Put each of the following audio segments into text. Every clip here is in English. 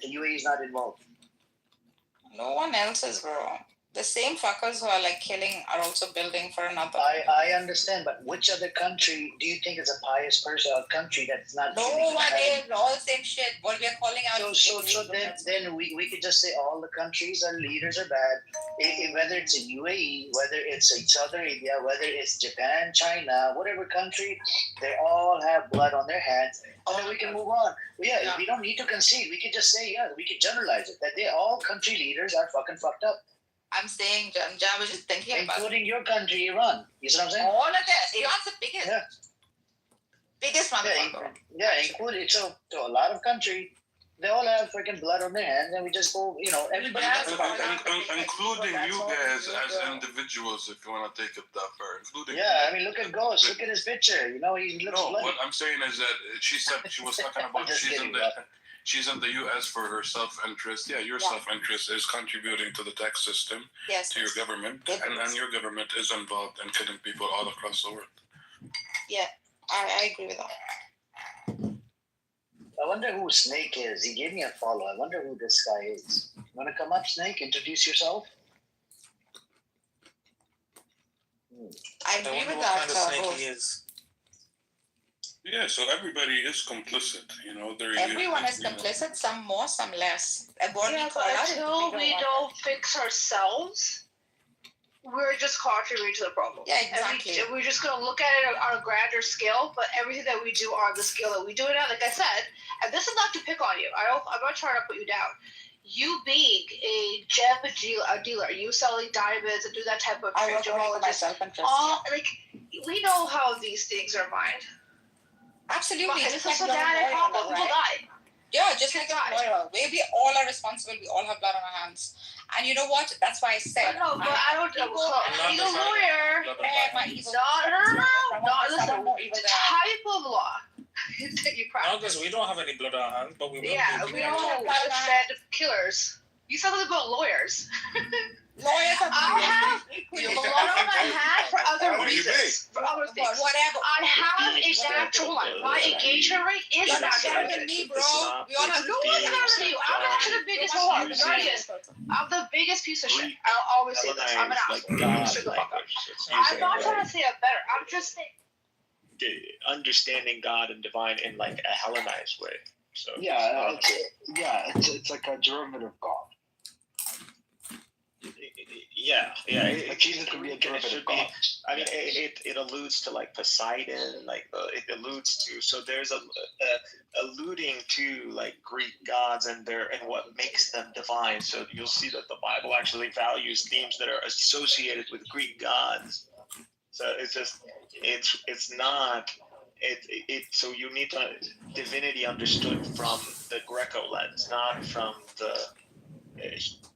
if the UAE is not involved? No one else is, bro. The same fuckers who are like killing are also building for another. I understand, but which other country do you think is a pious person or country that's not? No one is. All the same shit. What we are calling out. So then we could just say all the countries and leaders are bad. Whether it's a UAE, whether it's Saudi Arabia, whether it's Japan, China, whatever country, they all have blood on their hands. And then we can move on. Yeah, we don't need to concede. We could just say, we could generalize it that they all country leaders are fucking fucked up. I'm saying, I was just thinking about including your country, Iran. You see what I'm saying? All of that. Iran's the biggest. Yeah. Biggest motherfucker. Including so a lot of countries, they all have freaking blood on their hands, and we just go, everybody has including you guys as individuals, if you want to take it that far, including. Yeah, I mean, look at Ghost. Look at his picture. He looks bloody. What I'm saying is that she said she was talking about she's in the U.S. for her self-interest. Yeah, your self-interest is contributing to the tax system, to your government, and your government is involved in killing people all across the world. Yeah, I agree with that. I wonder who Snake is. He gave me a follow. I wonder who this guy is. You want to come up, Snake? Introduce yourself. I agree with that. What kind of snake he is. Yeah, so everybody is complicit, Everyone is complicit, some more, some less. But until we don't fix ourselves, we're just contributing to the problem. Yeah, exactly. And we're just going to look at it on a grander scale, but everything that we do on the scale that we do it at, like I said, and this is not to pick on you. I'm not trying to put you down. You being a gem dealer, you selling diamonds and do that type of trade, we know how these things are mined. Absolutely. This is so bad, people die. Yeah, just like oil. We all are responsible. We all have blood on our hands. And you know what? That's why I said. No, but I don't. He's a lawyer. Listen. Type of law. No, because we don't have any blood on our hands, but we will. Yeah, we don't have blood killers. You said something about lawyers. Lawyers are I have blood on my hand for other reasons. For other things. Whatever. I have a natural life. My engagement rate is natural. Me, bro. We all have no one's better than you. I'm actually the biggest I'm the biggest piece of shit. I'll always say this. I'm an asshole. I'm not trying to say I'm better. I'm just saying. Understanding God and divine in like a Hellenized way. So it's like a derivative of God. Jesus could be a derivative of God. I mean, it alludes to like Poseidon, it alludes to. So there's alluding to like Greek gods and what makes them divine. So you'll see that the Bible actually values themes that are associated with Greek gods. So it's just it's not. So you need to divinity understood from the Greco lens, not from the.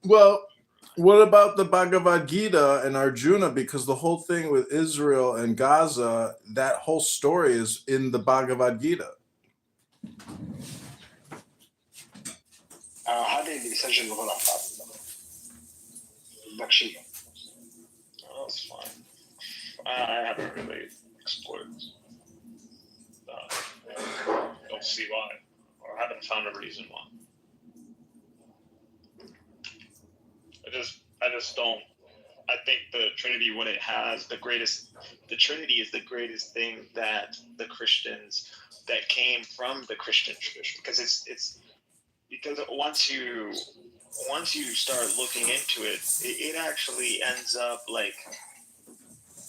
Well, what about the Bhagavad Gita and Arjuna? Because the whole thing with Israel and Gaza, that whole story is in the Bhagavad Gita. That's fine. I haven't really explored. Don't see why, or haven't found a reason why. I just don't. I think the Trinity, what it has, the Trinity is the greatest thing that the Christians that came from the Christian tradition, because it's because once you start looking into it, it actually ends up like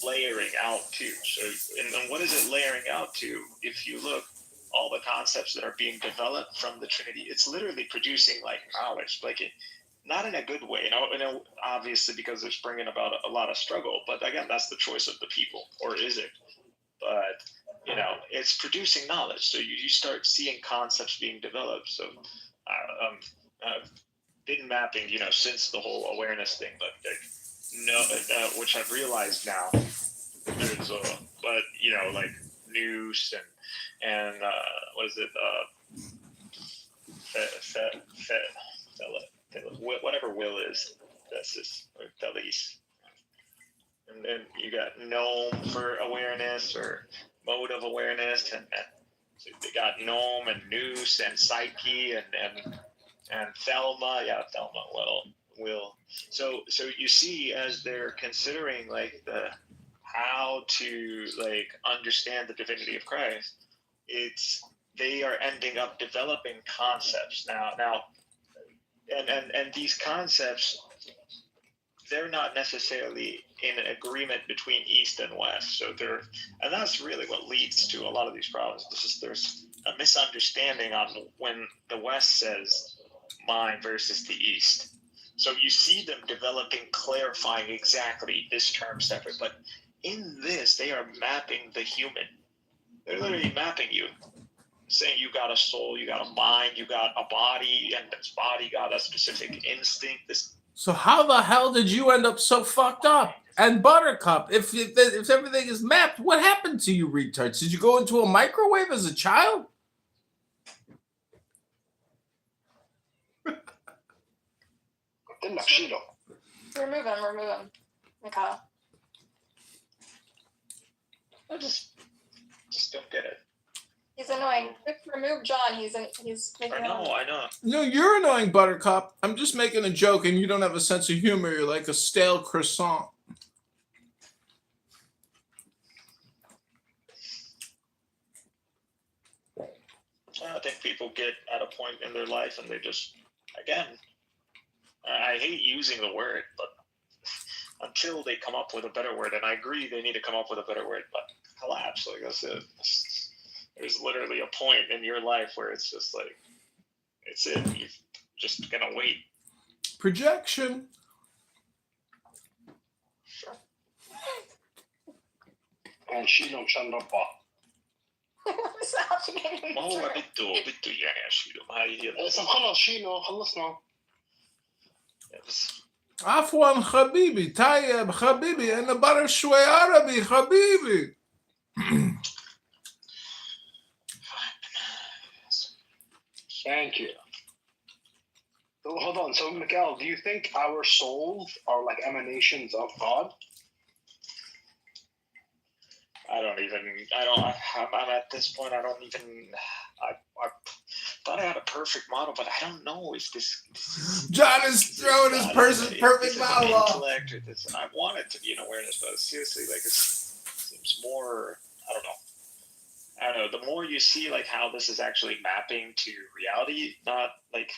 layering out too. So, and what is it layering out to? If you look, all the concepts that are being developed from the Trinity, it's literally producing like knowledge, not in a good way, obviously because it's bringing about a lot of struggle. But again, that's the choice of the people, or is it? But it's producing knowledge. So you start seeing concepts being developed. So I've been mapping, since the whole awareness thing, but which I've realized now. There's like Noose and what is it? Whatever will is, that's this, or Delis. And then you got Gnome for awareness or mode of awareness, and so they got Gnome and Noose and Psyche and and Thelma will. So you see, as they're considering like how to like understand the divinity of Christ, they are ending up developing concepts now, and these concepts, they're not necessarily in an agreement between East and West. So and that's really what leads to a lot of these problems. There's a misunderstanding on when the West says mine versus the East. So you see them developing, clarifying exactly this term separate, but in this, they are mapping the human. They're literally mapping you, saying you got a soul, you got a mind, you got a body, and this body got a specific instinct. So how the hell did you end up so fucked up? And Buttercup, if everything is mapped, what happened to you retards? Did you go into a microwave as a child? Remove him, Mikhail. I just don't get it. He's annoying. Remove John. He's making. I know. No, you're annoying, Buttercup. I'm just making a joke, and you don't have a sense of humor. You're like a stale croissant. I think people get at a point in their life and they just, again, I hate using the word, but until they come up with a better word, and I agree they need to come up with a better word, but collapse, like I said, there's literally a point in your life where it's just like, it's it. You're just gonna wait. Projection. Sure. And she don't shut up. What's happening? ما هو بده يعني أشيله ما هي هي. خلاص شيله خلصنا. عفوا حبيبي طيب حبيبي أنا بعرف شوي عربي حبيبي. Thank you. So, hold on. So, Miguel, do you think our souls are like emanations of God? I'm at this point, I thought I had a perfect model, but I don't know if this John is throwing his perfect model off. Intellect or this, I want it to be an awareness, but seriously, like, it seems more, I don't know. The more you see, like, how this is actually mapping to reality, not, like,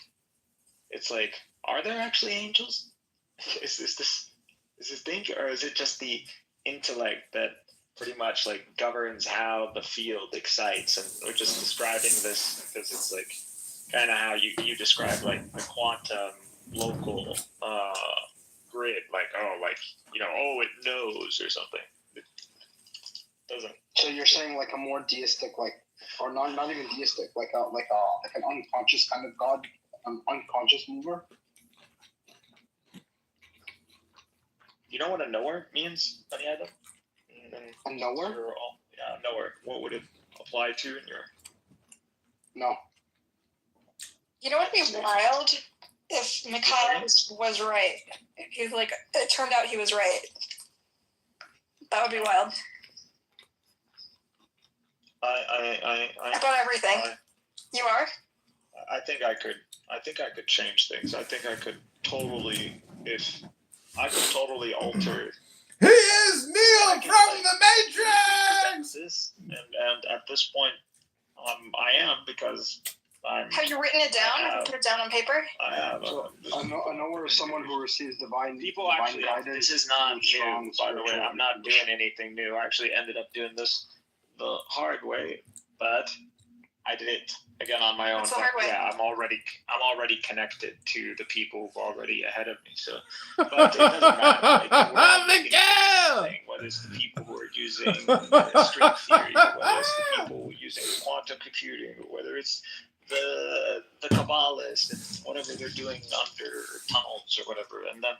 it's like, are there actually angels? Is this danger, or is it just the intellect that pretty much like governs how the field excites? And we're just describing this because it's like kind of how you describe like the quantum local grid, like it knows or something. It doesn't. So you're saying like a more deistic, like, or not even deistic, like an unconscious kind of God, an unconscious mover. You know what a knower means, Bani Adam? A knower? Yeah, knower. What would it apply to in your? No. You know what would be wild if Mikhail was right? He's like, it turned out he was right. That would be wild. About everything. You are? I think I could change things. I think I could totally, alter. He is Neo from the Matrix! And at this point, I am, because I'm... Have you written it down? Put it down on paper? I have. I know where someone who receives divine guidance. This is not new, by the way. I'm not doing anything new. I actually ended up doing this the hard way, but I did it again on my own. That's the hard way. Yeah, I'm already connected to the people who are already ahead of me. So, but it doesn't matter. Like, whether it's the people who are using string theory, whether it's the people using quantum computing, or whether it's the Kabbalists and whatever they're doing under tunnels or whatever, and then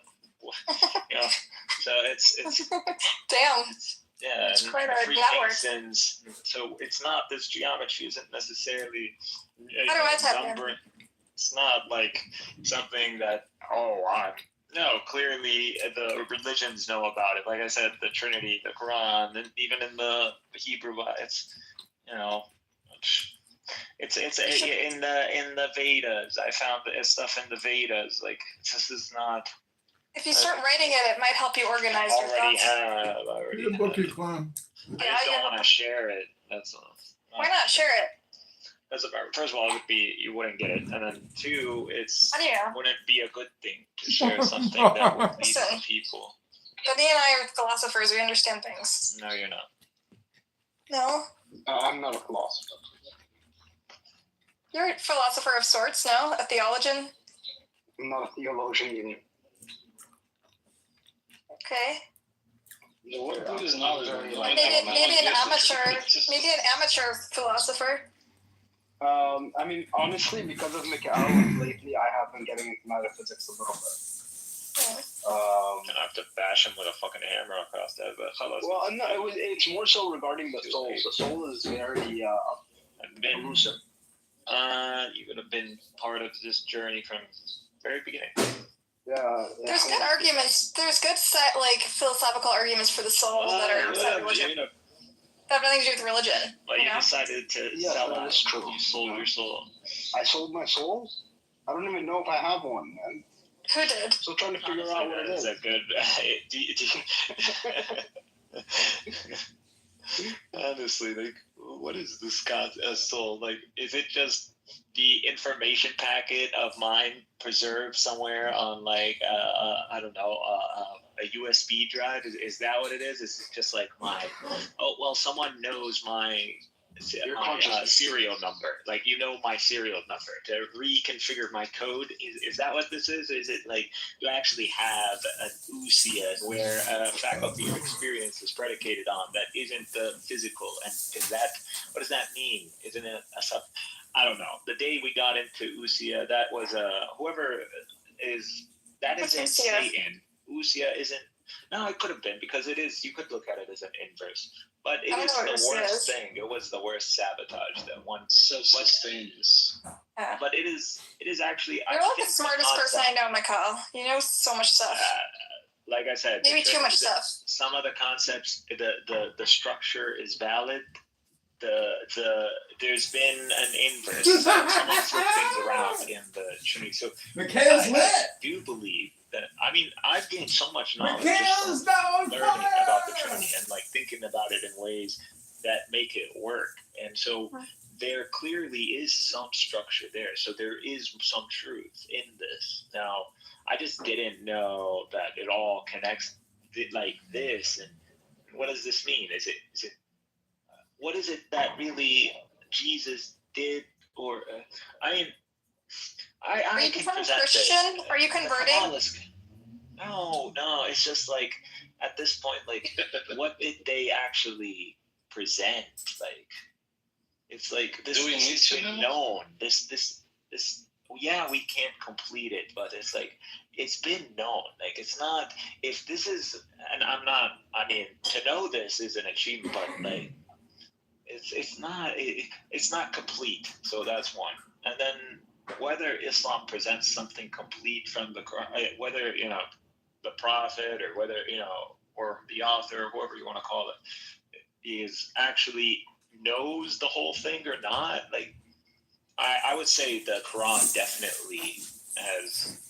so it's damn. Yeah, it's quite a network. So it's not, this geometry isn't necessarily numbering. It's not like something that, no, clearly the religions know about it. Like I said, the Trinity, the Quran, and even in the Hebrew, it's, It's in the Vedas. I found stuff in the Vedas. Like this is not. If you start writing it might help you organize your thoughts. Already Read a book, you have. clown. I just don't want to share it. That's all. Why not share it? First of all, it would be you wouldn't get it, and then two, How do you know? wouldn't be a good thing to share something that would lead to people. Benny and I are philosophers. We understand things. No, you're not. No, I'm not a philosopher. you're a philosopher of sorts. No, a theologian. I'm not a theologian either. Okay. What is knowledge? Maybe an amateur philosopher. I mean, honestly, because of Mikhail, lately I have been getting into metaphysics a little bit. And I have to bash him with a fucking hammer across that. But well, no, it's more so regarding the soul. The soul is very elusive. You would have been part of this journey from the very beginning. Yeah. There's good arguments. There's good philosophical arguments for the soul that are outside religion. That have nothing to do with religion. But you decided to sell that it. is true. You sold your soul. I sold my soul? I don't even know if I have one, man. Who did? Still trying to figure out what it is. That's a good. Honestly, like, what is this soul? Like, is it just the information packet of mine preserved somewhere on like I don't know a USB drive? Is that what it is? Is it just like someone knows my serial number, like my serial number to reconfigure my code? Is that what this is? Is it like you actually have an ousia where a faculty or experience is predicated on that isn't the physical? And what does that mean? Isn't it a sub? I don't know. The day we got into ousia, that was whoever isn't Satan. Ousia isn't. No, it could have been, because it is. You could look at it as an inverse, but it is the worst thing. It was the worst sabotage that one. So sustains. Yeah. But it is actually. You're like the smartest person I know, Mikhail. You know so much stuff. Like I said, maybe too much stuff. Some of the concepts, the structure is valid. There's been an inverse. Someone flipped things around in the Trinity. So I do believe that. I mean, I've gained so much knowledge just from learning about the Trinity and like thinking about it in ways that make it work. And so there clearly is some structure there. So there is some truth in this. Now, I just didn't know that it all connects like this. And what does this mean? Is it what is it that really Jesus did? Or I are you becoming Christian? Are you converting? No. It's just like at this point, like, what did they actually present? Like, it's like this has been known. This. Yeah, we can't complete it, but it's like it's been known. Like, it's not. If this is, and I'm not. I mean, to know this is an achievement, but like. It's not complete. So that's one. And then whether Islam presents something complete from the Quran, whether the prophet or whether or the author, whoever you want to call it, is actually knows the whole thing or not. Like I would say the Quran definitely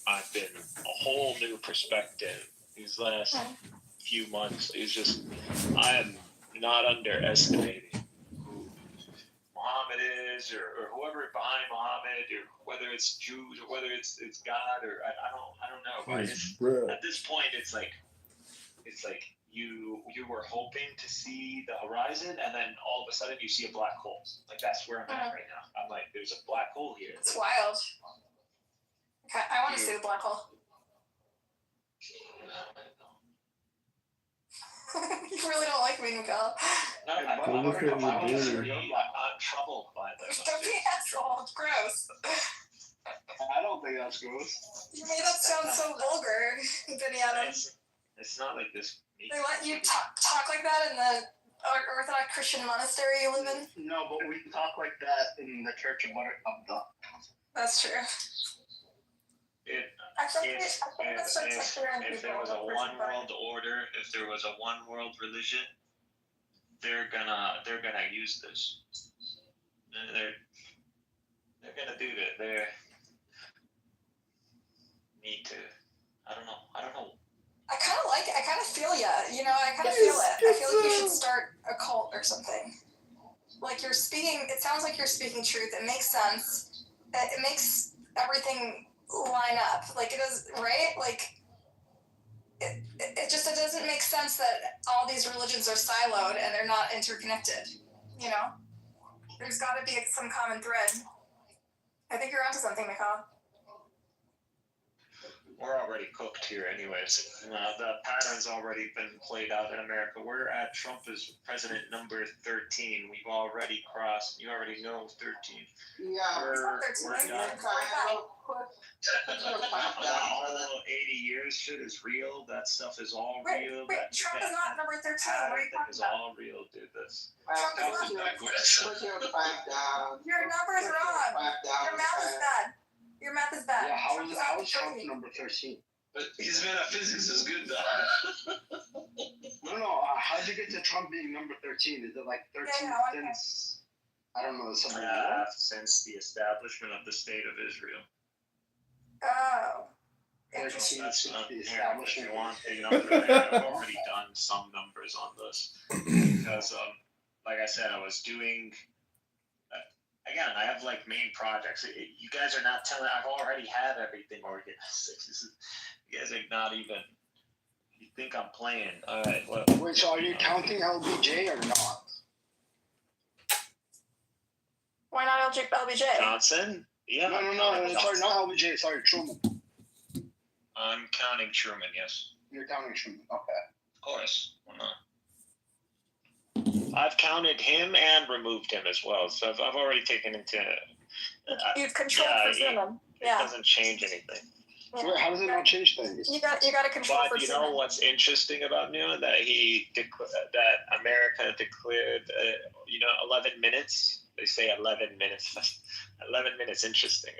I've been a whole new perspective these last few months. It's just I am not underestimating Muhammad is, or whoever behind Muhammad, or whether it's Jews, or whether it's God, or I don't know. But at this point, it's like you were hoping to see the horizon, and then all of a sudden you see a black hole. Like that's where I'm at right now. I'm like, there's a black hole here. It's wild. Okay, I want to see the black hole. You really don't like me, Mikhail. No, I'm troubled by this. Don't be an asshole. It's gross. I don't think that's gross. You made that sound so vulgar, Benny Adams. It's not like this. They let you talk like that in the Orthodox Christian monastery you live in? No, but we talk like that in the Church of Buttercup. That's true. If there was a one world order, if there was a one world religion, they're gonna use this. They're gonna do that. They're need to. I don't know. I kind of like it. I kind of feel ya. You know, I kind of feel it. I feel like you should start a cult or something. Like you're speaking. It sounds like you're speaking truth. It makes sense. It makes everything line up. Like it does, right? Like it just it doesn't make sense that all these religions are siloed and they're not interconnected. You know, there's got to be some common thread. I think you're onto something, Mikhail. We're already cooked here, anyways. The pattern's already been played out in America. We're at Trump is president number 13. We've already crossed. You already know 13. Yeah, We're done. The whole 80 years shit is real. That stuff is all real. Wait, Trump is not number 13. What are you talking It's about? all real, dude. This. Trump is not. Put your pipe down. Your number is wrong. Your math is bad. Your math is bad. Yeah, how is Trump number 13? But his metaphysics is good though. No. How'd you get to Trump being number 13? Is it like 13 since, I don't know, something like that? Since the establishment of the state of Israel. Oh. 13 That's since not the if establishment. you want a number there. I've already done some numbers on this. Because, like I said, I was doing... Again, I have like main projects. You guys are not telling. I've already had everything organized. You guys are not even. You think I'm playing? All right. Well, Wait, so are you counting LBJ or not? Why not LBJ? Johnson? Yeah. No. Sorry, not LBJ. Sorry, Truman. I'm counting Truman. Yes. You're counting Truman. Okay. Of course. Why not? I've counted him and removed him as well. So I've already taken into. You've controlled for Truman. It doesn't change anything. Yeah. Wait, how does it not change things? You got to control for But you know what's interesting about Newman? That that America declared, 11 minutes. They say 11 minutes. 11 minutes. Interesting.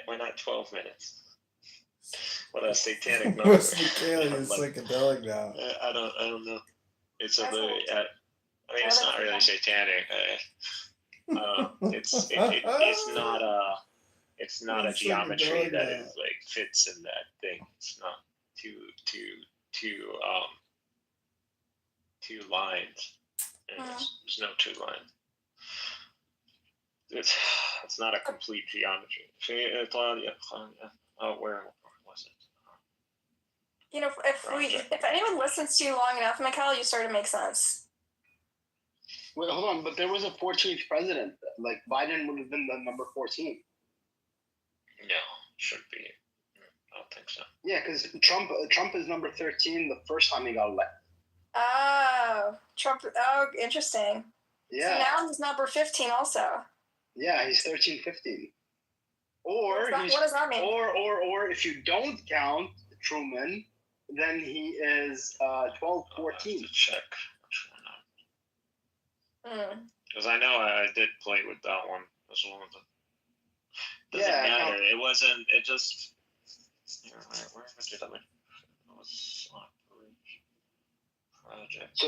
Why not 12 minutes? What a satanic number. What's psychedelic now? I don't know. It's a really. It's not really satanic. It's not a geometry that is like fits in that thing. It's not two lines. There's no two lines. It's not a complete geometry. Where was it? You know, if anyone listens to you long enough, Mikhail, you start to make sense. Wait, hold on, but there was a 14th president. Like Biden would have been the number 14. No, should be. I don't think so. Yeah, because Trump is number 13 the first time he got elected. Oh, Trump. Oh, interesting. Yeah. So now he's number 15 also. Yeah, he's 13, 15. Or what does that mean? Or if you don't count Truman, then he is 12, 14. Check. Because I know I did play with that one as well. Doesn't matter. It wasn't. It just. Where did I? It was project. So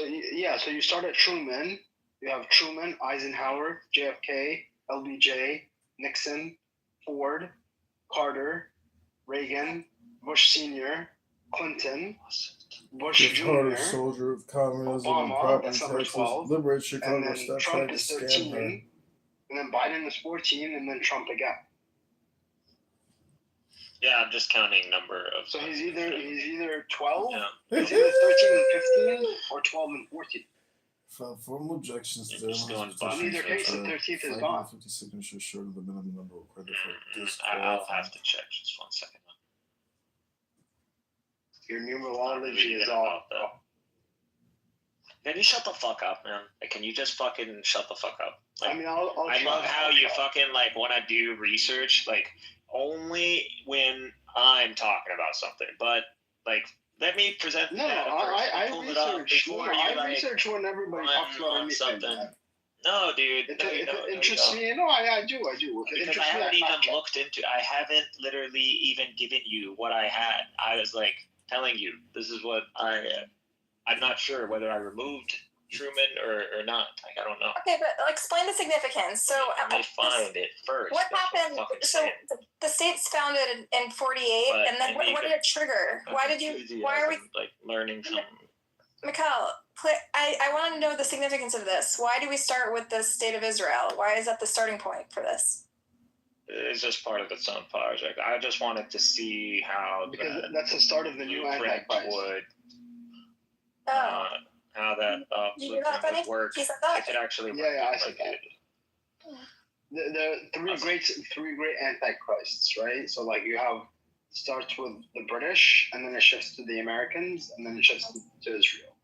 so you start at Truman. You have Truman, Eisenhower, JFK, LBJ, Nixon, Ford, Carter, Reagan, Bush Sr., Clinton, Bush Jr., soldier of communism, Obama, that's number 12, liberate Chicago, and then Trump is 13, and then Biden is 14, and then Trump again. Yeah, I'm just counting number of. So he's either 12, Yeah. he's either 13 and 15, or 12 and 14. Formal objections You're just going In either case, the 13th is gone. 50 signatures short of the minimum number required for I'll have to check just 1 second. Your numerology is all. Can you shut the fuck up, man? Like, can you just fucking shut the fuck up? Like, I mean, I'll I love how you fucking like want to do research, like only when I'm talking about something. But like, let me present. No, I research when everybody talks about anything. No, dude. It interests me. No, I do. Because I haven't even looked into. I haven't literally even given you what I had. I was like telling you this is what I. I'm not sure whether I removed Truman or not. Like, I don't know. Okay, but explain the significance. So let me find it first. What happened? So the state's founded in 48, and then what did it trigger? Why did you? Why are we like learning from? Mikhail, I want to know the significance of this. Why do we start with the state of Israel? Why is that the starting point for this? It's just part of its own project. I just wanted to see how because that's the start of the new Antichrist would. Oh. How that you that would work. He said that? I could actually. Yeah, I said that. The three great antichrists, right? So like you have starts with the British, and then it shifts to the Americans, and then it shifts to Israel.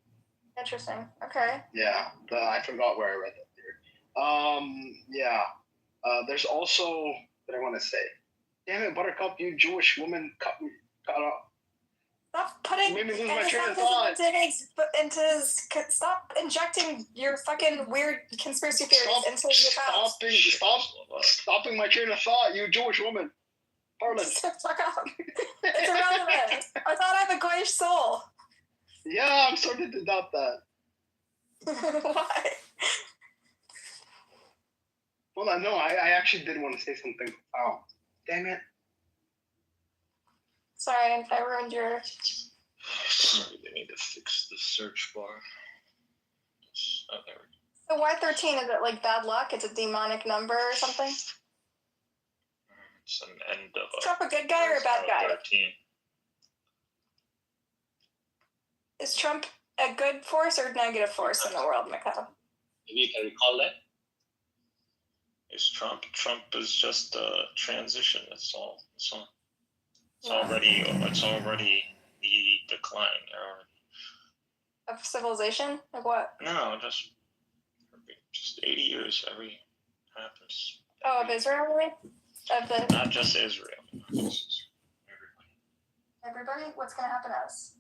Interesting. Okay. Yeah, I forgot where I read that theory. Yeah. There's also what I want to say. Damn it, Buttercup, you Jewish woman, cut off. Stop putting made me lose my train of thought. Stop injecting your fucking weird conspiracy theories into your house. Stopping my train of thought, you Jewish woman. Harlot. Fuck off. It's irrelevant. I thought I have a goyish soul. Yeah, I'm starting to doubt that. Why? Well, no, I actually did want to say something. Oh, damn it. Sorry, I ruined your... Sorry, they need to fix the search bar. Oh, there we So go. why 13? Is it like bad luck? It's a demonic number or something? It's an end of Is Trump a good guy or a bad guy? 13. Is Trump a good force or negative force in the world, Mikhail? Maybe you can recall that. Is Trump is just a transition. That's all. It's already the decline of civilization? Like what? No, just 80 years every happens. Oh, of Israel, really? Of the not just Israel. Everybody? What's gonna happen to us?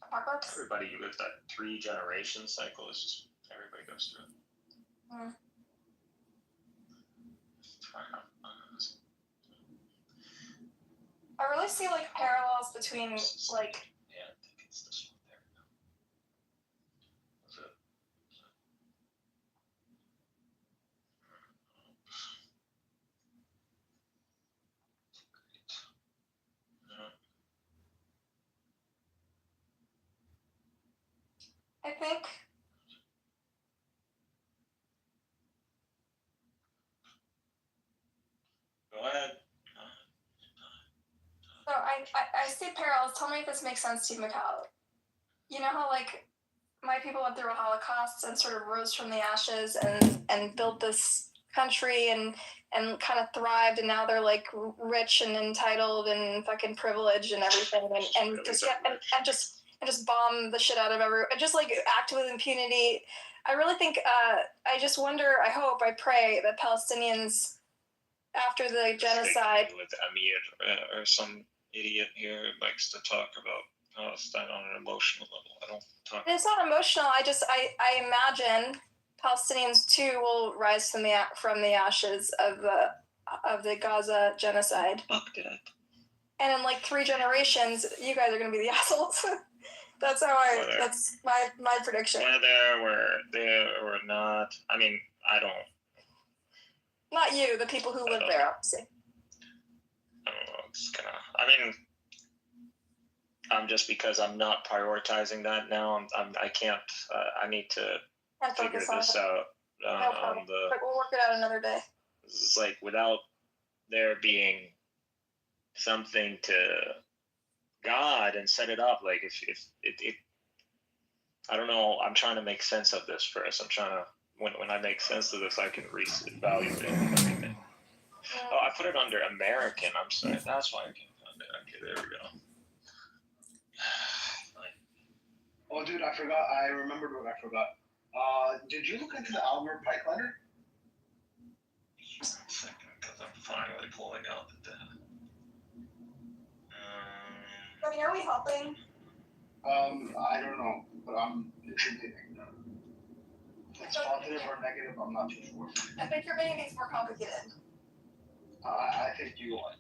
Apocalypse? Everybody with that 3-generation cycle is just everybody goes through it. I really see like parallels between like yeah, I think it's this one there. Was it? I think Go ahead. so I see parallels. Tell me if this makes sense to you, Mikhail. You know how like my people went through a Holocaust and sort of rose from the ashes and built this country and kind of thrived, and now they're like rich and entitled and fucking privileged and everything and just bomb the shit out of everyone, just like act with impunity. I really think I just wonder, I hope, I pray that Palestinians after the genocide with Amir or some idiot here likes to talk about Palestine on an emotional level. I don't talk. It's not emotional. I imagine Palestinians too will rise from the ashes of the Gaza genocide. Fuck that. And in like 3 generations, you guys are gonna be the assholes. That's my prediction. Whether we're there or not, I mean, I don't. Not you, the people who live there, obviously. I don't know. It's kind of. I mean, just because I'm not prioritizing that now. I can't. I need to figure this out. No problem. But we'll work it out another day. It's like without there being something to God and set it up. Like if it. I don't know. I'm trying to make sense of this first. I'm trying to. When I make sense of this, I can reevaluate everything. Oh, I put it under American. I'm sorry. That's why I can't find it. Okay, there we go. Oh, dude, I forgot. I remembered what I forgot. Did you look into the Albert Pike letter? Just a second, because I'm finally pulling out the data. I mean, are we helping? I don't know, but I'm contributing. It's positive or negative, I'm not too sure. I think you're making things more complicated. I think you are.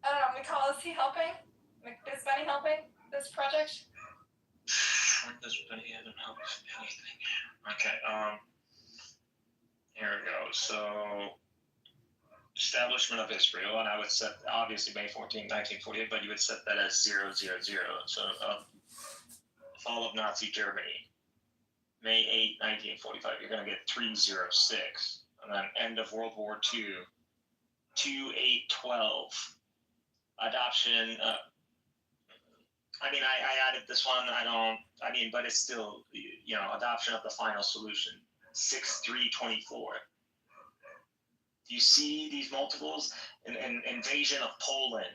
I don't know, Mikhail, is he helping? Is Benny helping this project? Trump has been he hasn't helped anything. Okay. Here we go. So, establishment of Israel, and I would set obviously May 14, 1948, but you would set that as 000. So, fall of Nazi Germany, May 8, 1945. You're going to get 306, and then end of World War II, 2812. Adoption. I added this one. But it's still, adoption of the final solution, 6324. Do you see these multiples? An invasion of Poland,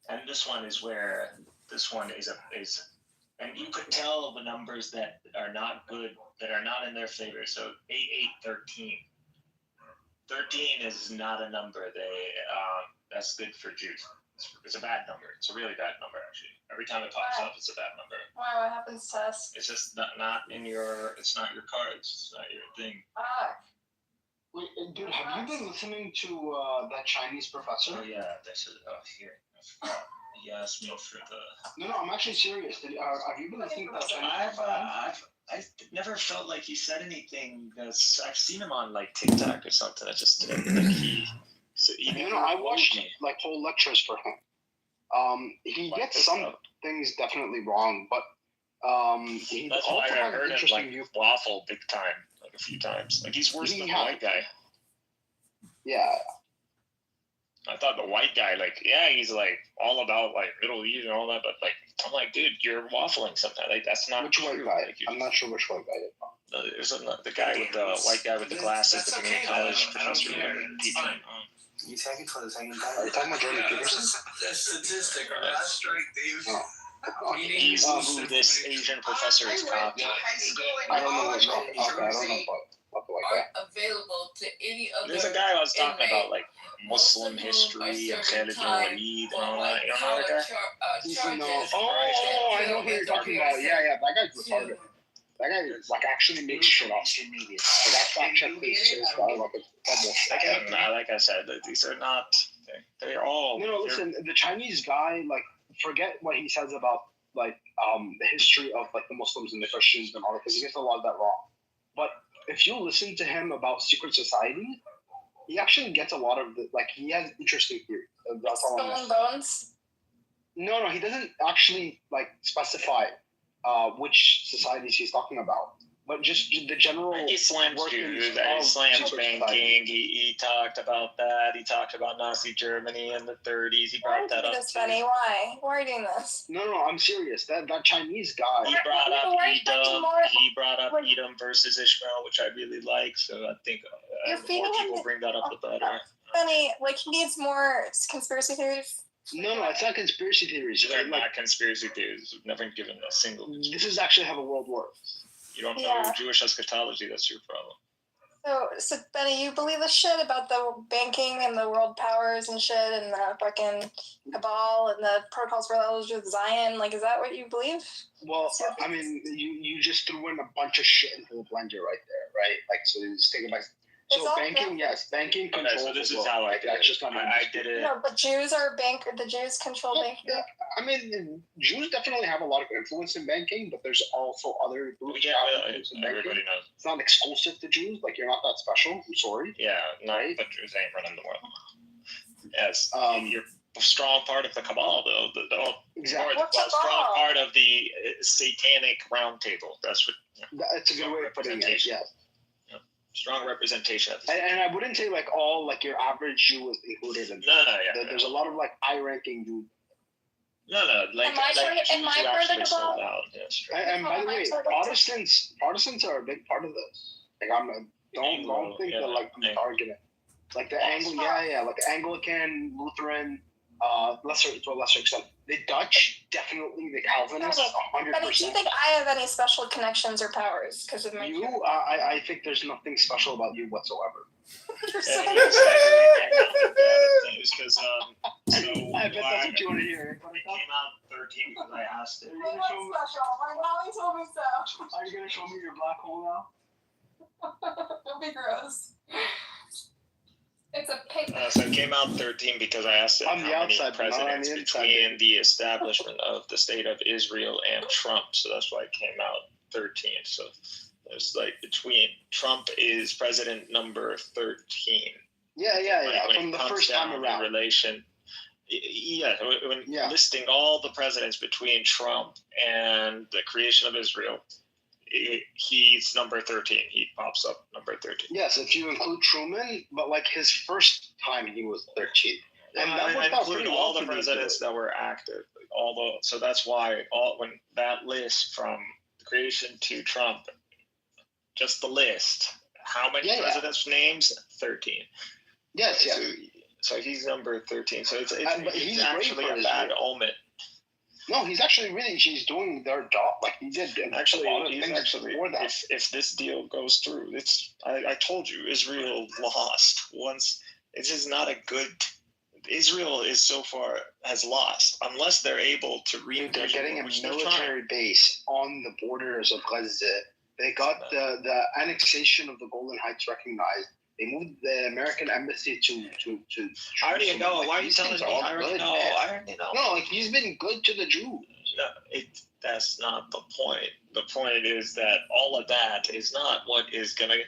and this one is and you could tell the numbers that are not good, that are not in their favor. So 8813. 13 is not a number that's good for Jews. It's a bad number. It's a really bad number, actually. Every time it pops up, it's a bad number. Why? What happens to us? It's just not in your. It's not your cards. It's not your thing. Wait, dude, have you been listening to that Chinese professor? Oh yeah, this is here. I forgot. He asked me for the. No, I'm actually serious. Have you been listening to that Chinese professor? I've never felt like he said anything. I've seen him on like TikTok or something. I just like he. So I watched like whole lectures for him. He gets some things definitely wrong, but he that's also why I has heard him interesting like waffle big time, like a few times. Like he's worse than the white guy. Yeah. I thought the white guy, he's like all about like Middle East and all that, but like I'm like, dude, you're waffling sometimes. Like that's not which true. White guy? Like, I'm not sure which white guy. There's the guy with the white guy with the glasses, the community college professor. You talking for the second time? Are you talking about Jordan Peterson? The statistic, our last strike, Dave. He's who this Asian professor is copying. I don't know what's wrong. Okay, I don't know what the white guy. Available to any other. There's a guy I was talking about, like Muslim history and Khalid bin Walid and all that. You know that guy? Oh, I know who you're talking about. Yeah, that guy's retarded. That guy actually makes shit up. Like that fact check his style like a double. Like I said, these are not. They're all. No, listen. The Chinese guy, forget what he says about the history of the Muslims and the Christians and all that, because he gets a lot of that wrong. But if you listen to him about secret society, he actually gets a lot of he has interesting theories. That's all. Skull and Bones. No, he doesn't actually specify which societies he's talking about, but just the general. He slams Jews. He slams banking. He talked about that. He talked about Nazi Germany in the 30s. He brought that up. This funny. Why are you doing this? No, I'm serious. That Chinese guy. He brought up Edom. He brought up Edom versus Ishmael, which I really like. So I think the more people bring that up, the better. Funny, he needs more conspiracy theories. No, it's not conspiracy theories. They're not conspiracy theories. We've never given a single. This is actually how the world works. You don't know Jewish eschatology. That's your problem. So Benny, you believe the shit about the banking and the world powers and shit and the fucking cabal and the protocols for the Zion? Is that what you believe? Well, I mean, you just threw in a bunch of shit into the blender right there, right? So you just take it back. So banking, yes, banking controls. So this is how I did it. I did it. No, but Jews are the Jews control banking. Yeah, I mean, Jews definitely have a lot of influence in banking, but there's also other groups in banking. Everybody knows. It's not exclusive to Jews. You're not that special. I'm sorry. Yeah, right? But Jews ain't running the world. Yes, you're a strong part of the cabal, though. Exactly. Strong part of the satanic round table. That's what. That's a good way of putting it. Yeah. Strong representation of and I wouldn't say all your average Jew is included in there's a lot of high ranking Jews. No, am I part of the cabal? And by the way, Protestants are a big part of this. Don't think that I'm targeting the Anglican, Lutheran, to a lesser extent. The Dutch, definitely, the Calvinists, 100%. But do you think I have any special connections or powers because of my? I think there's nothing special about you whatsoever. You're so it's because I bet that's what you want to hear. It came out 13 because I asked it. What's special? My mommy told me so. Are you gonna show me your black hole now? Don't be gross. It's a pink. So it came out 13 because I asked it on the outside, presidents between the establishment of the state of Israel and Trump. So that's why it came out 13. So there's like between Trump is president number 13. Yeah. When From it the comes first time down around. in relation. When listing all the presidents between Trump and the creation of Israel, he's number 13. He pops up number 13. Yes, if you include Truman, but like his first time he was 13. And I include all the presidents that were active. So that's why when that list from the creation to Trump, just the list, how many presidents' names? 13. Yes. So he's number 13. So it's he's actually a bad omen. No, he's actually he's doing their job. Like he did actually if this deal goes through, I told you Israel lost once. This is not a good. Israel is so far has lost unless they're able to They're getting a military base on the borders of Gaza. They got the annexation of the Golan Heights recognized. They moved the American embassy to I already know. Why are you telling me? I already know. No, like he's been good to the Jews. No, that's not the point. The point is that all of that is not what is going to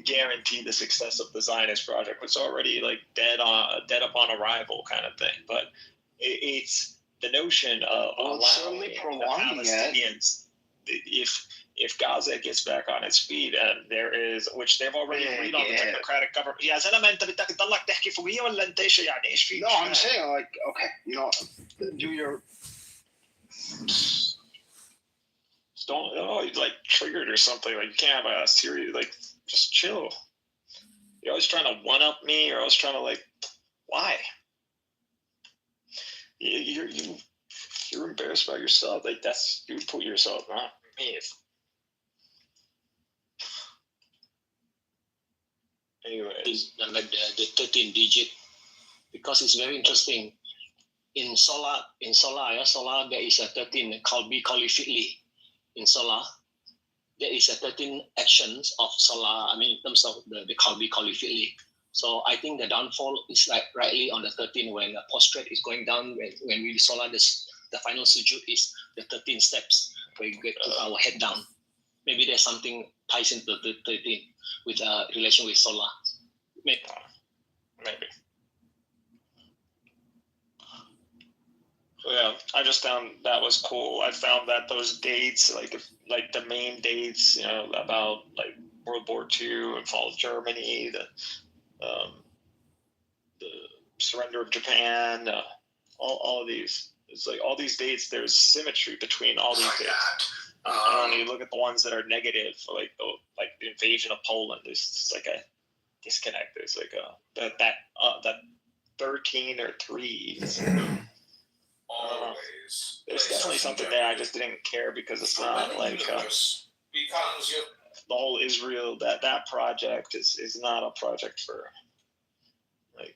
guarantee the success of the Zionist project. It's already like dead upon arrival kind of thing. But it's the notion of allowing the Palestinians, if Gaza gets back on its feet, and there is, which they've already agreed on, the technocratic government. No, I'm saying like, okay, do your. Don't like triggered or something. Like you can't have a serious, like just chill. You're always trying to one up me. You're always trying to like, why? You're embarrassed by yourself. Like that's you put yourself, not me. Anyway, is like the 13 digit, because it's very interesting. In solar, there is a 13 Kalbi Kalifitli. In solar, there is a 13 actions of solar. I mean, in terms of the Kalbi Kalifitli. So I think the downfall is like rightly on the 13 when the prostrate is going down. When we solar, the final sujood is the 13 steps where we get to our head down. Maybe there's something ties into the 13 with relation with solar. Maybe. Yeah, I just found that was cool. I found that those dates, like the main dates, about like World War II and fall of Germany, the surrender of Japan, all of these. It's like all these dates. There's symmetry between all these dates. And you look at the ones that are negative, like the invasion of Poland. There's just like a disconnect. There's like that 13 or 3. There's definitely something there. I just didn't care because it's not like the whole Israel. That project is not a project for like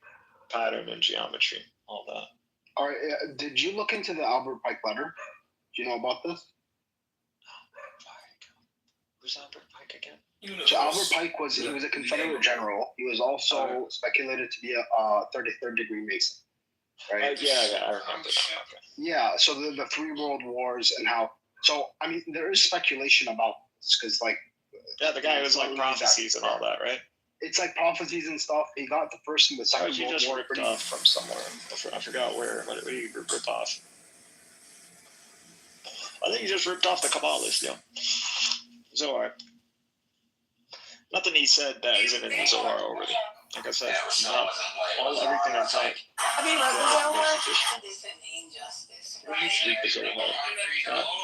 pattern and geometry, all that. All right. Did you look into the Albert Pike letter? Do you know about this? Who's Albert Pike again? So Albert Pike was a Confederate general. He was also speculated to be a 33rd degree Mason. Right? I remember that. Yeah, so the 3 world wars and how. So I mean, there is speculation about this because like. Yeah, the guy was like prophecies and all that, right? It's like prophecies and stuff. He got the first and the second World War ripped off from somewhere. I forgot where. What did he rip off? I think he just ripped off the Kabbalist, Zohar. Nothing he said that isn't in the Zohar already. Like I said, everything I'm saying. Have you read the Zohar? When you read the Zohar,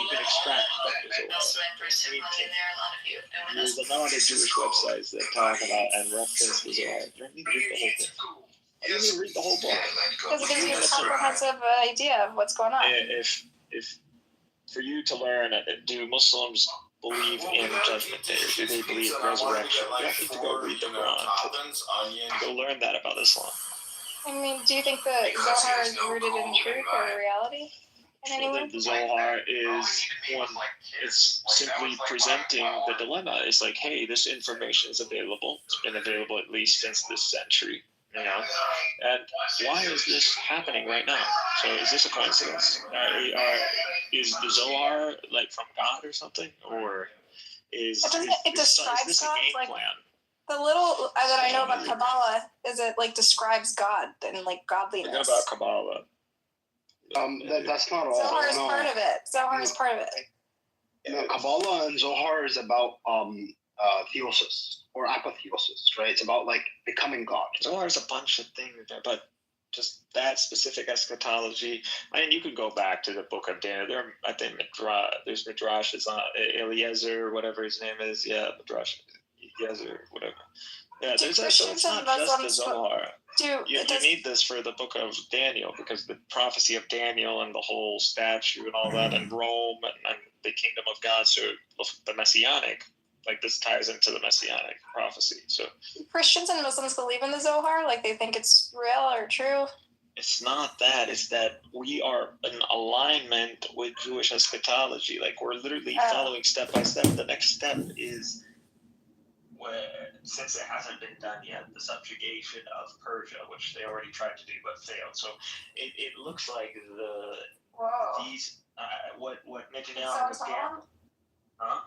you can extract from the Zohar. There's a lot of Jewish websites that talk about and reference the Zohar. You don't need to read the whole thing. You need to read the whole book. Because it gives you a comprehensive idea of what's going on. If for you to learn, do Muslims believe in Judgment Day, or do they believe resurrection? You have to go read the Quran to go learn that about Islam. I mean, do you think the Zohar is rooted in truth or reality in any way? The Zohar is it's simply presenting the dilemma. It's like, hey, this information is available. It's been available at least since this century. And why is this happening right now? So is this a coincidence? Is the Zohar like from God or something? Or is it describes is this a God? game Like, plan? the little that I know about Kabbalah is it like describes God and like godliness. Forget about Kabbalah. That's not all. Zohar is part of it. Zohar is part of it. No, Kabbalah and Zohar is about theosis or apotheosis, right? It's about like becoming God. Zohar is a bunch of things, but just that specific eschatology. I mean, you could go back to the book of Daniel. I think there's Midrash. On Eliezer, whatever his name is. Yeah, Midrash. Eliezer, whatever. Yeah, so it's not just the Zohar. You need this for the book of Daniel because the prophecy of Daniel and the whole statue and all that, and Rome and the kingdom of God, so the messianic. Like this ties into the messianic prophecy. So Christians and Muslims believe in the Zohar, like they think it's real or true. It's not that. It's that we are in alignment with Jewish eschatology. Like we're literally following step by step. The next step is where, since it hasn't been done yet, the subjugation of Persia, which they already tried to do but failed. So it looks like these what Netanyahu was getting. Huh?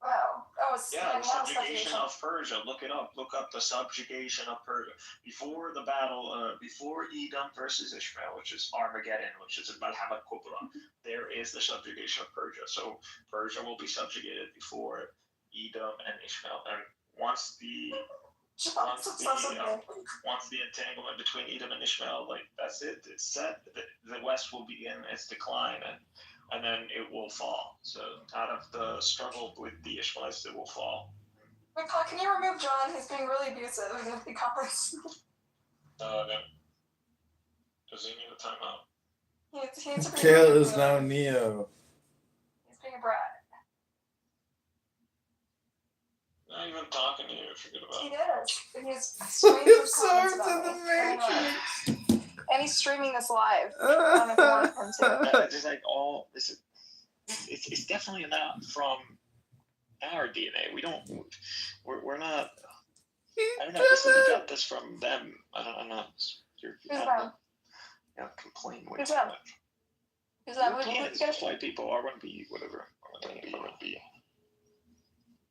Wow. Oh, yeah, the subjugation of Persia. Look it up. Look up the subjugation of Persia. Before the battle, before Edom versus Ishmael, which is Armageddon, which is Malhamad Kubra, there is the subjugation of Persia. So Persia will be subjugated before Edom and Ishmael. And once the entanglement between Edom and Ishmael, like that's it. It's set. The West will begin its decline, and then it will fall. So out of the struggle with the Ishmaelites, it will fall. Wait, Paul, can you remove John? He's being really abusive in the comments. No. Does he need a timeout? He needs to Kale is now Neo. He's being a brat. Not even talking to you. Forget about it. He is. He's streaming his comments about me. And he's streaming this live. I don't know if you want him to. It's just like all this is. It's definitely not from our DNA. We're not. I don't know. We got this from them. I'm not. Who's them? Yeah, complain way Who's too them? much. Who's that? Europeans, just white people, R1B, whatever. R1B.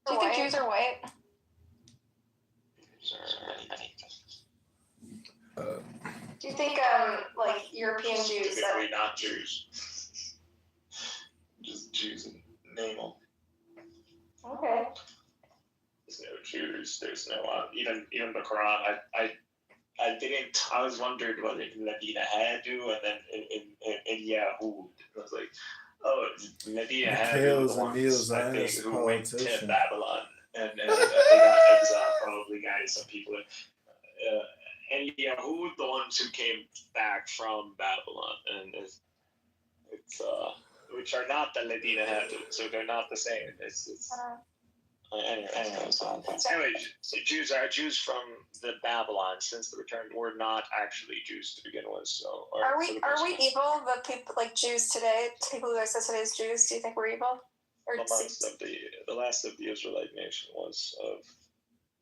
Do you think Jews are white? Jews are many. Do you think like European Jews? Typically not Jews. Just Jews in name them. Okay. There's no Jews. There's no even the Quran. I was wondering whether Medina had Jew, and then in Yahoo, I was like, oh, Medina had Jew ones, I think, who went to Babylon, and they got exiled, probably guided some people. And Yahoo, the ones who came back from Babylon, and it's which are not the Medina had, so they're not the same. Anyway, so Jews from the Babylon since the return were not actually Jews to begin with. So are we evil? The people like Jews today, people who access today as Jews, do you think we're evil? Or the last of the Israelite nation was of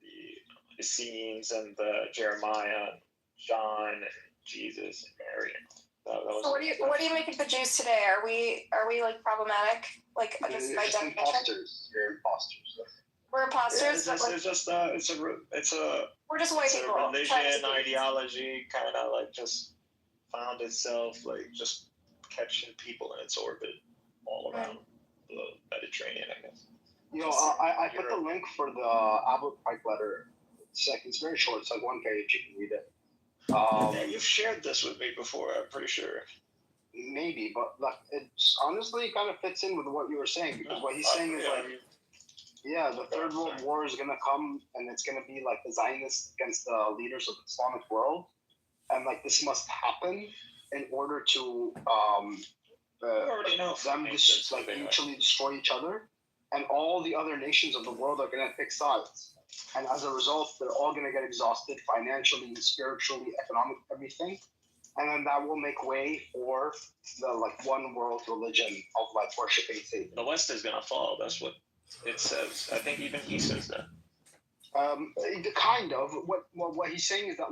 the Essenes and the Jeremiah, John, and Jesus, and Mary. So what do you make of the Jews today? Are we like problematic? Like just by definition? Imposters. You're imposters. We're imposters. We're just white people. Religion, ideology, kind of like just found itself like just catching people in its orbit all around the Mediterranean, I guess. I put the link for the Albert Pike letter. It's very short. It's like one page. You can read it. You've shared this with me before, I'm pretty sure. Maybe, but it's honestly kind of fits in with what you were saying, because what he's saying is the Third World War is going to come, and it's going to be like the Zionists against the leaders of the Islamic world, and like this must happen in order to them mutually destroy each other, and all the other nations of the world are going to pick sides. And as a result, they're all going to get exhausted financially, spiritually, economically, everything. And then that will make way for the one world religion of worshiping Satan. The West is going to fall. That's what it says. I think even he says that. Kind of. What he's saying is that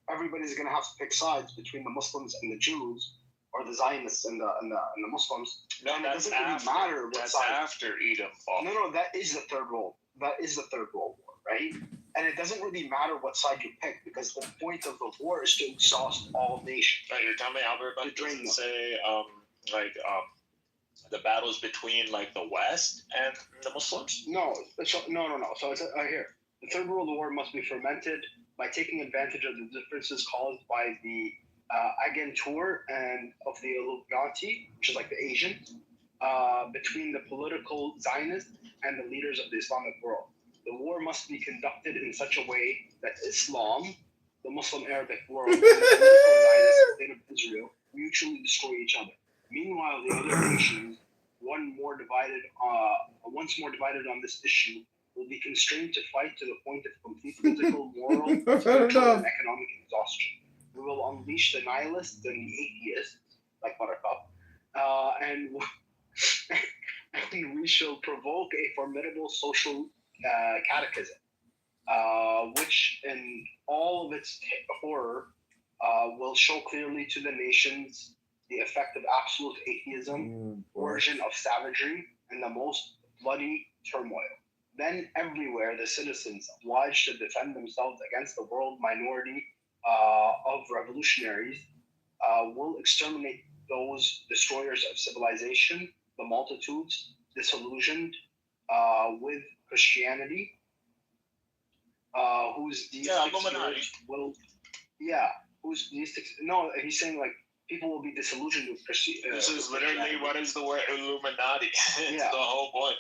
everybody's going to have to pick sides between the Muslims and the Jews. or the Zionists and the Muslims. No, and that's it doesn't really matter what that's side. after Edom fall. No, that is the third world. That is the third world war, right? And it doesn't really matter what side you pick because the point of the war is to exhaust all nations. Right, you're telling me, Albert, but doesn't say the battles between like the West and the Muslims? No. So it's here. The third world war must be fermented by taking advantage of the differences caused by the Agentur and of the Illuminati, which is like the Asians, between the political Zionists and the leaders of the Islamic world. The war must be conducted in such a way that Islam, the Muslim Arabic world, and the political Zionist state of Israel mutually destroy each other. Meanwhile, the other nations, once more divided on this issue, will be constrained to fight to the point of complete physical, moral, spiritual, and economic exhaustion. We will unleash the nihilists and the atheists, like Buttercup, and we shall provoke a formidable social cataclysm, which in all of its horror will show clearly to the nations the effect of absolute atheism, origin of savagery, and the most bloody turmoil. Then everywhere the citizens obliged to defend themselves against the world minority of revolutionaries will exterminate those destroyers of civilization, the multitudes disillusioned with Christianity, whose deistic spirits will, he's saying like people will be disillusioned with Christianity. This is literally what is the word Illuminati. It's the whole point.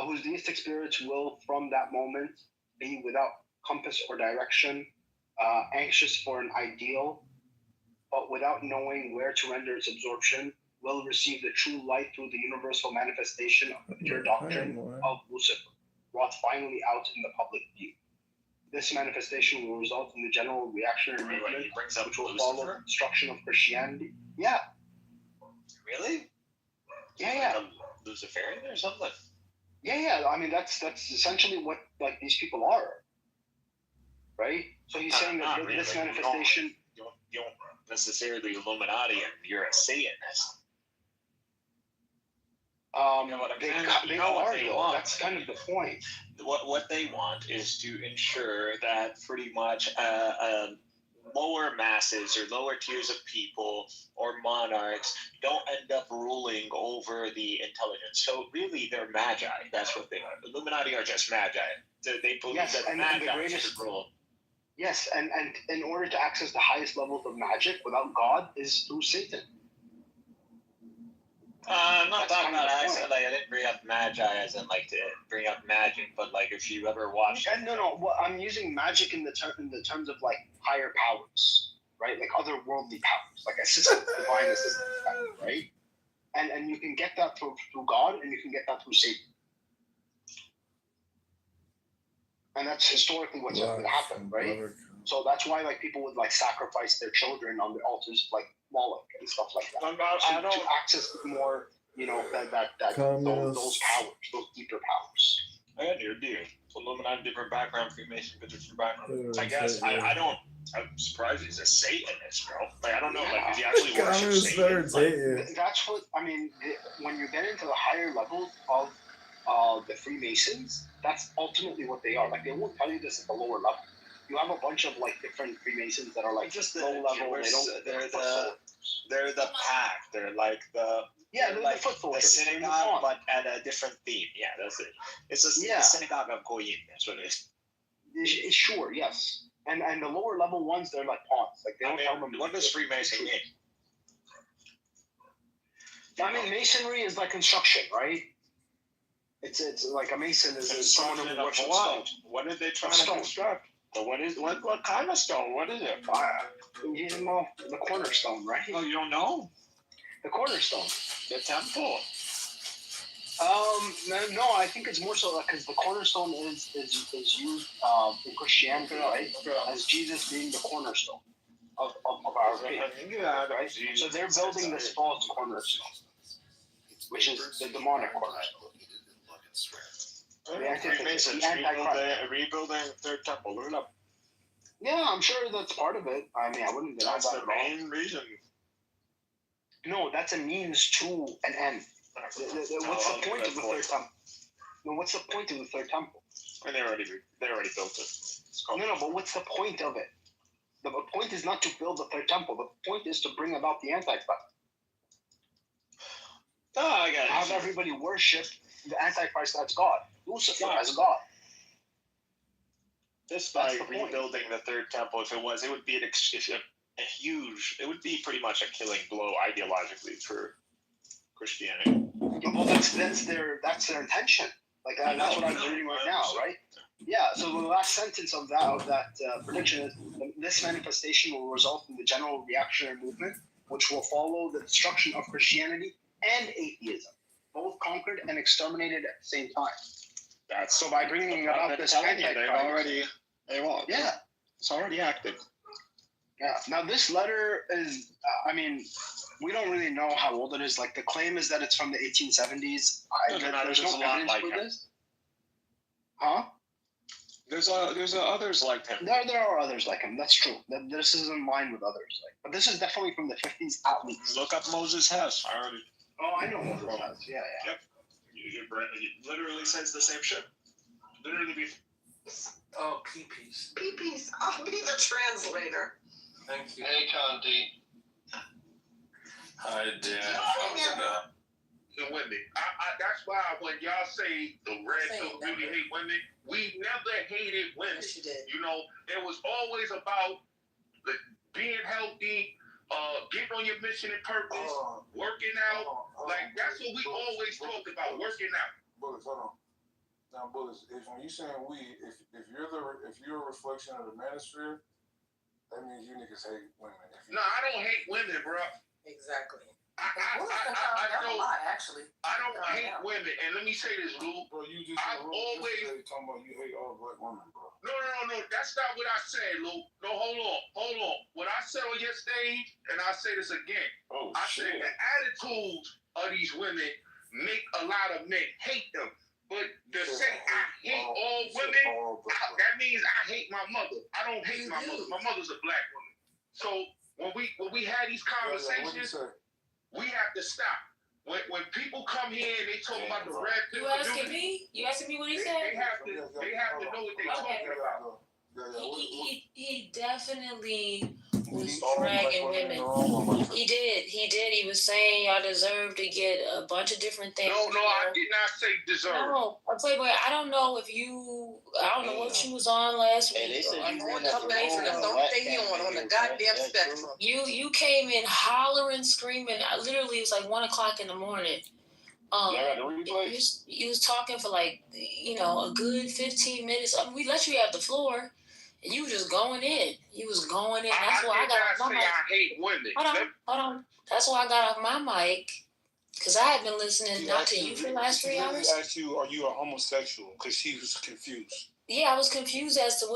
Whose deistic spirits will from that moment be without compass or direction, anxious for an ideal, but without knowing where to render its absorption, will receive the true light through the universal manifestation of the pure doctrine of Lucifer, brought finally out in the public view. This manifestation will result in the general reactionary movement, which will follow the destruction of Christianity. Yeah. Really? Yeah. Like a Luciferian or something? Yeah. I mean, that's essentially what like these people are, right? So he's saying that this manifestation. You don't necessarily Illuminati, and you're a Satanist. You know what I'm saying? They are, though. That's kind of the point. What they want is to ensure that pretty much lower masses or lower tiers of people or monarchs don't end up ruling over the intelligence. So really, they're magi. That's what they are. Illuminati are just magi. They believe that magi should rule. Yes, and in order to access the highest levels of magic without God is through Satan. I'm not talking about access. Like I didn't bring up magi as in like to bring up magic, but like if you ever watched. No. Well, I'm using magic in the terms of like higher powers, right? Like otherworldly powers, like divine assistance, right? And you can get that through God, and you can get that through Satan. And that's historically what's happened, right? So that's why like people would like sacrifice their children on the altars of like Moloch and stuff like that. To access more, those powers, those deeper powers. I got your deal. Illuminati, different background, Freemason, different background. I guess I'm surprised he's a Satanist, bro. Like I don't know, like does he actually worship Satan? That's what I mean. When you get into the higher levels of the Freemasons, that's ultimately what they are. Like they won't tell you this at the lower level. You have a bunch of like different Freemasons that are like just low level. They're the pack. They're like the the foot soldiers. The synagogue, but at a different theme. Yeah, that's it. It's the synagogue of Goyim. That's what it is. Sure, yes. And the lower level ones, they're like pawns. Like they don't tell them. What does Freemason mean? I mean, Masonry is like construction, right? It's like a mason is someone who works with stone. What are they trying to construct? So what kind of stone? What is it? The cornerstone, right? Oh, you don't know? The cornerstone. The temple. No, I think it's more so because the cornerstone is used in Christianity, right? As Jesus being the cornerstone of our faith. Right? So they're building this false cornerstone, which is the demonic cornerstone. Freemasons rebuilding their temple. Look it up. Yeah, I'm sure that's part of it. I mean, I wouldn't deny that. That's the main reason. No, that's a means to an end. What's the point of the third temple? No, what's the point of the third temple? And they already built it. No, but what's the point of it? The point is not to build the third temple. The point is to bring about the Antichrist. Oh, I got it. Have everybody worship the Antichrist as God, Lucifer as God. Just by rebuilding the third temple, if it would be a huge. It would be pretty much a killing blow ideologically for Christianity. Well, that's their intention. Like that's what I'm reading right now, right? Yeah. So the last sentence of that prediction is: this manifestation will result in the general reactionary movement, which will follow the destruction of Christianity and atheism, both conquered and exterminated at the same time. That's so by bringing about this Antichrist, yeah, it's already active. Yeah. Now this letter is, we don't really know how old it is. Like the claim is that it's from the 1870s. There's no evidence for this. Huh? There's others like him. There are others like him. That's true. This is in line with others. But this is definitely from the 50s at least. Look up Moses Hess. Oh, I know Moses Hess. Yeah. Yep. It literally says the same shit. Literally. Oh, peepees. Peepees. I'll be the translator. Thank you. Hey, Conti. Hi, Dan. And women. That's why when y'all say the red pill really hate women, we never hated women. Yes, you did. You know, it was always about being healthy, getting on your mission and purpose, working out. Like that's what we always talked about, working out. Bullets, hold on. Now, Bullets, when you saying we, if you're a reflection of the manosphere, that means you niggas hate women. No, I don't hate women, bro. Exactly. I don't hate women, and let me say this, Lou. Bro, you just I've always talking about you hate all black women, bro. No. That's not what I said, Lou. No, hold on. What I said on your stage, and I'll say this again. I said the attitudes of these women make a lot of men hate them. But to say I hate all women, that means I hate my mother. I don't hate my mother. My mother's a black woman. So when we had these conversations, we have to stop. When people come here and they talk about the red pill, you asking me? You asking me what he said? They have to know what they're talking about. He definitely was dragging women. He did. He was saying y'all deserve to get a bunch of different things. No, I did not say deserve. No, Playboy, I don't know what you was on last week. Don't stay here on the goddamn spectrum. You came in hollering, screaming. Literally, it was like 1:00 in the morning. You was talking for like a good 15 minutes. We let you have the floor. You was just going in. That's why I got off my mic. I hate women. Hold on. That's why I got off my mic. Because I had been listening not to you for the last 3 hours. She asked you, are you a homosexual? Because she was confused. Yeah, I was confused as to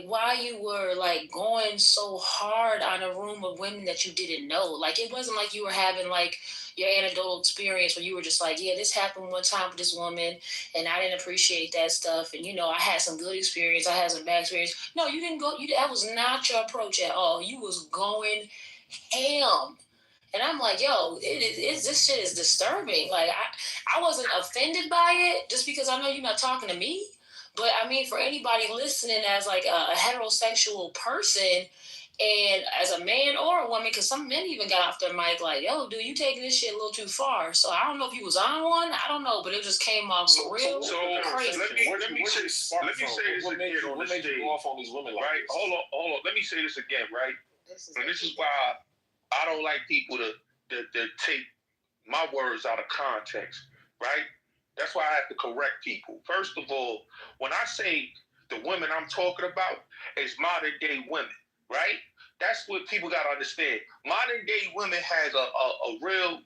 why you were going so hard on a room of women that you didn't know. It wasn't like you were having your anecdotal experience where you were just yeah, this happened one time with this woman and I didn't appreciate that stuff. And, I had some good experience. I had some bad experience. No, you didn't go. That was not your approach at all. You was going ham. And I'm like, yo, this shit is disturbing. I wasn't offended by it just because I know you're not talking to me. But I mean, for anybody listening as a heterosexual person and as a man or a woman, because some men even got off their mic yo, dude, you taking this shit a little too far. So I don't know if you was on one. I don't know, but it just came off real crazy. Let me say this again on the stage. Go off on these women right? Hold on. Let me say this again, right? And this is why I don't like people to take my words out of context, right? That's why I have to correct people. First of all, when I say the women I'm talking about is modern day women, right? That's what people got to understand. Modern day women has a real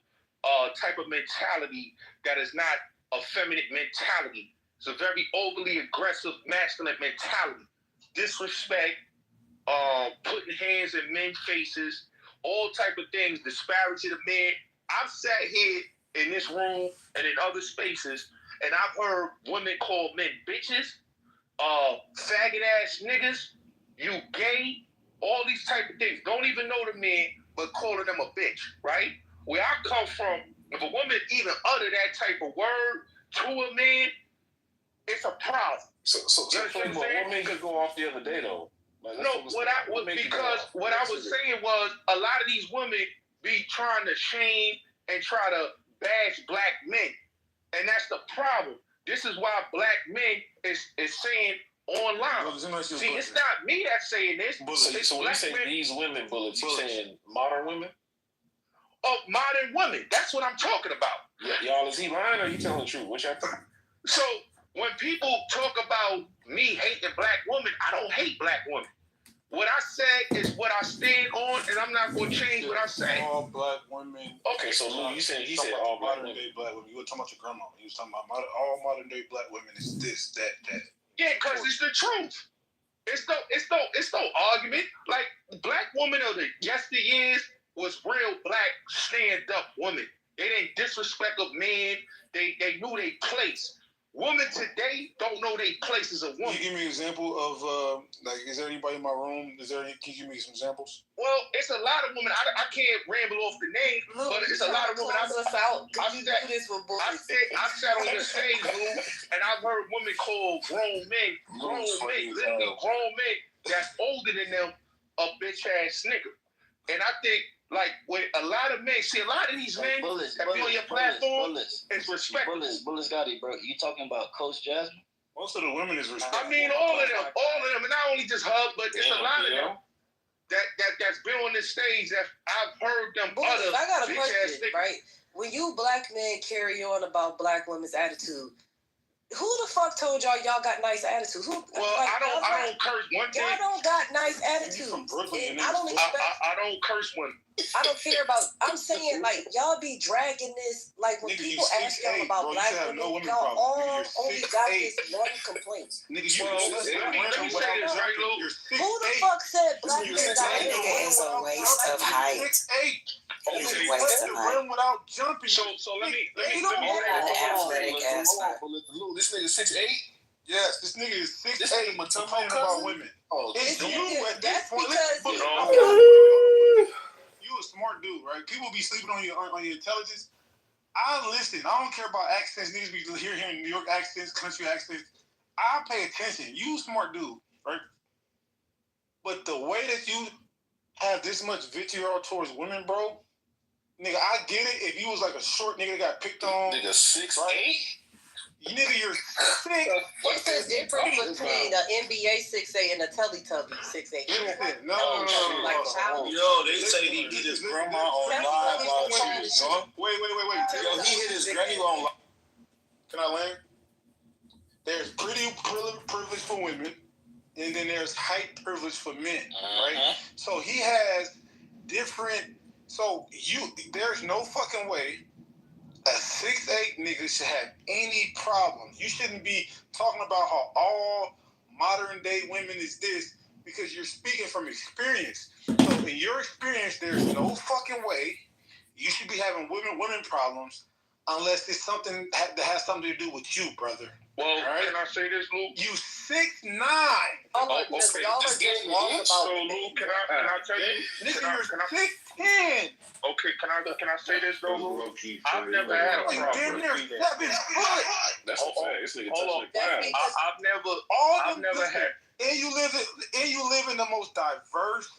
type of mentality that is not a feminine mentality. It's a very overly aggressive masculine mentality. Disrespect, putting hands in men's faces, all type of things, disparaging the men. I've sat here in this room and in other spaces, and I've heard women call men bitches, faggot ass niggas, you gay, all these type of things. Don't even know the men, but calling them a bitch, right? Where I out from, if a woman even utter that type of word to a man, it's a problem. So a woman could go off the other day though. Like, no, what I was saying was a lot of these women be trying to shame and try to bash black men, and that's the problem. This is why black men is saying online. See, it's not me that's saying this. So when you say these women bullets, you saying modern women? Oh, modern women. That's what I'm talking about. Y'all, is he lying or he telling the truth? What y'all think? So when people talk about me hating black women, I don't hate black women. What I said is what I stand on, and I'm not going to change what I say. All black women. Okay, so Lou, he said all modern day black women. You were talking about your grandma. He was talking about all modern day black women is this, that. Yeah, because it's the truth. It's no argument. Like black women of the yesteryears was real black stand-up women. They didn't disrespect a man. They knew their place. Women today don't know their place as a woman. Can you give me an example of is there anybody in my room? Can you give me some examples? Well, it's a lot of women. I can't ramble off the name, but it's a lot of women. I sat on the stage, Lou, and I've heard women call grown men, literally grown men that's older than them, a bitch ass nigga. And I think, like, with a lot of men, see, a lot of these men that be on your platform is respectful. Bullets got it, bro. You talking about Coach Jasmine? Most of the women is respectful. I mean, all of them, and not only just her, but it's a lot of them that's been on this stage that I've heard them utter. I got a question, right? When you black men carry on about black women's attitude, who the fuck told y'all got nice attitude? I don't curse one thing. Y'all don't got nice attitude. I don't expect. I don't curse women. I don't care about. I'm saying like y'all be dragging this. Like when people ask y'all about black women, y'all all only got this one complaint. Nigga, who the fuck said black women is a waste of height. 6'8". Without jumping. So let me. This nigga 6'8". Yes, this nigga is 6'8". Complaining about women. It's you at this point. You a smart dude, right? People be sleeping on your intelligence. I listen. I don't care about accents. Niggas be hearing New York accents, country accents. I pay attention. You a smart dude, right? But the way that you have this much vitriol towards women, bro, nigga, I get it. If you was like a short nigga that got picked on. Nigga 6'8". Right? Nigga, you're 6'8". What's the difference between an NBA 6'8" and a Teletubby 6'8"? No. Yo, they say he hit his grandma on live while she was gone. Wait. Yo, he hit his granny on live. Can I land? There's pretty privilege for women, and then there's height privilege for men, right? So he has different. So there's no fucking way a 6'8" nigga should have any problems. You shouldn't be talking about how all modern day women is this because you're speaking from experience. So in your experience, there's no fucking way you should be having women problems unless it's something that has something to do with you, brother. Well, can I say this, Lou? You 6'9". Okay. So, Lou, can I tell you? Nigga, you're 6'10". Okay, can I say this though, Lou? I've never had a problem with females. That's a fact. This nigga touched the I've never had. And you live in the most diverse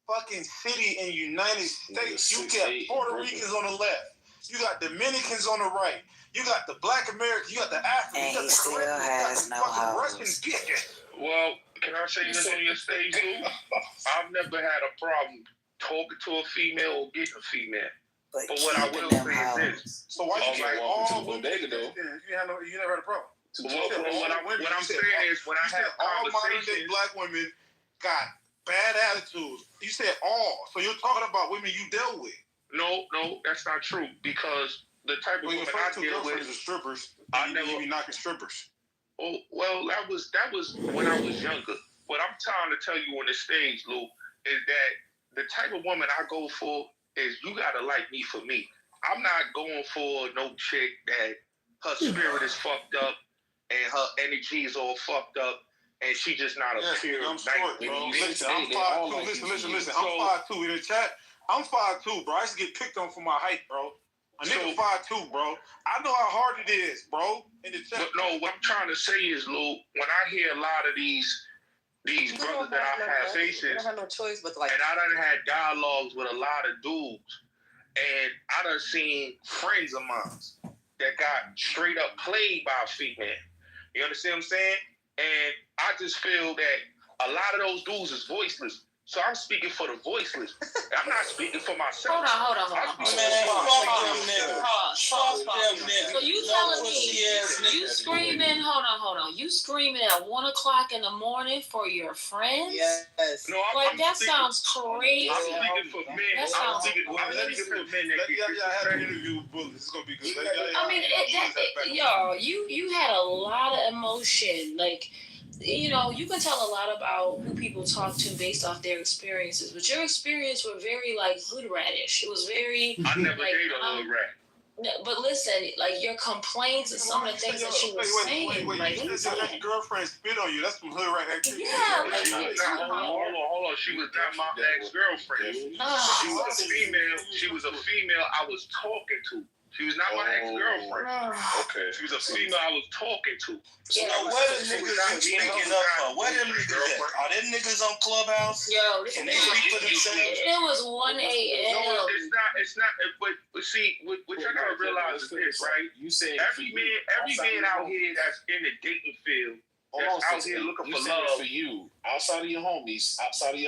fucking city in the United States. You got Puerto Ricans on the left. You got Dominicans on the right. You got the Black Americans. You got the Africans. You got the Caribbeans. You got the fucking Russians. Well, can I say this on your stage, Lou? I've never had a problem talking to a female or getting a female. But what I will say is this. So why you can't walk into the bodega though? You never had a problem. What I'm saying is when I have all modern day black women got bad attitudes. You said all. So you're talking about women you dealt with. No, that's not true because the type of women I deal with is strippers. I never be knocking strippers. Oh well, that was when I was younger. What I'm trying to tell you on the stage, Lou, is that the type of woman I go for is you gotta like me for me. I'm not going for no chick that her spirit is fucked up and her energy is all fucked up and she just not a pure I'm short, bro. Listen, I'm 5'2". Listen. I'm 5'2". In the chat, I'm 5'2", bro. I used to get picked on for my height, bro. A nigga 5'2", bro. I know how hard it is, bro. In the chest. But no, what I'm trying to say is, Lou, when I hear a lot of these brothers that I have faces, I don't have no choice but to like. And I done had dialogues with a lot of dudes, and I done seen friends of mine that got straight up played by a female. You understand what I'm saying? And I just feel that a lot of those dudes is voiceless. So I'm speaking for the voiceless. I'm not speaking for myself. Hold on. So you telling me you screaming? Hold on. You screaming at 1 o'clock in the morning for your friends? Yes. No, like that sounds crazy. I'm speaking for men. That sounds. I'm speaking for men. Y'all had an interview with Bullet. It's gonna be good. I mean, you had a lot of emotion, like. You know, you can tell a lot about who people talk to based off their experiences, but your experience were very like hood ratish. It was very. I never dated a hood rat. No, but listen, like your complaints and some of the things that she was saying. Wait. Your girlfriend spit on you. That's some hood rat activity. Yeah. Hold on. She was not my ex-girlfriend. She was a female I was talking to. She was not my ex-girlfriend. Okay. She was a female I was talking to. So now what the niggas you speaking up for? Where them niggas at? Are them niggas on Clubhouse? Yo, Can they speak for themselves? It was 1 a.m. No, it's not. But see, what you gotta realize is this, right? You said every man out here that's in the dating field, that's out here looking for love. For you, outside of your homies, outside of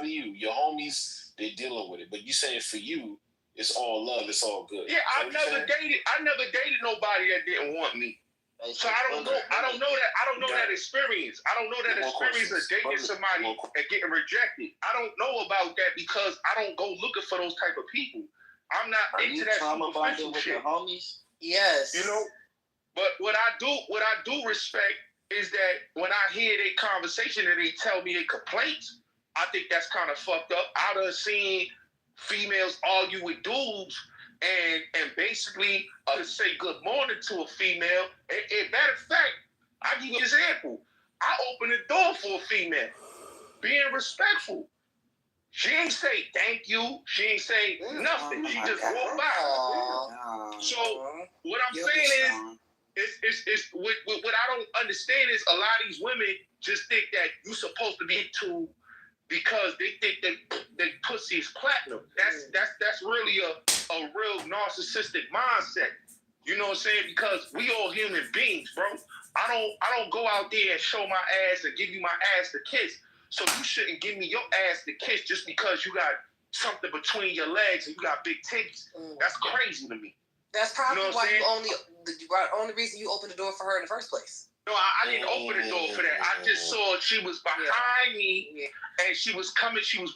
you, your homies, they dealing with it. But you saying for you, it's all love, it's all good. Yeah, I never dated nobody that didn't want me. So I don't know that experience. I don't know that experience of dating somebody and getting rejected. I don't know about that because I don't go looking for those type of people. I'm not into that superficial shit. Homies? Yes. You know, but what I do respect is that when I hear their conversation and they tell me their complaints, I think that's kind of fucked up. I done seen females argue with dudes and basically say good morning to a female. And matter of fact, I give you an example. I opened the door for a female, being respectful. She ain't say thank you. She ain't say nothing. She just walked by. So what I'm saying is what I don't understand is a lot of these women just think that you're supposed to be into because they think that pussy is platinum. That's really a real narcissistic mindset. You know what I'm saying? Because we all human beings, bro. I don't go out there and show my ass and give you my ass to kiss. So you shouldn't give me your ass to kiss just because you got something between your legs and you got big titties. That's crazy to me. That's probably why the only reason you opened the door for her in the first place. No, I didn't open the door for that. I just saw she was behind me, and she was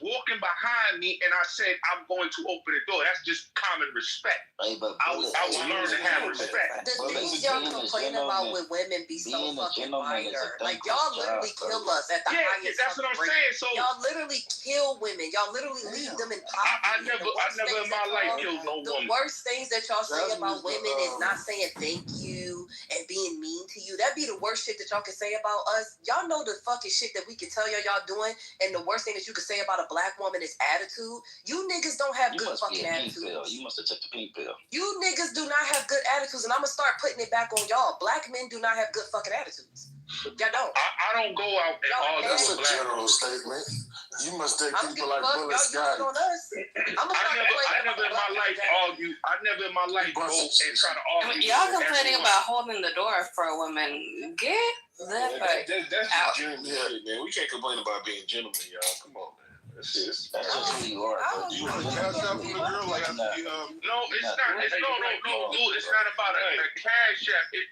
walking behind me, and I said, I'm going to open the door. That's just common respect. I was learning to have respect. The things y'all complain about with women be so fucking minor. Like, y'all literally kill us at the highest that's what I'm saying. So y'all literally kill women. Y'all literally leave them in poverty. I never in my life killed no woman. The worst things that y'all say about women is not saying thank you and being mean to you. That'd be the worst shit that y'all can say about us. Y'all know the fucking shit that we can tell y'all doing, and the worst thing that you can say about a black woman is attitude. You niggas don't have good fucking attitudes. You must have took the pink pill. You niggas do not have good attitudes, and I'm gonna start putting it back on y'all. Black men do not have good fucking attitudes. Y'all don't. I don't go out and argue with black general statement. You must take people like Bullet Scott. I never in my life argue. I never in my life go and try to argue. Y'all complaining about holding the door for a woman. Get that that's out. Gentleman shit, man. We can't complain about being gentlemen, y'all. Come on, man. That's just who you are. No, it's not. It's not about a cash app. It's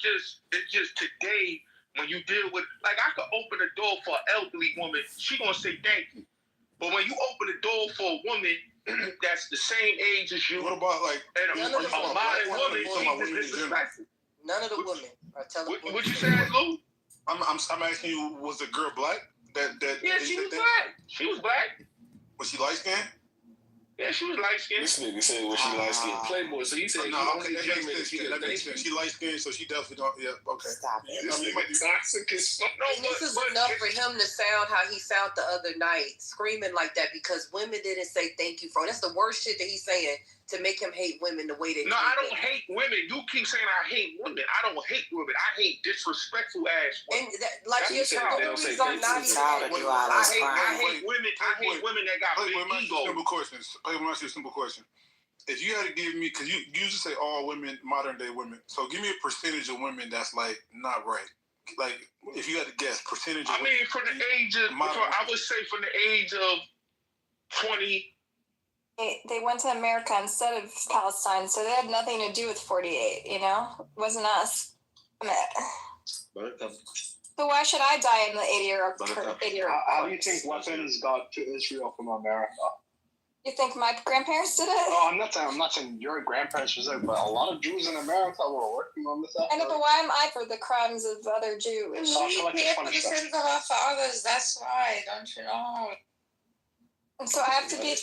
just today. When you deal with, like, I could open the door for an elderly woman, she gonna say thank you. But when you open the door for a woman that's the same age as you, what about like a modern woman, she's disrespectful. None of the women are telling. What you saying, Lou? I'm asking you, was the girl black? Yeah, she was black. She was black. Was she light skinned? Yeah, she was light skinned. This nigga said was she light skinned Playboy. So you said that makes sense. She light skinned, so she definitely don't. Yeah, okay. Stop it. This nigga toxic as fuck. This is enough for him to sound how he sounded the other night, screaming like that because women didn't say thank you for. That's the worst shit that he's saying. to make him hate women the way that. No, I don't hate women. You keep saying I hate women. I don't hate women. I hate disrespectful ass women. And like you said, movies are not even. I hate women. I hate women that got big ego. Simple question. Let me ask you a simple question. If you had to give me, because you usually say all women, modern day women. So give me a percentage of women that's like not right. Like if you had to guess percentage. I mean, from the age of, I would say from the age of 20. They went to America instead of Palestine, so they had nothing to do with 48, you know? It wasn't us. I mean, so why should I die in the 80-year-old? How do you think weapons got to Israel from America? You think my grandparents did it? Oh, I'm not saying your grandparents was there, but a lot of Jews in America were working on this effort. I know, but why am I for the crimes of other Jews? We pay for the sins of our fathers. That's why, don't you know? So I have to take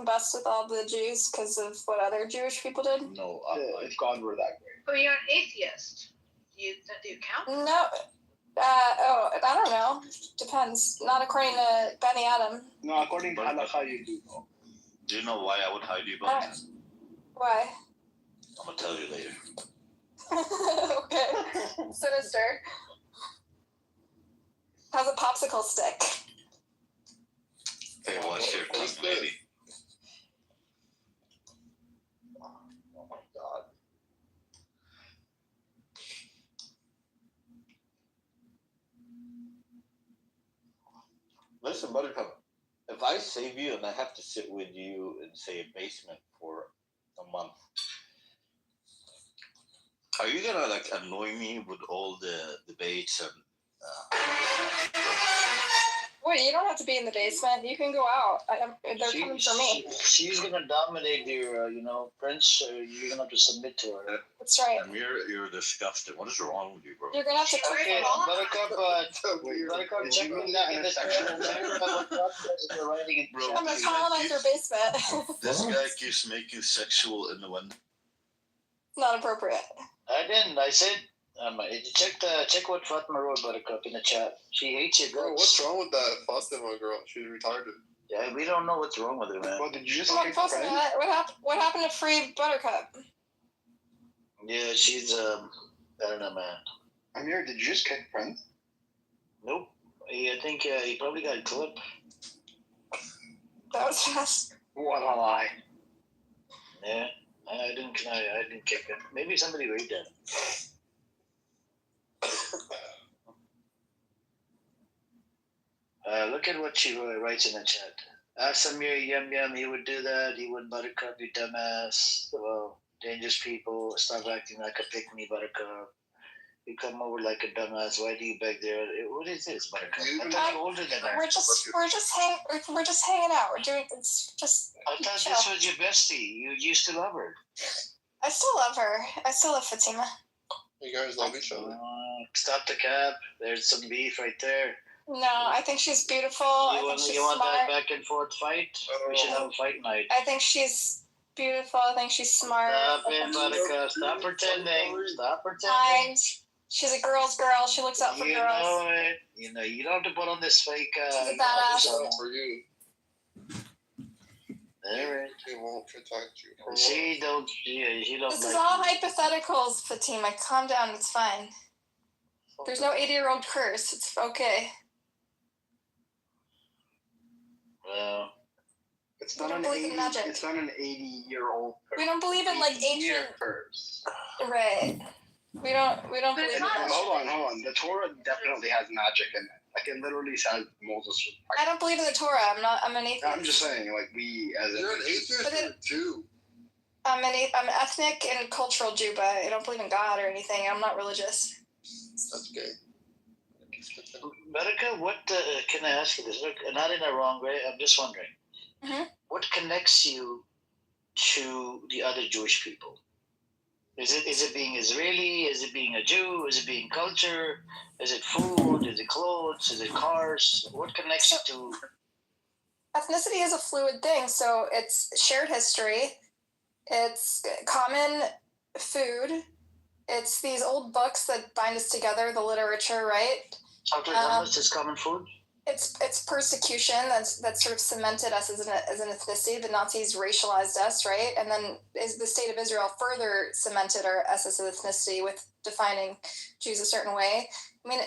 bust with all the Jews because of what other Jewish people did? No, if God were that great. But you're an atheist. Do you count? No. I don't know. Depends. Not according to Benny Adam. No, according to Halakha, you do know. Do you know why I would hide you about that? Why? I'm going to tell you later. Okay. Sinister. How's a popsicle stick? Hey, watch your tongue, baby. Oh my God. Listen, Buttercup, if I save you and I have to sit with you in, say, a basement for a month, are you gonna like annoy me with all the debates and? Wait, you don't have to be in the basement. You can go out. They're coming for me. She's gonna dominate your, Prince. You're gonna have to submit to her. That's right. You're disgusting. What is wrong with you, bro? You're gonna have to. Okay, Buttercup, check on that in the Bro, I'm gonna colonize your basement. This guy keeps making sexual innuendo. Not appropriate. I didn't. I said. Check what Fatima wrote, Buttercup, in the chat. She hates you, bro. What's wrong with that Fatima girl? She's retarded. Yeah, we don't know what's wrong with her, man. Well, did you just What happened to free Buttercup? Yeah, she's I don't know, man. Amir, did you just kick Prince? Nope. I think he probably got a clip. That was fast. What a lie. Yeah, I didn't kick him. Maybe somebody raped him. Look at what she writes in the chat. Ask Samir, yum, he would do that. He would, Buttercup, you dumbass. Well, dangerous people. Stop acting like a pick-me, Buttercup. You come over like a dumbass. Why do you beg there? What is this, Buttercup? I thought you're older than that. We're just hanging out. We're doing it's just. I thought this was your bestie. You used to love her. I still love her. I still love Fatima. You guys love each other. Stop the cap. There's some beef right there. No, I think she's beautiful. You want that back and forth fight? We should have a fight night. I think she's beautiful. I think she's smart. Stop it, Buttercup. Stop pretending. Stop pretending. She's a girl's girl. She looks out for girls. You know it. You don't have to put on this fake. She's a badass. For you. Alright. She won't protect you. She don't. This is all hypotheticals, Fatima. Calm down. It's fine. There's no 80-year-old curse. It's okay. Well, it's not an 80-year-old curse. We don't believe in like ancient curse. Right. We don't believe in that. Hold on. The Torah definitely has magic in it. Like it literally says Moses. I don't believe in the Torah. I'm an atheist. I'm just saying, like we as you're an atheist or a Jew. I'm ethnic and cultural Jew, but I don't believe in God or anything. I'm not religious. That's gay. Buttercup, what can I ask you this? Look, not in a wrong way. I'm just wondering. Mm-hmm. What connects you to the other Jewish people? Is it being Israeli? Is it being a Jew? Is it being culture? Is it food? Is it clothes? Is it cars? What connects you to? Ethnicity is a fluid thing, so it's shared history. It's common food. It's these old books that bind us together, the literature, right? Chocolate hummus is common food? it's persecution that's sort of cemented us as an ethnicity. The Nazis racialized us, right? And then the state of Israel further cemented us as an ethnicity with defining Jews a certain way. I mean,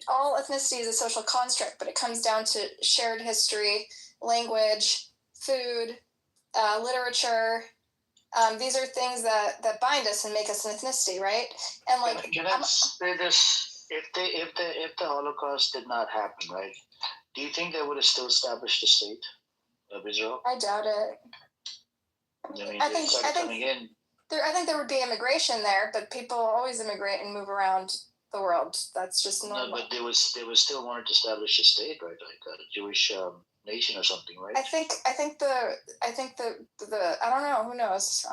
all ethnicity is a social construct, but it comes down to shared history, language, food, literature. These are things that bind us and make us an ethnicity, right? And like, can I say this? If the Holocaust did not happen, right? Do you think they would have still established the state of Israel? I doubt it. I think there would be immigration there, but people always immigrate and move around the world. That's just normal. No, but they was still wanted to establish a state, right? Like a Jewish nation or something, right? I think the I don't know. Who knows?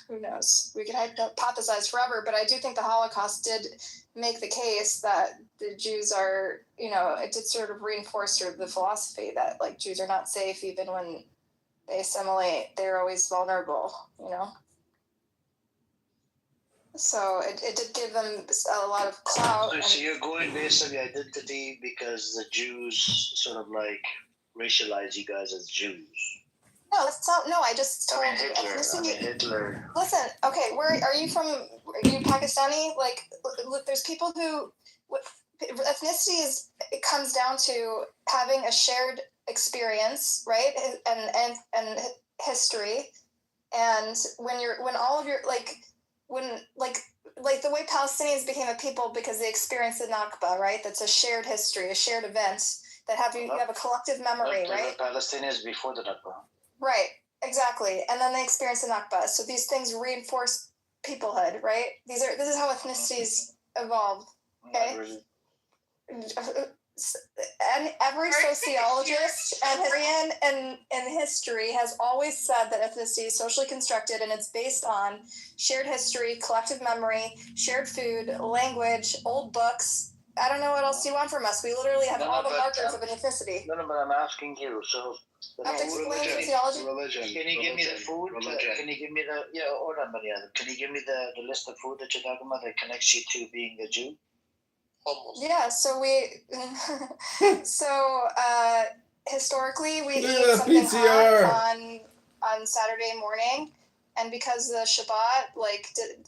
Who knows? We could hypothesize forever, but I do think the Holocaust did make the case that the Jews are, it did sort of reinforce sort of the philosophy that like Jews are not safe even when they assimilate. They're always vulnerable, So it did give them a lot of clout. So you're going based on your identity because the Jews sort of like racialize you guys as Jews. No, that's not. No, I just told you. Hitler. Listen, okay, where are you from? Are you Pakistani? Like, look, there's people who ethnicity it comes down to having a shared experience, right? And history, and when all of your like the way Palestinians became a people because they experienced the Nakba, right? That's a shared history, a shared event that you have a collective memory, right? Palestinians before the Nakba. Right, exactly. And then they experienced the Nakba. So these things reinforce peoplehood, right? This is how ethnicities evolved. Okay. And every sociologist and historian in history has always said that ethnicity is socially constructed and it's based on shared history, collective memory, shared food, language, old books. I don't know what else you want from us. We literally have all the markers of an ethnicity. No, but I'm asking you. So, I have to explain sociology. Can you give me the food? Can you give me hold on, Mariana. Can you give me the list of food that you're talking about that connects you to being a Jew? Almost. Yeah, so historically we eat something hot on Saturday morning, and because the Shabbat,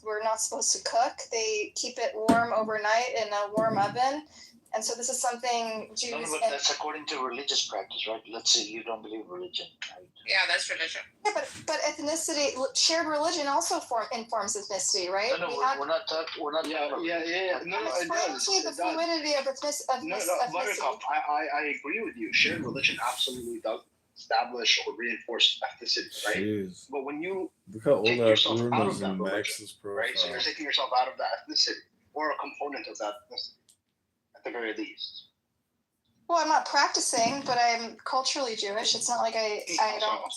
we're not supposed to cook, they keep it warm overnight in a warm oven, and so this is something Jews. No, but that's according to religious practice, right? Let's say you don't believe religion, right? Yeah, that's religion. Yeah, but ethnicity, shared religion also informs ethnicity, right? No, we're not talking. Yeah. No, it does. The fluidity of ethnicity. No, Buttercup, I agree with you. Shared religion absolutely does establish or reinforce ethnicity, right? Jeez. But when you look how old take that yourself room out is of that in religion, Max's profile. right? So you're taking yourself out of that ethnicity or a component of that ethnicity, at the very least. Well, I'm not practicing, but I'm culturally Jewish. It's not like I don't.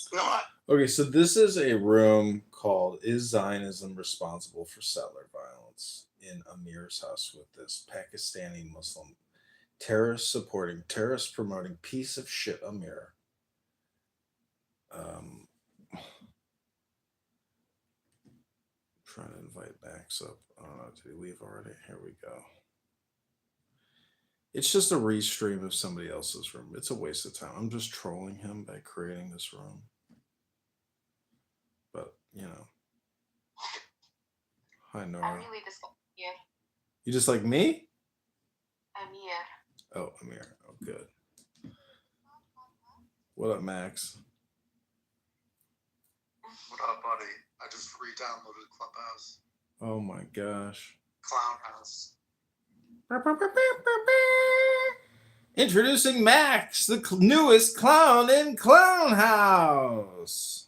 Okay, so this is a room called "Is Zionism Responsible for Settler Violence?" in Amir's house with this Pakistani Muslim terrorist promoting piece of shit Amir. Trying to invite Max up. I don't know. Did he leave already? Here we go. It's just a restream of somebody else's room. It's a waste of time. I'm just trolling him by creating this room. But, Hi, Nora. I really just like Amir. You just like me? Amir. Oh, Amir. Oh, good. What up, Max? What up, buddy? I just re-downloaded Clubhouse. Oh my gosh. Clown House. Introducing Max, the newest clown in Clown House.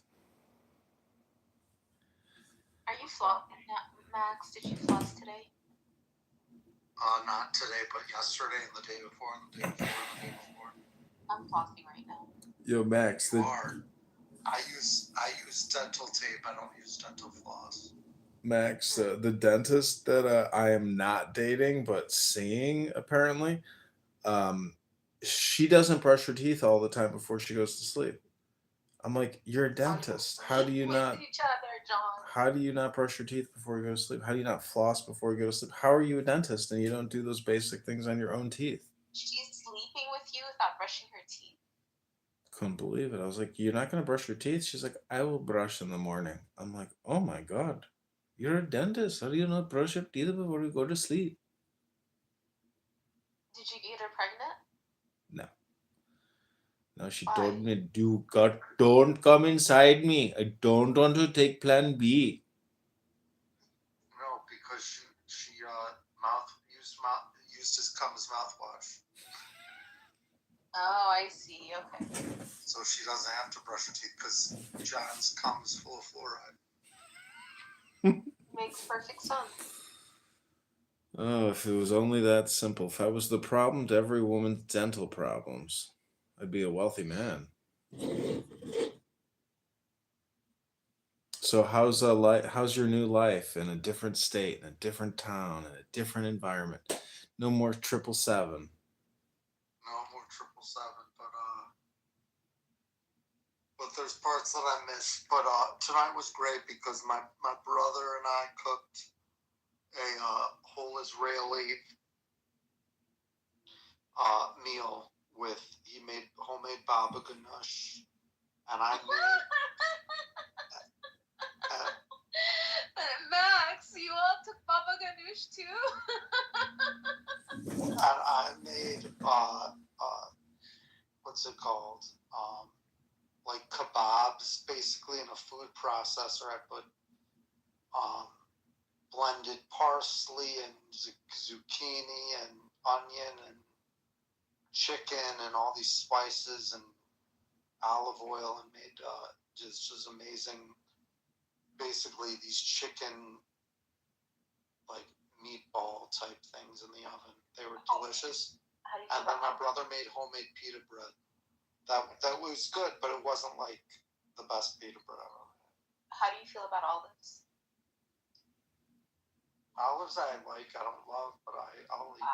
Are you flossing, Max? Did you floss today? Not today, but yesterday and the day before and the day before and the day before. I'm flossing right now. Yo, Max. I use dental tape. I don't use dental floss. Max, the dentist that I am not dating but seeing apparently, she doesn't brush her teeth all the time before she goes to sleep. I'm like, you're a dentist. How do you not? How do you not brush your teeth before you go to sleep? How do you not floss before you go to sleep? How are you a dentist and you don't do those basic things on your own teeth? She's sleeping with you without brushing her teeth? Couldn't believe it. I was like, "You're not gonna brush your teeth?" She's like, "I will brush in the morning." I'm like, "Oh my god, you're a dentist. How do you not brush your teeth before you go to sleep?" Did you get her pregnant? No. No, she Why? told me, don't come inside me. I don't want to take plan B. No, because she used his cum as mouthwash. Oh, I see. Okay. So she doesn't have to brush her teeth because John's cum is full of fluoride. Makes perfect sense. Oh, if it was only that simple. If I was the problem to every woman's dental problems, I'd be a wealthy man. So how's how's your new life in a different state, in a different town, in a different environment? No more 777. No more 777, but there's parts that I miss. But tonight was great because my brother and I cooked a whole Israeli meal he made homemade baba ganoush, and I made Max, you all took baba ganoush too? and I made what's it called? Like kebabs, basically in a food processor. I put blended parsley and zucchini and onion and chicken and all these spices and olive oil and made just amazing. Basically, these chicken like meatball type things in the oven. They were delicious. And then my brother made homemade pita bread. That was good, but it wasn't like the best pita bread I've ever had. How do you feel about olives? Olives I like, I don't love, but I'll eat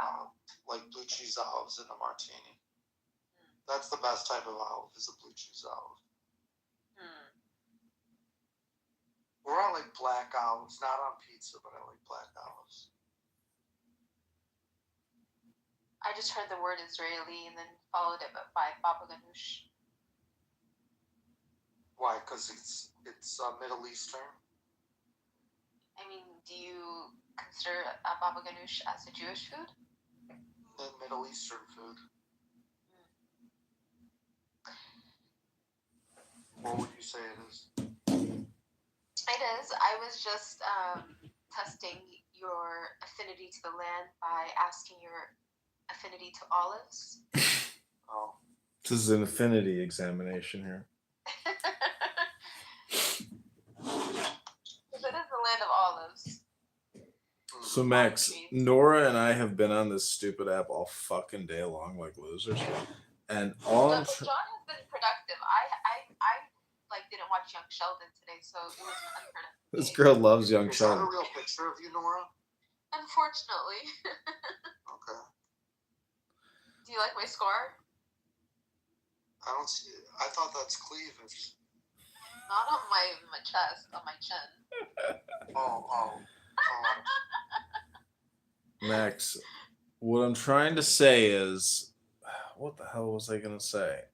like blue cheese olives in a martini. That's the best type of olive, is a blue cheese olive. Or I like black olives, not on pizza, but I like black olives. I just heard the word Israeli and then followed it by baba ganoush. Why? Because it's Middle Eastern. I mean, do you consider a baba ganoush as a Jewish food? Middle Eastern food. What would you say it is? It is. I was just testing your affinity to the land by asking your affinity to olives. Oh. This is an affinity examination here. Because it is the land of olives. So Max, Nora and I have been on this stupid app all fucking day long like losers. And all John has been productive. I like didn't watch Young Sheldon today, so it was unproductive. This girl loves Young Sheldon. Is that a real picture of you, Nora? Unfortunately. Okay. Do you like my scar? I don't see it. I thought that's cleavage. Not on my chest, on my chin. Oh. Max, what I'm trying to say is, what the hell was I gonna say?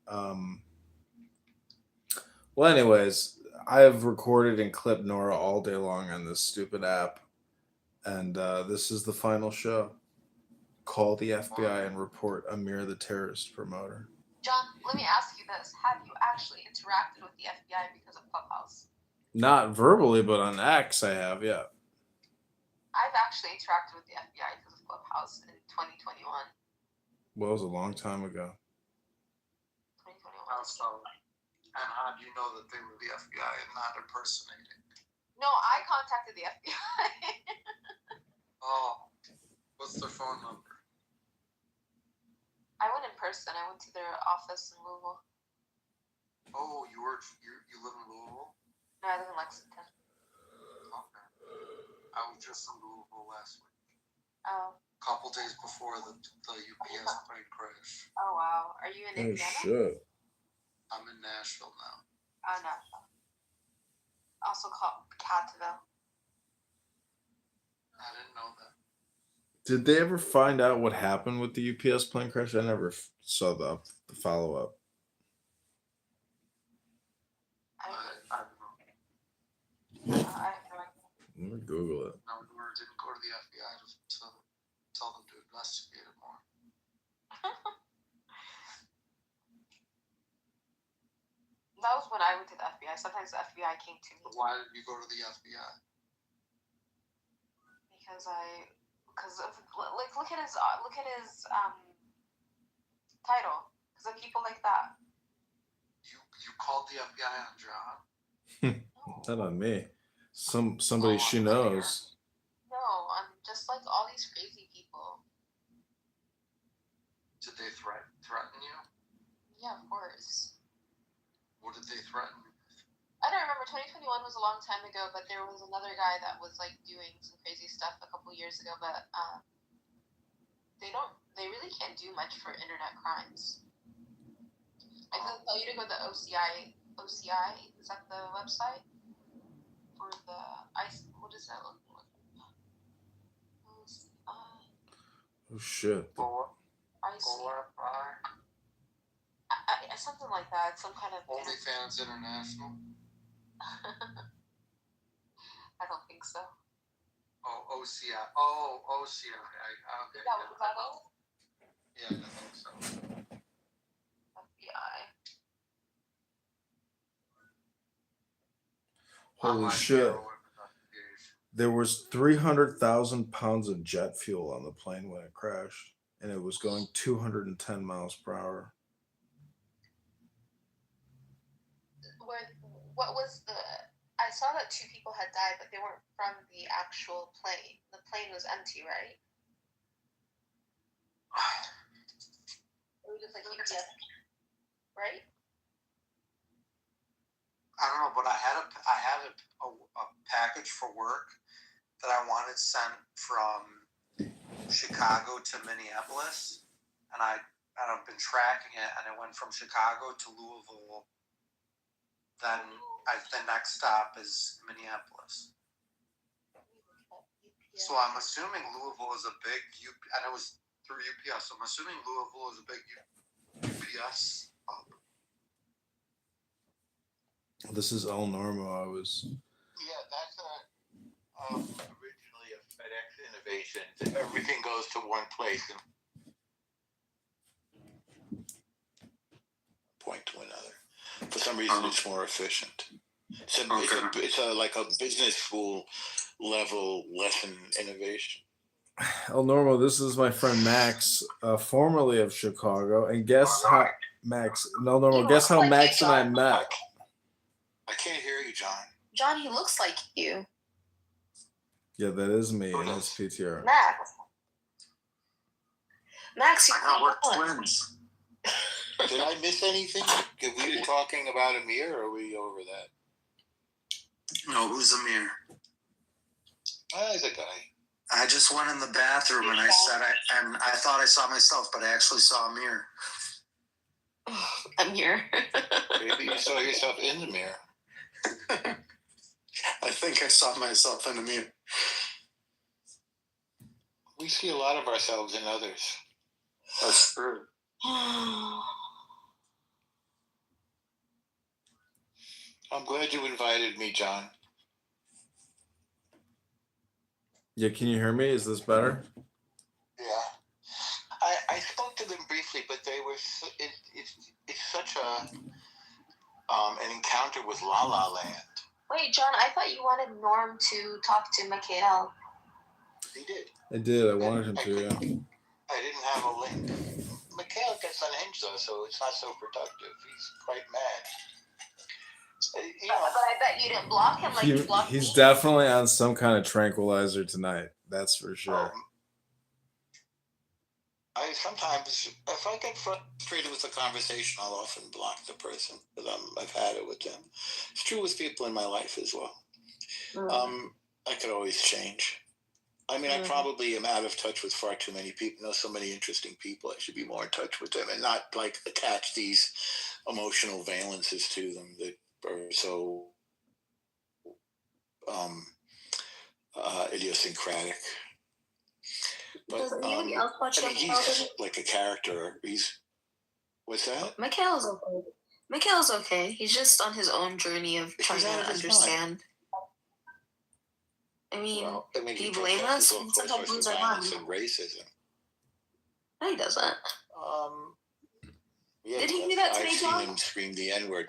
Well, anyways, I have recorded and clipped Nora all day long on this stupid app, and this is the final show. Call the FBI and report Amir the terrorist promoter. John, let me ask you this. Have you actually interacted with the FBI because of Clubhouse? Not verbally, but on X I have, yeah. I've actually interacted with the FBI because of Clubhouse in 2021. Well, it was a long time ago. 2021. And how do you know that they were the FBI and not impersonating? No, I contacted the FBI. Oh, what's their phone number? I went in person. I went to their office in Louisville. Oh, you live in Louisville? No, I live in Lexington. Okay. I was just in Louisville last week. Oh. A couple days before the UPS plane crash. Oh, wow. Are you in Oh, Indiana? shit. I'm in Nashville now. Oh, Nashville. Also called Catville. I didn't know that. Did they ever find out what happened with the UPS plane crash? I never saw the follow up. I don't know. Let me Google it. No, we didn't go to the FBI to tell them to investigate it more. That was when I went to the FBI. Sometimes the FBI came to me. Why did you go to the FBI? Because like look at his title. Because of people like that. You called the FBI on John? Not on me. Somebody she knows. No, I'm just like all these crazy people. Did they threaten you? Yeah, of course. What did they threaten you with? I don't remember. 2021 was a long time ago, but there was another guy that was like doing some crazy stuff a couple years ago. But they really can't do much for internet crimes. I can tell you to go to OCI. OCI, is that the website for the what does that look like? Oh shit. Something like that. Some kind of OnlyFans International. I don't think so. Oh, OCI. Oh, OCI. Okay. That was that it? Yeah, I think so. FBI. Holy shit. There was 300,000 pounds of jet fuel on the plane when it crashed, and it was going 210 miles per hour. What was I saw that 2 people had died, but they weren't from the actual plane. The plane was empty, right? It was just like right? I don't know, but I had a package for work that I wanted sent from Chicago to Minneapolis, and I've been tracking it, and it went from Chicago to Louisville. Then the next stop is Minneapolis. So I'm assuming Louisville is a big and it was through UPS. So I'm assuming Louisville is a big UPS hub. This is El Normo. Yeah, that's originally a FedEx innovation. Everything goes to one place and point to another. For some reason, it's more efficient. It's like a business school level lesson innovation. El Normo, this is my friend Max, formerly of Chicago, and guess how Max? El Normo, guess how Max and I met. I can't hear you, John. John, he looks like you. Yeah, that is me in his PTR. Max, you we're twins. Did I miss anything? Were we talking about Amir, or are we over that? No, who's Amir? He's a guy. I just went in the bathroom and I said I thought I saw myself, but I actually saw Amir. Amir. Maybe you saw yourself in the mirror. I think I saw myself in the mirror. We see a lot of ourselves in others. That's true. I'm glad you invited me, John. Yeah, can you hear me? Is this better? Yeah. I spoke to them briefly, but they were. It's such an encounter with La La Land. Wait, John, I thought you wanted Norm to talk to Mikhail. He did. I did. I wanted him to, yeah. I didn't have a link. Mikhail gets unhinged, though, so it's not so productive. He's quite mad. But I bet you didn't block him like you blocked He's me. definitely on some kind of tranquilizer tonight. That's for sure. I sometimes, if I get frustrated with a conversation, I'll often block the person because I've had it with them. It's true with people in my life as well. I could always change. I mean, I probably am out of touch with far too many people. I know so many interesting people. I should be more in touch with them and not like attach these emotional valences to them that are so idiosyncratic. But Does anybody else watch I mean, he's like a character. What's that? Mikhail's okay. Mikhail's okay. He's just on his own journey of trying out of to his understand. I mean, do you blame us? Sometimes lose our mind. And racism. No, he doesn't. Yeah, Did he do that today, John? I've seen him scream the N-word.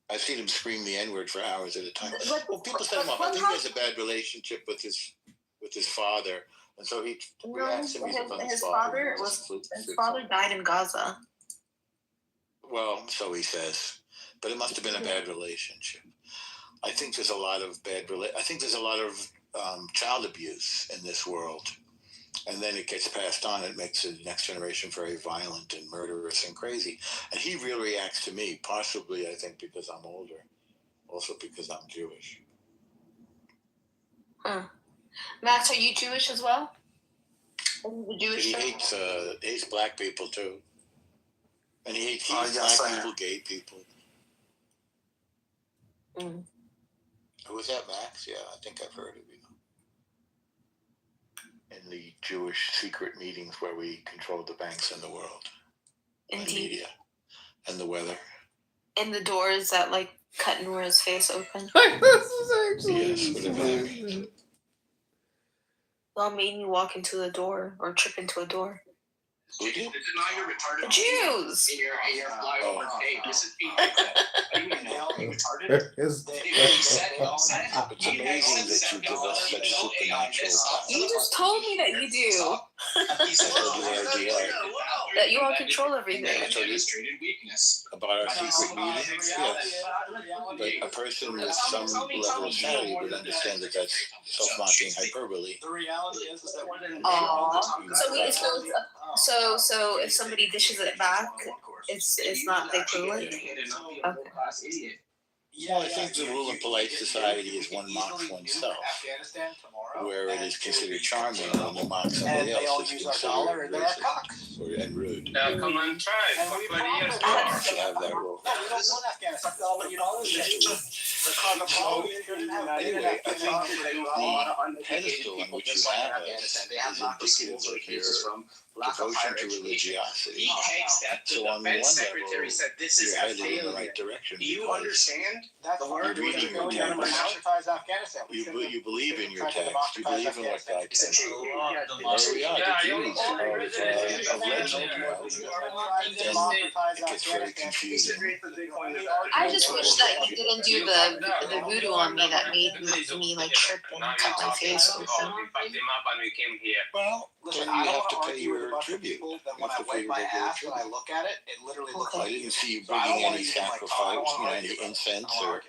I've seen him scream the N-word for hours at a time. But, well, people say, "Mom, I think he has a bad relationship with his father," and so he reacts to me his father died in Gaza. Well, so he says, but it must have been a bad relationship. I think there's a lot of I think there's a lot of child abuse in this world, and then it gets passed on. It makes the next generation very violent and murderous and crazy. And he really reacts to me, possibly, I think, because I'm older, also because I'm Jewish. Max, are you Jewish as well? He hates black people too, and he hates black people, gay people. Was that Max? Yeah, I think I've heard of you. In the Jewish secret meetings where we controlled the banks in the world. Indeed. The media. And the weather. And the doors that cut Nora's face open. This is actually yes, whatever that means. Y'all made me walk into the door or trip into a door. Who did? The Jews. It's amazing that you give us such supernatural power. You just told me that you do. That you all control everything. About our secret meetings, yes. But a person with some level of sanity would understand that that's self-mocking hyperbole. The reality is that we're So if somebody dishes it back, it's not they blew it. Okay. Well, I think the rule of polite society is one mocks oneself, where it is considered charming when one mocks somebody else is considered racist and rude. Now come on, try. You should have that rule. Anyway, I think the pedestal on which you have it is indicative of your devotion to religiosity. So on one level, you're headed in the right direction. Do you understand the word? You're reading your text. You believe in your text. You believe in what God says. There we are, the Jews of legend. Then it gets very confusing. I just wish that you didn't do the voodoo on me that made me trip and cut my face open. Well, then you have to pay your tribute. When I wipe my ass, when I look at it, it literally looks like. I didn't see you bringing any sacrifice, any incense or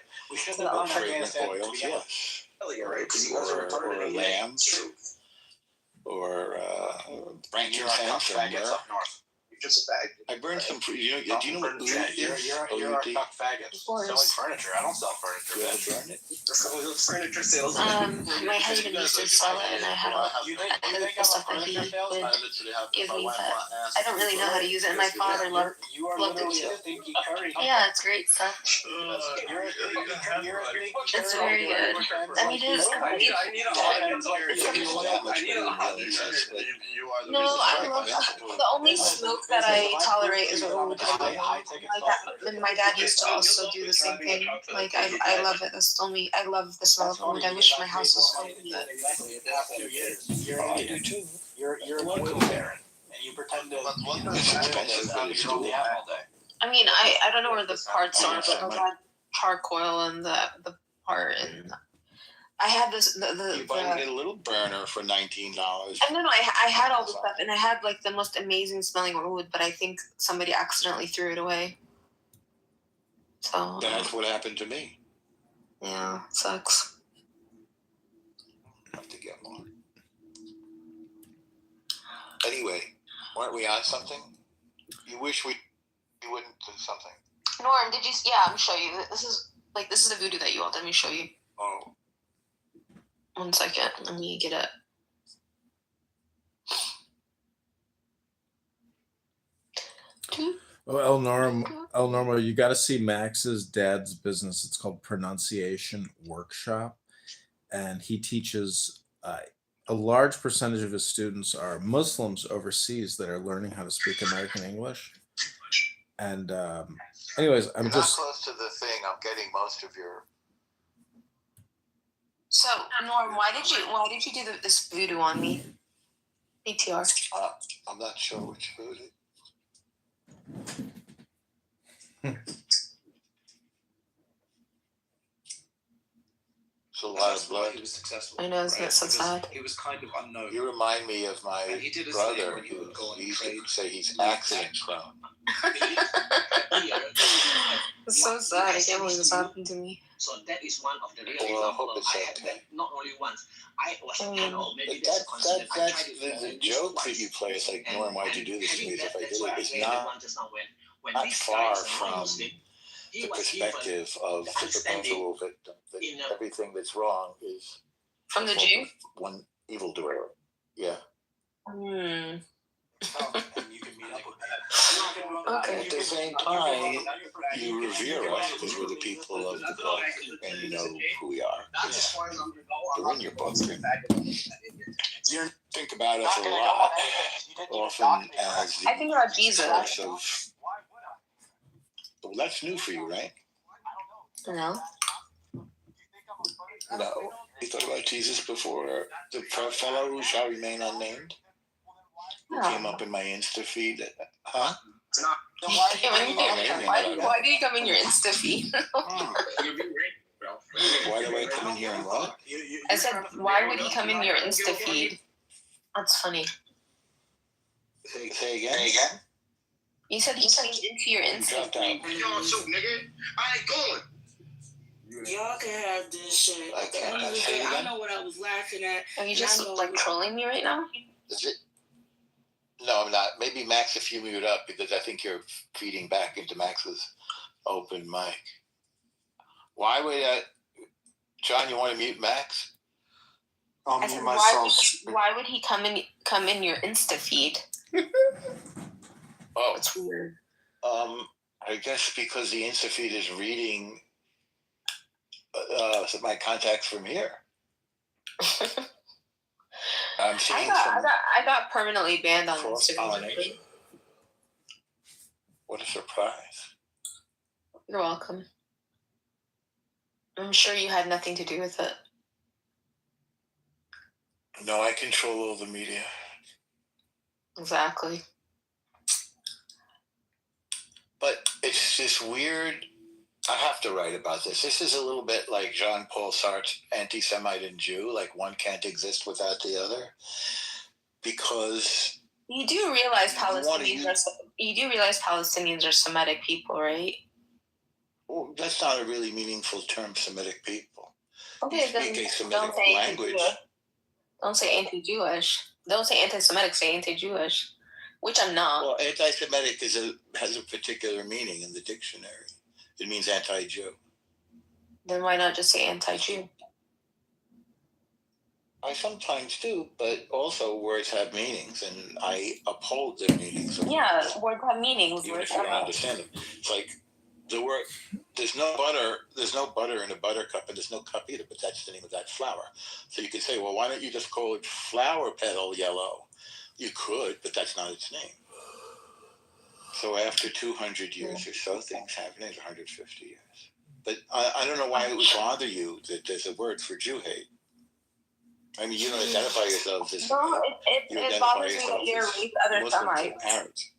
fragrant oils, yes. Or a lamb, or frankincense, or myrrh. Just a bag. I burned some. Do you know what oud is? You're a cuck faggot. Selling furniture. I don't sell furniture. Do I burn it? Furniture sales. My husband used to sell it, and I had the stuff that he would give me, but I don't really know how to use it. And my father loved it too. Yeah, it's great stuff. It's very good. I mean, it is great. No, I love the only smoke that I tolerate is oud. My dad used to also do the same thing. I love it. That's only I love the smell of oud. I wish my house was full of it. I do too. You're a oil baron, and you pretend to the apple all day. I mean, I don't know where the parts are, but I had charcoal and the part and. I had this You might get a little burner for $19. No, I had all this stuff, and I had the most amazing smelling wood, but I think somebody accidentally threw it away. So that's what happened to me. Yeah, sucks. Have to get more. Anyway, weren't we on something? You wish we wouldn't do something. Norm, did you? Yeah, I'm show you. This is the voodoo that you all. Let me show you. Oh. 1 second. Let me get it. Oh, Elnorma, you got to see Max's dad's business. It's called Pronunciation Workshop, and he teaches a large percentage of his students are Muslims overseas that are learning how to speak American English. And anyways, I'm You're just not close to the thing. I'm getting most of your. So, Norm, why did you do this voodoo on me? PTR. I'm not sure which voodoo. It's a lot of blood. He was successful. I know, isn't it so sad? He was kind of unknown. You remind me of my And he did his brother. thing when he would go on He used to trade. say he's accident prone. It's so sad. I can't believe this happened to me. So that is one of the real Well, I example hope of it's I had okay. that not only once. I was maybe That's considered. I tried it the at least joke that twice. you play. It's like, Norm, why'd you do this to me? If I did it, it's When not this far guy is a from non-Muslim, he the was perspective of the proposal victim. That everything that's wrong is From the Jew? one evildoer. Yeah. Hmm. Okay. At the same time, you revere us because we're the people of the book, and you know who we are. We're in your book. You think about us a lot, often as the I think about Jesus. source of. Well, that's new for you, right? No. No. You thought about Jesus before? The fellow who shall remain unnamed? Who came up in my Insta feed? Huh? Why do you come in your Insta feed? Why do I come in here and what? I said, why would he come in your Insta feed? That's funny. Say again? You said he came into your Insta feed. I ain't going. Y'all can have this shit. At the end of the day, I know what I was laughing at. Are you just like trolling me right now? Is it? No, I'm not. Maybe Max, if you mute up, because I think you're feeding back into Max's open mic. Why would John? You want to mute Max? I said, why would he come in your Insta feed? Oh, it's weird. I guess because the Insta feed is reading my contacts from here. I'm seeing I got permanently banned on Instagram. What a surprise! You're welcome. I'm sure you had nothing to do with it. No, I control all the media. Exactly. But it's just weird. I have to write about this. This is a little bit like Jean-Paul Sartre's anti-Semite and Jew, like one can't exist without the other. Because you do realize Palestinians are Semitic people, right? Well, that's not a really meaningful term, Semitic people. Okay, speak a Semitic language. Don't say anti-Jewish. Don't say anti-Semitic, say anti-Jewish, which I'm not. Well, anti-Semitic has a particular meaning in the dictionary. It means anti-Jew. Then why not just say anti-Jew? I sometimes do, but also words have meanings, and I uphold their meanings. Yeah, words have meanings. Even if you don't understand them. It's like the word, there's no butter in a buttercup, and there's no cup either, but that's the name of that flower. So you could say, well, why don't you just call it flower petal yellow? You could, but that's not its name. So after 200 years or so, things happen, 150 years. But I don't know why it would bother you that there's a word for Jew hate. I mean, you don't identify yourself as... No, it bothers me that you're raised other Semites.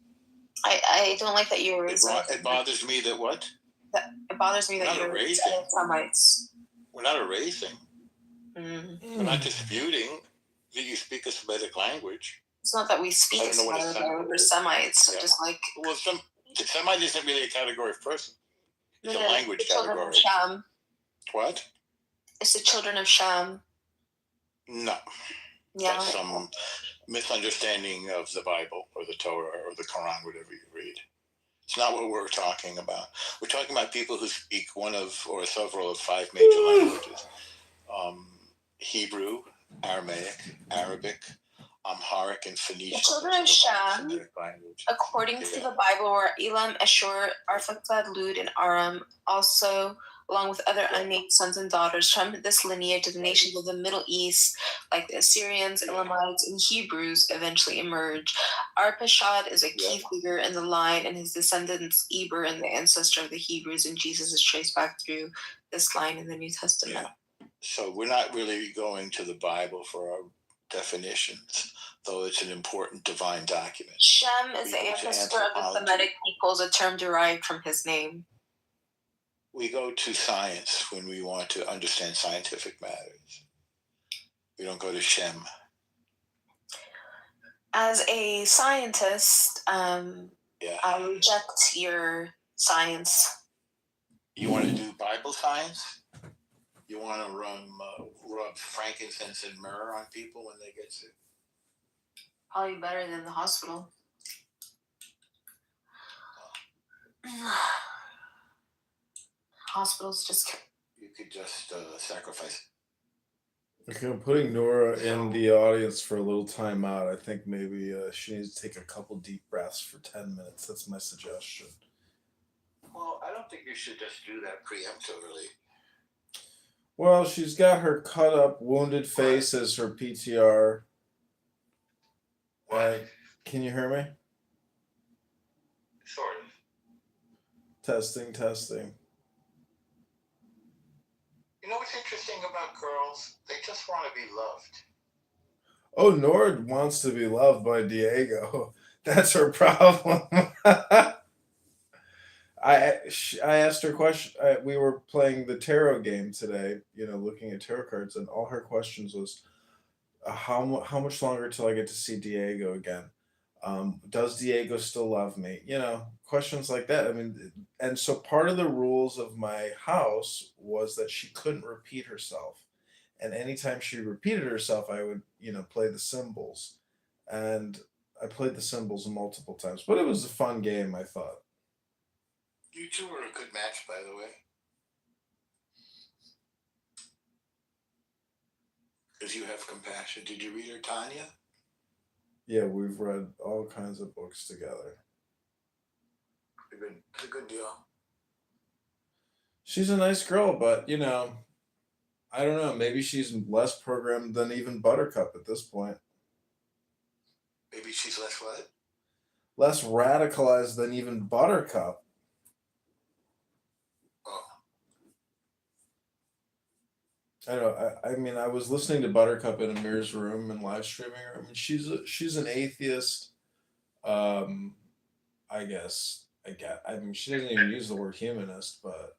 I don't like that you were raised... It bothers me that what? It bothers me that you're raised other Semites. We're not erasing. Mm. We're not disputing that you speak a Semitic language. It's not that we speak a Semitic language, we're Semites. Yeah. Just like... Well, Semite isn't really a category of person. It's a language category. Of Shem. What? It's the children of Shem. No. Yeah. That's some misunderstanding of the Bible or the Torah or the Quran, whatever you read. It's not what we're talking about. We're talking about people who speak one of or several of 5 major languages. Hebrew, Aramaic, Arabic, Amharic, and Phoenician. The children of Shem, according to the Bible, were Elam, Ashur, Arphaxad, Lud, and Aram. Also, along with other unnamed sons and daughters from this lineage of the nations of the Middle East, like the Assyrians, Elamites, and Hebrews, eventually emerge. Arpachshad is a key figure in the line, and his descendants, Eber, and the ancestor of the Hebrews, and Jesus is traced back through this line in the New Testament. Yeah. So we're not really going to the Bible for our definitions, though it's an important divine document. Shem is the ancestor of the Semitic peoples, a term derived from his name. We go to science when we want to understand scientific matters. We don't go to Shem. As a scientist, I reject your science. You want to do Bible science? You want to rub frankincense and myrrh on people when they get sick? Probably better than the hospital. Hospitals just... You could just sacrifice. Okay, I'm putting Nora in the audience for a little time out. I think maybe she needs to take a couple deep breaths for 10 minutes. That's my suggestion. Well, I don't think you should just do that preemptively. Well, she's got her cut up, wounded face as her PTR. Can you hear me? Sort of. Testing. You know what's interesting about girls? They just want to be loved. Oh, Nord wants to be loved by Diego. That's her problem. I asked her question. We were playing the tarot game today, looking at tarot cards, and all her questions was, how much longer till I get to see Diego again? Does Diego still love me? Questions like that. I mean, and so part of the rules of my house was that she couldn't repeat herself. And anytime she repeated herself, I would, play the symbols. And I played the symbols multiple times. But it was a fun game, I thought. You two are a good match, by the way. Because you have compassion. Did you read her Tanya? Yeah, we've read all kinds of books together. It's a good deal. She's a nice girl, but, I don't know. Maybe she's less programmed than even Buttercup at this point. Maybe she's less what? Less radicalized than even Buttercup. I know. I mean, I was listening to Buttercup in Amir's room and live streaming her. I mean, she's an atheist. I guess. I mean, she doesn't even use the word humanist, but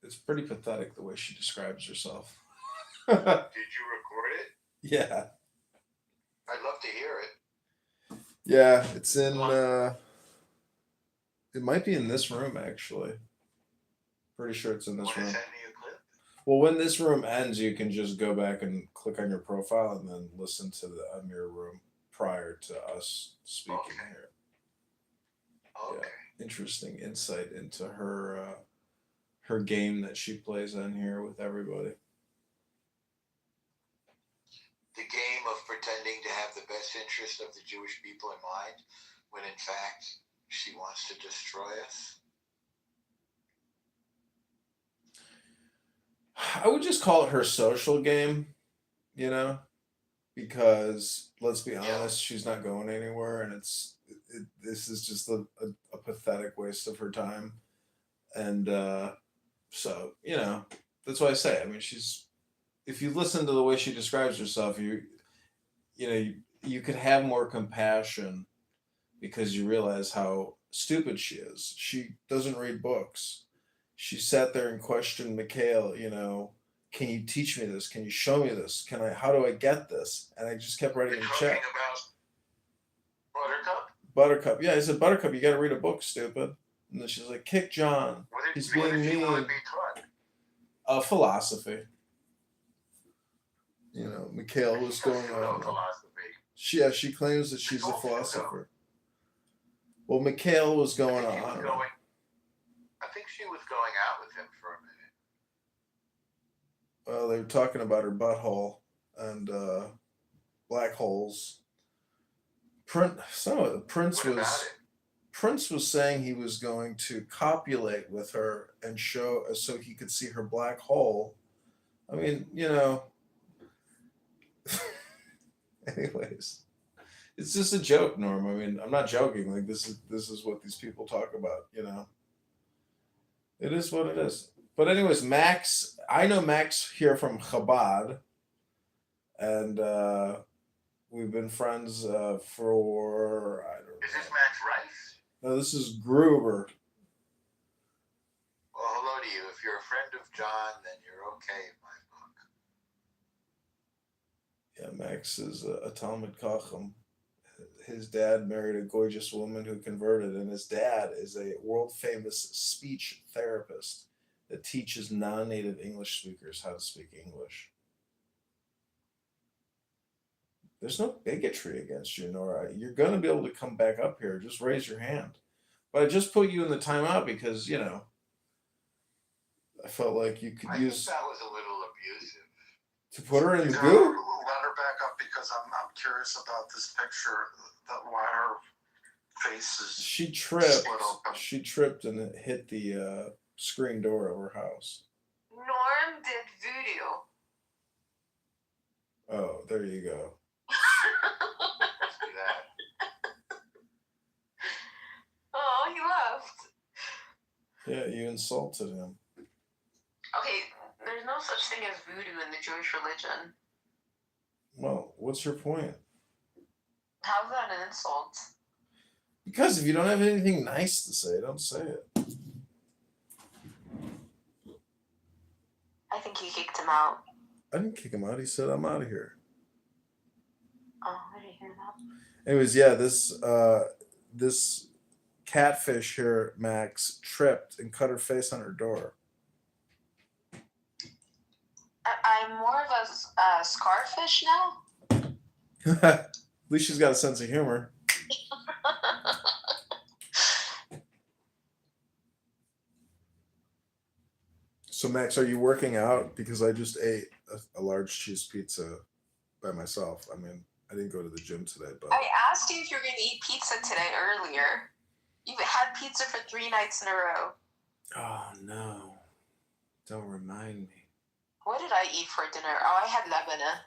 it's pretty pathetic the way she describes herself. Did you record it? Yeah. I'd love to hear it. Yeah, it's in. It might be in this room actually. Pretty sure it's in this room. Well, when this room ends, you can just go back and click on your profile and then listen to the Amir room prior to us speaking here. Okay. Yeah, interesting insight into her game that she plays on here with everybody. The game of pretending to have the best interest of the Jewish people in mind, when in fact she wants to destroy us. I would just call it her social game, because let's be honest, she's not going anywhere, and this is just a pathetic waste of her time, and so that's why I say. I mean, if you listen to the way she describes herself, you could have more compassion because you realize how stupid she is. She doesn't read books. She sat there and questioned Mikhail, can you teach me this? Can you show me this? How do I get this? And I just kept writing in the chat. About Buttercup? Buttercup. Yeah, I said, Buttercup, you got to read a book, stupid. And then she's like, kick John. He's being mean. Want to be taught? Philosophy. Mikhail was going on. Philosophy. She claims that she's a philosopher. Well, Mikhail was going on. I think she was going out with him for a minute. Well, they were talking about her butthole and black holes. Prince was. Prince was saying he was going to copulate with her and show so he could see her black hole. I mean, anyways, it's just a joke, Norm. I mean, I'm not joking. Like this is what these people talk about. It is what it is. But anyways, Max, I know Max here from Chabad, and we've been friends for I don't know. Is this Max Rice? No, this is Gruber. Well, hello to you. If you're a friend of John, then you're okay in my book. Yeah, Max is a Talmud Chacham. His dad married a gorgeous woman who converted, and his dad is a world famous speech therapist that teaches non native English speakers how to speak English. There's no bigotry against you, Nora. You're going to be able to come back up here. Just raise your hand. But I just put you in the timeout because, I felt like you could use. I think that was a little abusive. To put her in the Let goo? her back up because I'm curious about this picture. Why her face is She tripped. split open. She tripped and it hit the screen door of her house. Norm did voodoo. Oh, there you go. Let's do that. Oh, he left. Yeah, you insulted him. Okay, there's no such thing as voodoo in the Jewish religion. Well, what's your point? How's that an insult? Because if you don't have anything nice to say, don't say it. I think you kicked him out. I didn't kick him out. He said, I'm out of here. Oh, I didn't hear that. Anyways, yeah, this catfish here, Max, tripped and cut her face on her door. I'm more of a scarfish now. At least she's got a sense of humor. So, Max, are you working out? Because I just ate a large cheese pizza by myself. I mean, I didn't go to the gym today, but I asked you if you were going to eat pizza today earlier. You've had pizza for 3 nights in a row. oh no, don't remind me. What did I eat for dinner? Oh, I had labana.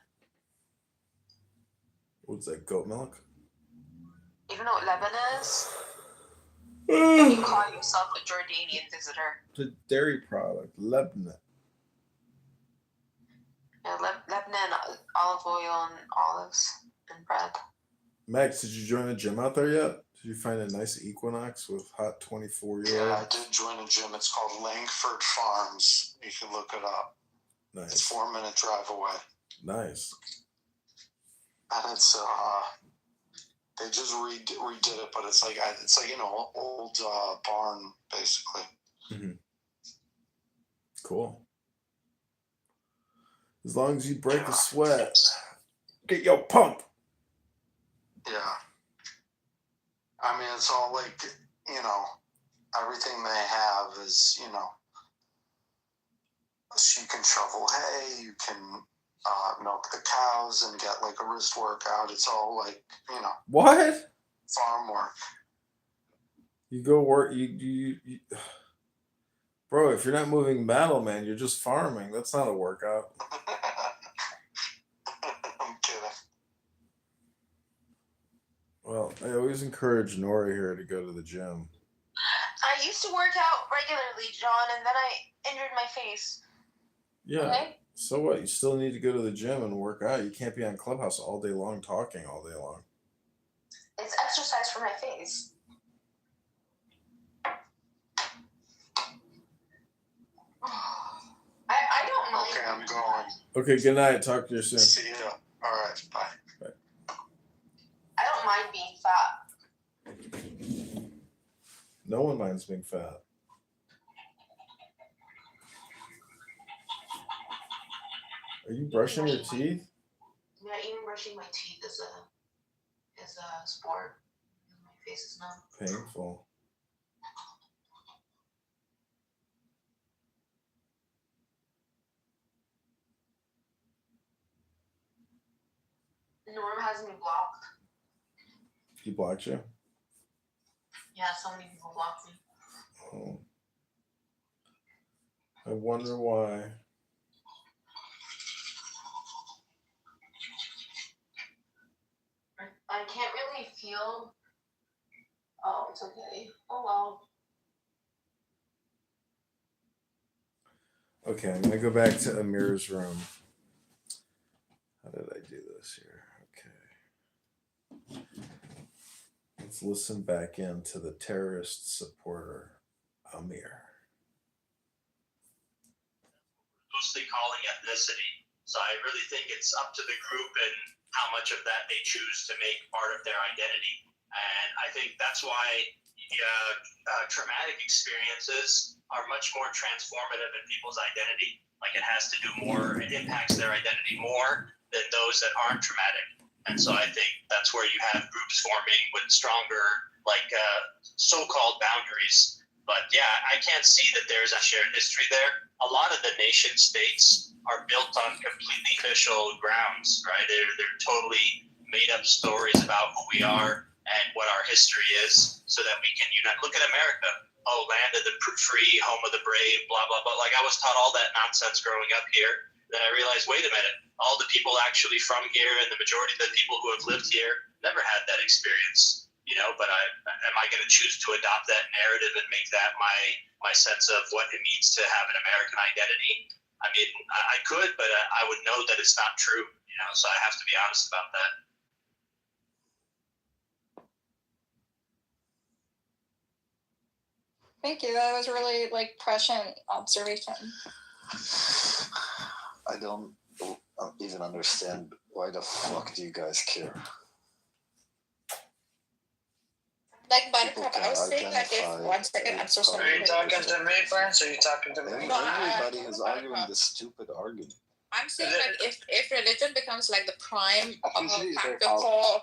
What's that? Goat milk? You don't know what labana is? And you call yourself a Jordanian visitor. It's a dairy product, Lebanon. Yeah, Lebanon, olive oil, and olives and bread. Max, did you join a gym out there yet? Did you find a nice Equinox with hot 24-year-olds? Yeah, I did join a gym. It's called Langford Farms. You can look it up. Nice. It's 4-minute drive away. Nice. And it's they just redid it, but it's like old barn basically. Mm-hmm. Cool. As long as you break the sweat, get your pump. Yeah. I mean, it's all like, everything they have is, so you can shovel hay, you can milk the cows and get like a wrist workout. It's all like, What? farm work. You go work, you bro, if you're not moving battle, man, you're just farming. That's not a workout. I'm kidding. Well, I always encourage Nora here to go to the gym. I used to work out regularly, John, and then I injured my face. Yeah. Okay? So what? You still need to go to the gym and work out. You can't be on Clubhouse all day long talking all day long. It's exercise for my face. I don't mind. Okay, I'm going. Okay, good night. Talk to you soon. See ya. All right, bye. I don't mind being fat. No one minds being fat. Are you brushing your teeth? Yeah, even brushing my teeth is a sport. My face is numb. Painful. Norm has me blocked. He blocked you? Yeah. Yeah, so many people watching. Oh. I wonder why. I can't really feel. Oh, it's okay. Oh well. Okay, I'm gonna go back to Amir's room. How did I do this here? Okay. Let's listen back into the terrorist supporter, Amir. Mostly calling ethnicity. So I really think it's up to the group and how much of that they choose to make part of their identity. And I think that's why traumatic experiences are much more transformative in people's identity. Like it has to do more, it impacts their identity more than those that aren't traumatic. And so I think that's where you have groups forming with stronger, like so-called boundaries. But yeah, I can't see that there's a shared history there. A lot of the nation states are built on completely official grounds, right? They're totally made up stories about who we are and what our history is so that we can unite. Look at America. Oh, land of the free, home of the brave, blah, blah, blah. Like I was taught all that nonsense growing up here. Then I realized, wait a minute, all the people actually from here and the majority of the people who have lived here never had that experience. You know, but am I going to choose to adopt that narrative and make that my sense of what it means to have an American identity? I mean, I could, but I would know that it's not true. You know, so I have to be honest about that. Thank you. That was really prescient observation. I don't even understand why the fuck do you guys care? Like Buttercup, I was saying that if 1 second, I'm so sorry. Are you talking to me, Prince, or are you talking to me? Everybody is arguing this stupid argument. I'm saying like if religion becomes like the prime factor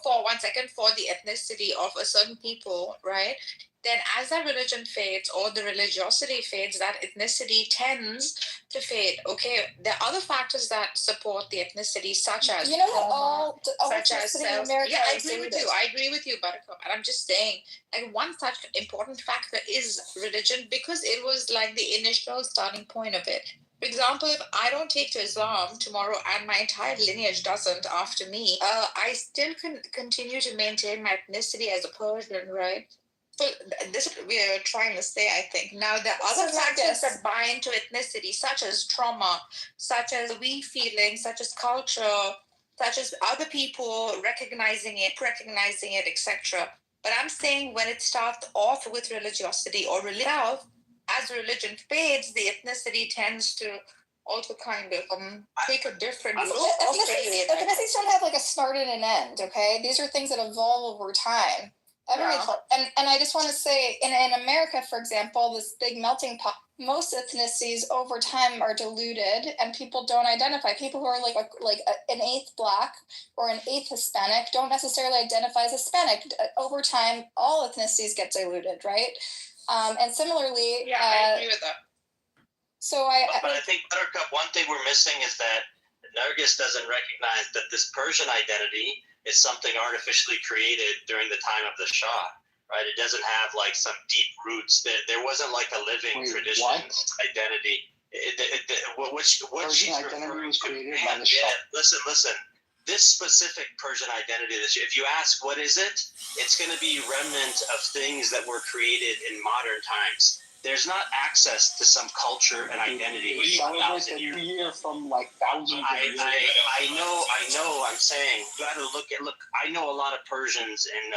for 1 second for the ethnicity of a certain people, right? Then as that religion fades or the religiosity fades, that ethnicity tends to fade. Okay, there are other factors that support the ethnicity, such as such as self. Yeah, I agree with you. I agree with you, Buttercup. And I'm just saying, like one such important factor is religion because it was like the initial starting point of it. For example, if I don't take to Islam tomorrow and my entire lineage doesn't after me, I still can continue to maintain my ethnicity as a Persian, right? So this is what we're trying to say, I think. Now, there are other factors that bind to ethnicity, such as trauma, such as we feelings, such as culture, such as other people recognizing it, etc. But I'm saying when it starts off with religiosity or religion, as religion fades, the ethnicity tends to also kind of take a different look. Ethnicities don't have like a start and an end, okay? These are things that evolve over time. And I just want to say, in America, for example, this big melting pot, most ethnicities over time are diluted and people don't identify. People who are like an eighth Black or an eighth Hispanic don't necessarily identify as Hispanic. Over time, all ethnicities get diluted, right? And similarly, I agree with that. But I think, Buttercup, one thing we're missing is that Nargis doesn't recognize that this Persian identity is something artificially created during the time of the Shah, right? It doesn't have like some deep roots. There wasn't like a living tradition identity. What she's referring to, man, listen. This specific Persian identity, if you ask what is it, it's going to be remnant of things that were created in modern times. There's not access to some culture and identity. We celebrate every year from like thousands of years. I know. I'm saying you got to look. I know a lot of Persians in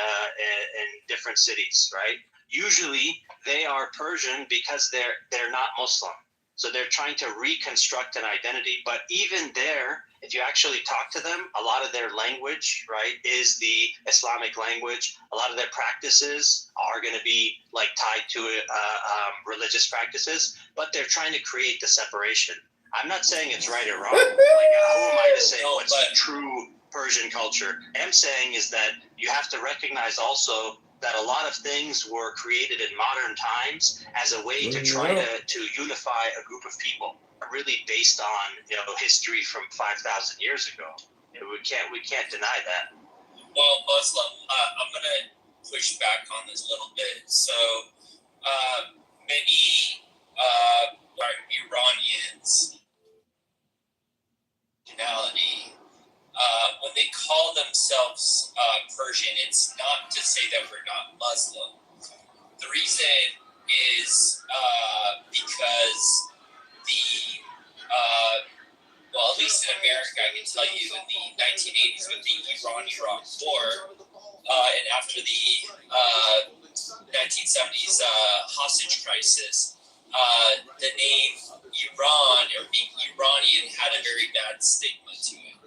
different cities, right? Usually they are Persian because they're not Muslim, so they're trying to reconstruct an identity. But even there, if you actually talk to them, a lot of their language, right, is the Islamic language. A lot of their practices are going to be like tied to religious practices, but they're trying to create the separation. I'm not saying it's right or wrong. Like, who am I to say what's true Persian culture? What I'm saying is that you have to recognize also that a lot of things were created in modern times as a way to try to unify a group of people, really based on history from 5,000 years ago. We can't deny that. Well, Muslim, I'm gonna push back on this a little bit. So many Iranians nationality, when they call themselves Persian, it's not to say that we're not Muslim. The reason is because the well, at least in America, I can tell you in the 1980s with the Iran-Iraq War, and after the 1970s hostage crisis, the name Iran or being Iranian had a very bad stigma to it.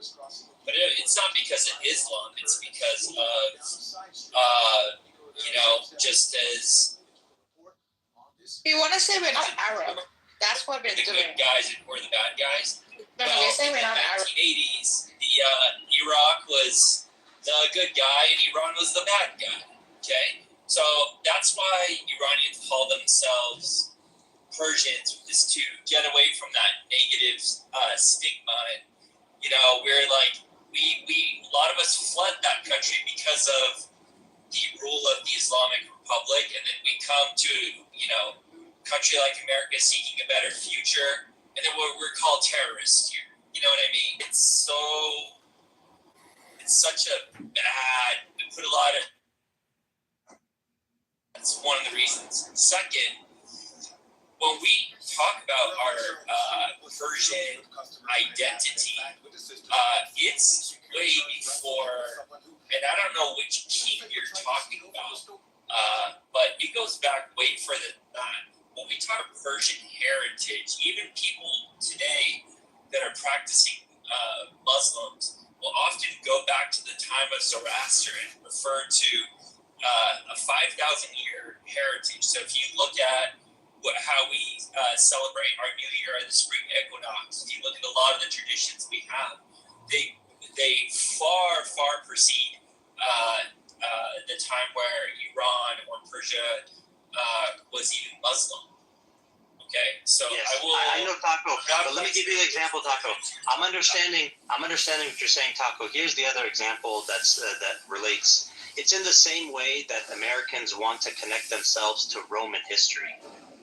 But it's not because of Islam, it's because of, just as... You want to say we're not Arab. That's what we're the doing. good guys and we're the bad guys. No, we're saying we're not Arab. In the 1980s, Iraq was the good guy and Iran was the bad guy. Okay? So that's why Iranians call themselves Persians, is to get away from that negative stigma. And, we're like, a lot of us fled that country because of the rule of the Islamic Republic, and then we come to, country like America seeking a better future, and then we're called terrorists here. You know what I mean? It's such a bad, we put a lot of, that's one of the reasons. Second, when we talk about our Persian identity, it's way before, and I don't know which king you're talking about, but it goes back way further than that. When we talk Persian heritage, even people today that are practicing Muslims will often go back to the time of Zoroaster and refer to a 5,000-year heritage. So if you look at how we celebrate our New Year or the spring equinox, if you look at a lot of the traditions we have, they far precede the time where Iran or Persia was even Muslim. Okay, so yes, I know Taco, but let me give you an example, Taco. I'm understanding what you're saying, Taco. Here's the other example that relates. It's in the same way that Americans want to connect themselves to Roman history,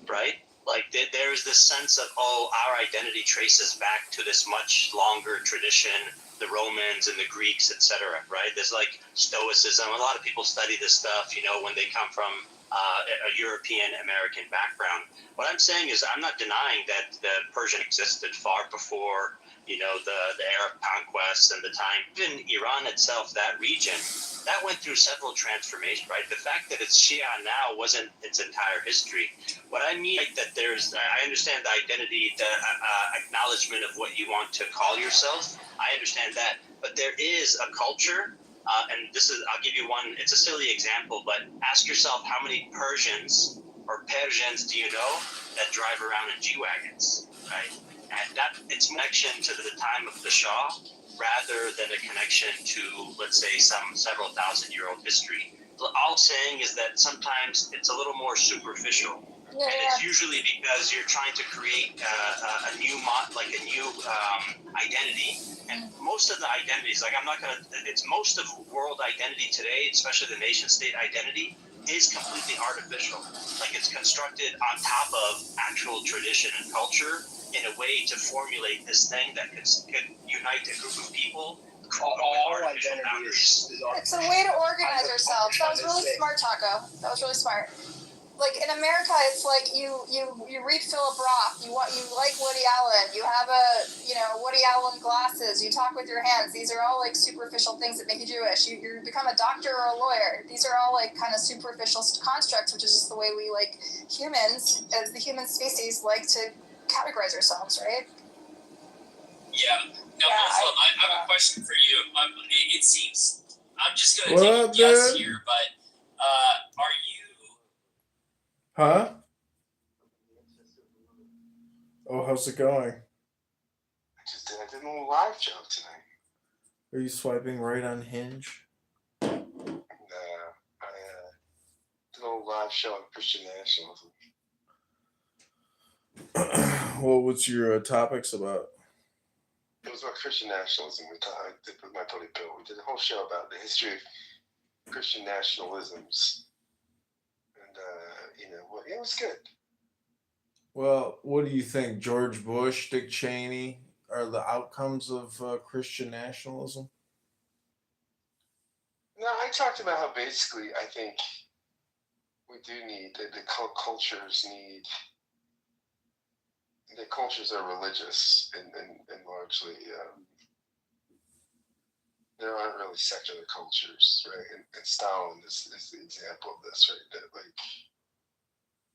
right? Like there's this sense of, our identity traces back to this much longer tradition, the Romans and the Greeks, etc. Right? There's like Stoicism. A lot of people study this stuff, when they come from a European American background. What I'm saying is I'm not denying that the Persian existed far before, the Arab conquests and the time. Even Iran itself, that region, that went through several transformations, right? The fact that it's Shia now wasn't its entire history. What I mean, like, I understand the identity, the acknowledgement of what you want to call yourself. I understand that. But there is a culture, and I'll give you one, it's a silly example, but ask yourself how many Persians do you know that drive around in G-Wagons, right? And that it's connection to the time of the Shah rather than a connection to, let's say, some several thousand-year-old history. All I'm saying is that sometimes it's a little more superficial. Yeah, and it's usually because you're trying to create a new identity. And most of the identities, it's most of world identity today, especially the nation state identity, is completely artificial. Like it's constructed on top of actual tradition and culture in a way to formulate this thing that could unite a group of people. All identities. It's a way to organize ourselves. That was really smart, Taco. That was really smart. Like in America, it's like you read Philip Roth. You like Woody Allen. You have Woody Allen glasses. You talk with your hands. These are all like superficial things that make you Jewish. You become a doctor or a lawyer. These are all like kind of superficial constructs, which is just the way we like humans, as the human species, like to categorize ourselves, right? Yeah. Now, Muslim, I have a question for you. It seems I'm just going to take a guess here, but are you? Huh? Oh, how's it going? I did a little live show tonight. Are you swiping right on Hinge? Nah, I did a little live show on Christian nationalism. What was your topics about? It was about Christian nationalism. I did with my Tony Bill. We did a whole show about the history of Christian nationalisms, and well, it was good. Well, what do you think? George Bush, Dick Cheney are the outcomes of Christian nationalism? No, I talked about how basically I think we do need the cultures need. The cultures are religious and largely. There aren't really secular cultures, right? And Stalin is the example of this, right? That like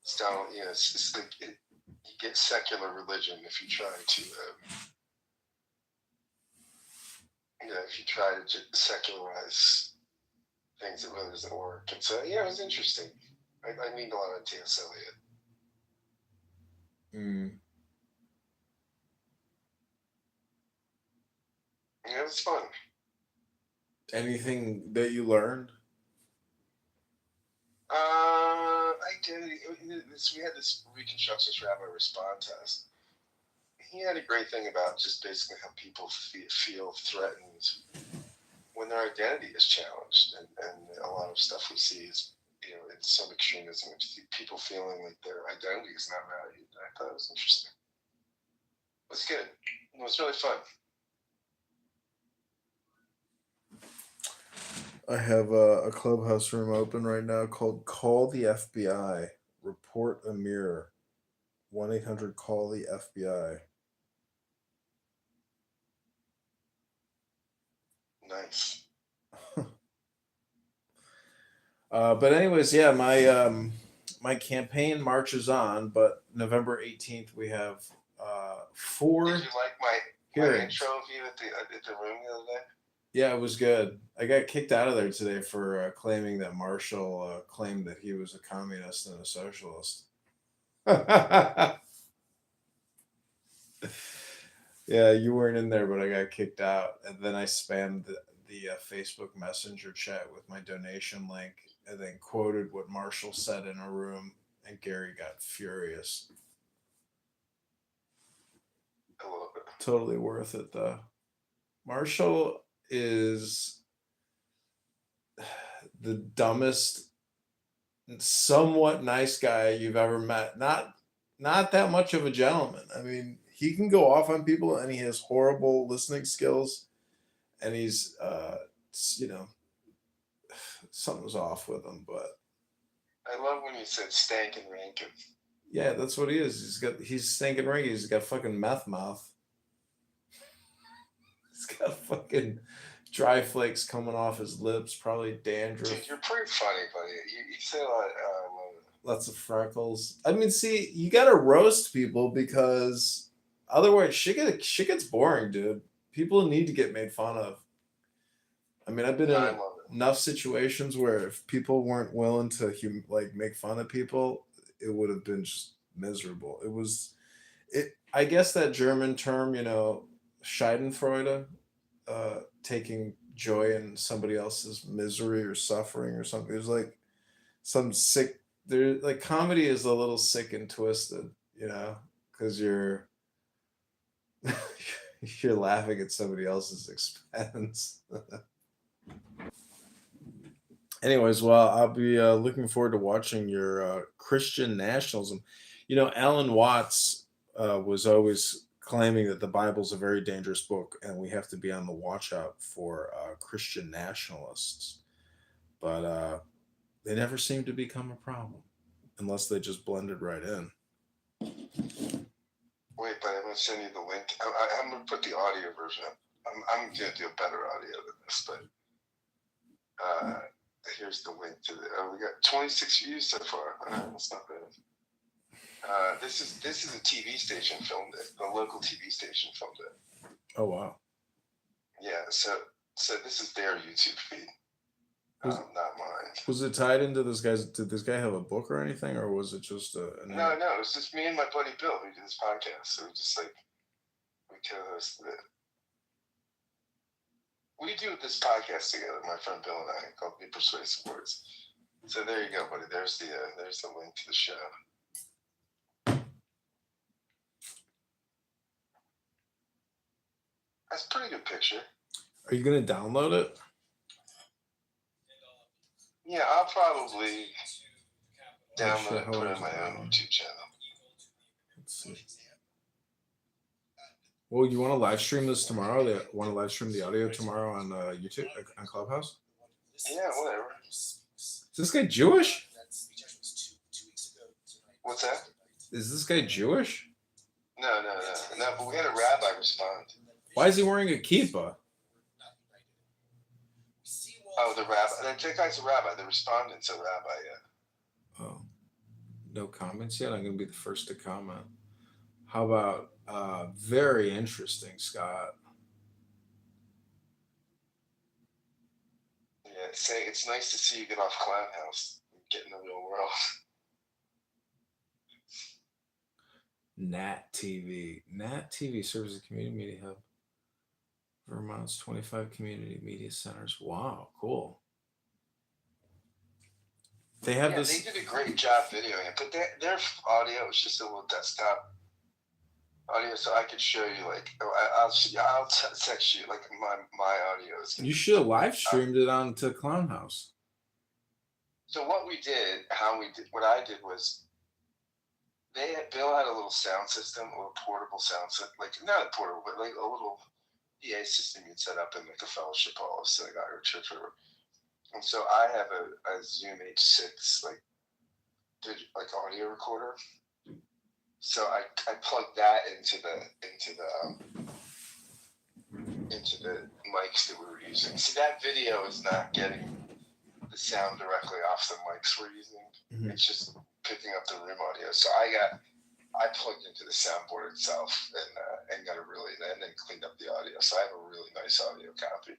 Stalin, it's like you get secular religion if you try to, if you try to secularize things, it really doesn't work. And so, it was interesting. I mean a lot of T.S. Eliot. Yeah, it was fun. Anything that you learned? Identity. We had this Reconstructionist Rabbi respond test. He had a great thing about just basically how people feel threatened when their identity is challenged, and a lot of stuff we see is, it's some extremism, people feeling like their identity is not valued. I thought it was interesting. It was good. It was really fun. I have a clubhouse room open right now called Call the FBI. Report a mirror. 1-800-CALL the FBI. Nice. But anyways, yeah, my campaign marches on. But November 18th, we have 4 Did you like my hearings. intro of you at the room the other day? Yeah, it was good. I got kicked out of there today for claiming that Marshall claimed that he was a communist and a socialist. Yeah, you weren't in there, but I got kicked out, and then I spammed the Facebook Messenger chat with my donation link, and then quoted what Marshall said in a room, and Gary got furious. I love it. Totally worth it, though. Marshall is the dumbest, somewhat nice guy you've ever met. Not that much of a gentleman. I mean, he can go off on people, and he has horrible listening skills, and he's something's off with him. But I love when you said Stank and Rankin. yeah, that's what he is. He's stinking ringy. He's got fucking meth mouth. He's got fucking dry flakes coming off his lips, probably dandruff. Dude, you're pretty funny, buddy. You say a lot. Lots of freckles. I mean, see, you gotta roast people because otherwise shit gets boring, dude. People need to get made fun of. I mean, I've been in enough situations where if people weren't willing to make fun of people, it would have been just miserable. I guess that German term, Schadenfreude, taking joy in somebody else's misery or suffering or something. There's like some sick. There, like, comedy is a little sick and twisted, because you're laughing at somebody else's expense. Anyways, well, I'll be looking forward to watching your Christian nationalism. Alan Watts was always claiming that the Bible's a very dangerous book, and we have to be on the watch out for Christian nationalists. But they never seem to become a problem, unless they just blended right in. Wait, but I'm going to send you the link. I'm going to put the audio version up. I'm going to do a better audio than this, but here's the link to we got 26 views so far. That's not bad. This is a TV station filmed it. A local TV station filmed it. Oh, wow. Yeah, so this is their YouTube feed. Not mine. Was it tied into this guy's? Did this guy have a book or anything, or was it just No, it was just me and my buddy Bill who did this podcast. So we just we co-hosted it. We do this podcast together, my friend Bill and I, called Be Persuasive Words. So there you go, buddy. There's the link to the show. That's a pretty good picture. Are you gonna download it? Yeah, I'll probably download and put it on my own YouTube channel. Let's see. Well, you want to live stream this tomorrow? Want to live stream the audio tomorrow on YouTube, on Clubhouse? Yeah, whatever. Is this guy Jewish? What's that? Is this guy Jewish? No, but we had a rabbi respond. Why is he wearing a kippah? Oh, the rabbi. That guy's a rabbi. The respondent's a rabbi, yeah. Oh, no comments yet? I'm going to be the first to comment. How about very interesting, Scott? Yeah, say it's nice to see you get off Clown House and get in the real world. Nat TV. Nat TV serves as a community media hub. Vermont's 25 community media centers. Wow, cool. They have this. They did a great job videoing it, but their audio is just a little desktop audio, so I could show you. Like, I'll text you like my audio is. You should have live streamed it onto Clown House. So what I did was, Bill had a little sound system, a little portable sound system, like not portable, but like a little PA system you'd set up in like a fellowship hall, synagogue, or church, or whatever. And so I have a Zoom H6 like audio recorder. So I plugged that into the mics that we were using. See, that video is not getting the sound directly off the mics we're using. Mm-hmm. It's just picking up the room audio. So I plugged into the soundboard itself and got and then cleaned up the audio. So I have a really nice audio copy.